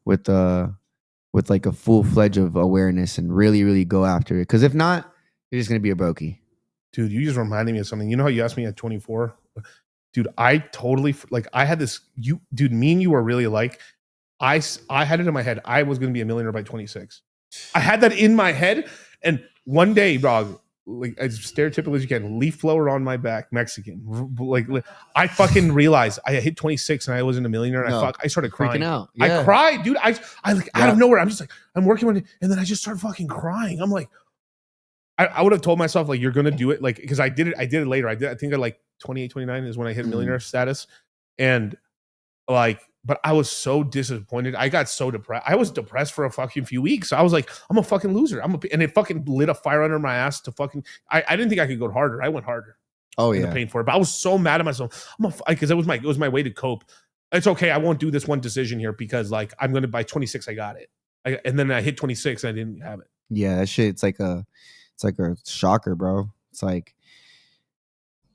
like a full fledged of awareness and really, really go after it. Because if not, you're just going to be a brokey. Dude, you just reminded me of something. You know how you asked me at 24? Dude, I totally, like, I had this, me and you were really alike. I had it in my head. I was going to be a millionaire by 26. I had that in my head. And one day, dog, like as stereotypical as you can, leaf blower on my back, Mexican. Like I fucking realized I hit 26 and I wasn't a millionaire. And I started crying. Freaking out. Yeah. I cried, dude. I like out of nowhere. I'm just like, I'm working on it. And then I just started fucking crying. I'm like, I would have told myself like, you're going to do it. Like, cause I did it later. I think I like 28, 29 is when I hit millionaire status. And like, but I was so disappointed. I got so depressed. I was depressed for a fucking few weeks. I was like, I'm a fucking loser. And it fucking lit a fire under my ass to fucking, I didn't think I could go harder. I went harder. Oh yeah. The pain for it. But I was so mad at myself. Because it was my way to cope. It's okay. I won't do this one decision here because like, I'm going to by 26, I got it. And then I hit 26 and I didn't have it. Yeah. That shit. It's like a shocker, bro. It's like,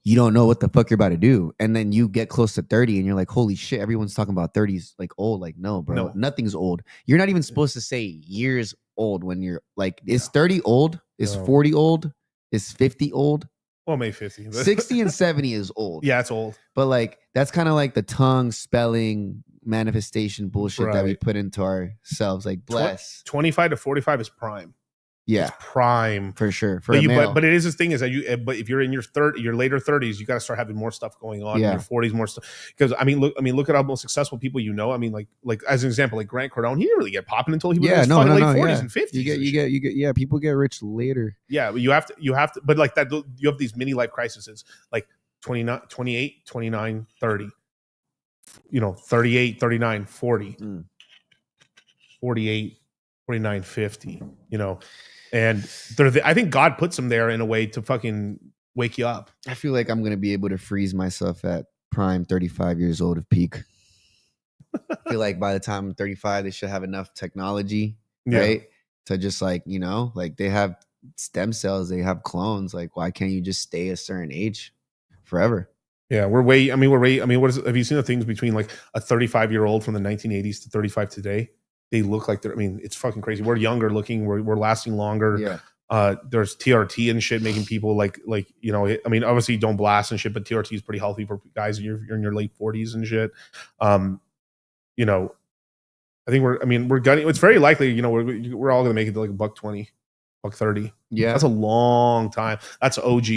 you don't know what the fuck you're about to do. And then you get close to 30 and you're like, holy shit, everyone's talking about 30s like old. Like, no, bro, No. Nothing's old. You're not even supposed to say years old when you're like, is 30 old? Is 40 old? Is 50 old? Well, maybe 50. 60 and 70 is old. Yeah, it's old. But like, that's kind of like the tongue spelling manifestation bullshit that we put into ourselves. Like, bless. 25 to 45 is prime. Yeah, it's prime for sure. But it is this thing is that but if you're in your later 30s, you got to start having more stuff going on. In your 40s, more stuff. Because look at all the most successful people you know. I mean, like as an example, like Grant Cardone, he didn't really get popping until he was in his late 40s and 50s. You get people get rich later. Yeah, but you have to, but like that, you have these mini life crises, like 29, 28, 29, 30. 38, 39, 40, 48, 49, 50. And I think God puts them there in a way to fucking wake you up. I feel like I'm going to be able to freeze myself at prime 35 years old of peak. I feel like by the time I'm 35, they should have enough technology, right? To just like they have stem cells, they have clones. Like, why can't you just stay a certain age forever? Yeah, what is it? Have you seen the things between like a 35-year-old from the 1980s to 35 today? They look like it's fucking crazy. We're younger looking. We're lasting longer. Yeah. There's TRT and shit making people obviously don't blast and shit, but TRT is pretty healthy for guys you're in your late 40s and shit. I think we're gunning. It's very likely, we're all gonna make it to like $120, $130. Yeah, that's a long time. That's OG.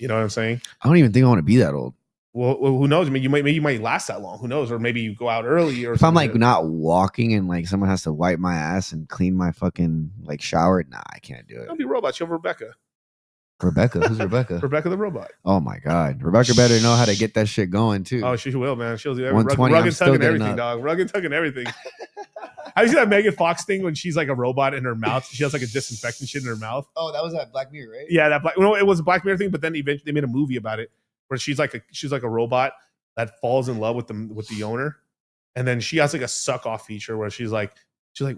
You know what I'm saying? I don't even think I want to be that old. Well, who knows? I mean, you might last that long. Who knows? Or maybe you go out early. Or if I'm like not walking and like someone has to wipe my ass and clean my fucking like shower, nah, I can't do it. Don't be robots. You have Rebecca. Rebecca? Who's Rebecca? Rebecca the robot. Oh my God, Rebecca better know how to get that shit going too. Oh, she will, man. She'll do everything. Rug and tugging everything, dog. Rug and tugging everything. Have you seen that Megan Fox thing when she's like a robot in her mouth? She has like a disinfectant shit in her mouth. Oh, that was that Black Mirror, right? Yeah, it was a Black Mirror thing, but then eventually they made a movie about it where she's like a robot that falls in love with the owner, and then she has like a suck off feature where she's like,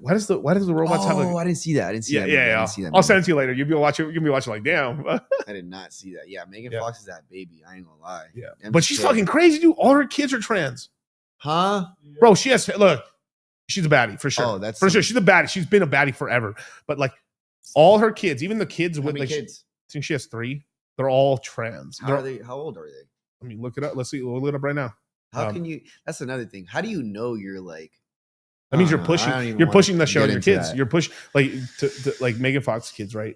why does the robots have like? Oh, I didn't see that. I didn't see that. Yeah. I didn't see that I'll send it to you later. You'll be watching like, damn. I did not see that. Yeah, Megan Fox is that baby. I ain't gonna lie. Yeah, but she's fucking crazy, dude. All her kids are trans. Huh? Bro, she's a baddie for sure. Oh, that's for sure. She's a baddie. She's been a baddie forever. But like all her kids, even the kids How with many like, kids? I think she has 3. They're all trans. How are they? How old are they? I mean, look it up. Let's see. We'll look it up right now. How can you? That's another thing. How do you know you're like? That means you're pushing. You're pushing the show on your kids. That. You're pushing to like Megan Fox kids, right?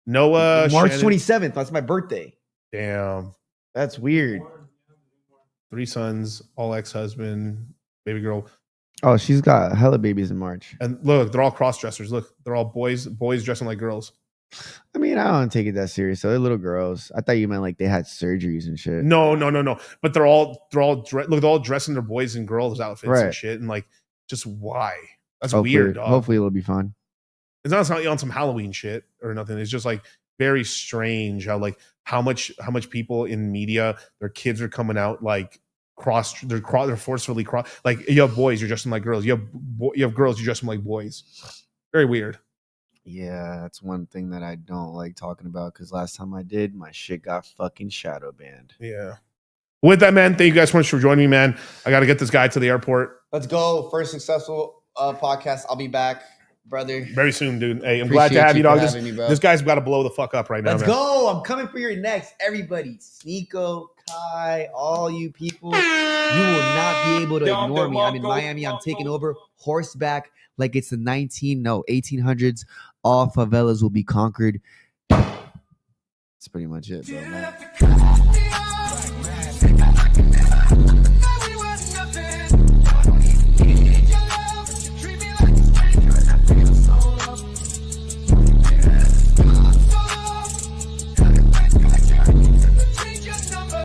Noah March Shannon. 27th. That's my birthday. Damn, that's weird. 3 sons, all ex-husband, baby girl. Oh, she's got hella babies in March. And look, they're all cross dressers. Look, they're all boys dressing like girls. I mean, I don't take it that serious. So they're little girls. I thought you meant like they had surgeries and shit. No. But they're all dressed in their boys and girls outfits and shit. And like, just why? That's weird, dog. Hopefully it'll be fun. It's not on some Halloween shit or nothing. It's just like very strange how much people in media, their kids are coming out like they're forcefully like you have boys, you're dressing like girls. You have girls, you're dressing like boys. Very weird. Yeah, that's one thing that I don't like talking about because last time I did, my shit got fucking shadow banned. Yeah. With that, man, thank you guys so much for joining me, man. I got to get this guy to the airport. Let's go. First successful podcast. I'll be back, brother. Very soon, dude. Hey, I'm glad to have you, dog. This guy's got to blow the fuck up right now, Let's man. go. I'm coming for your next. Everybody, Sneeko, Kai, all you people, you will not be able to ignore me. I'm in Miami. I'm taking over horseback like it's the 1800s. All favelas will be conquered. That's pretty much it, bro, man.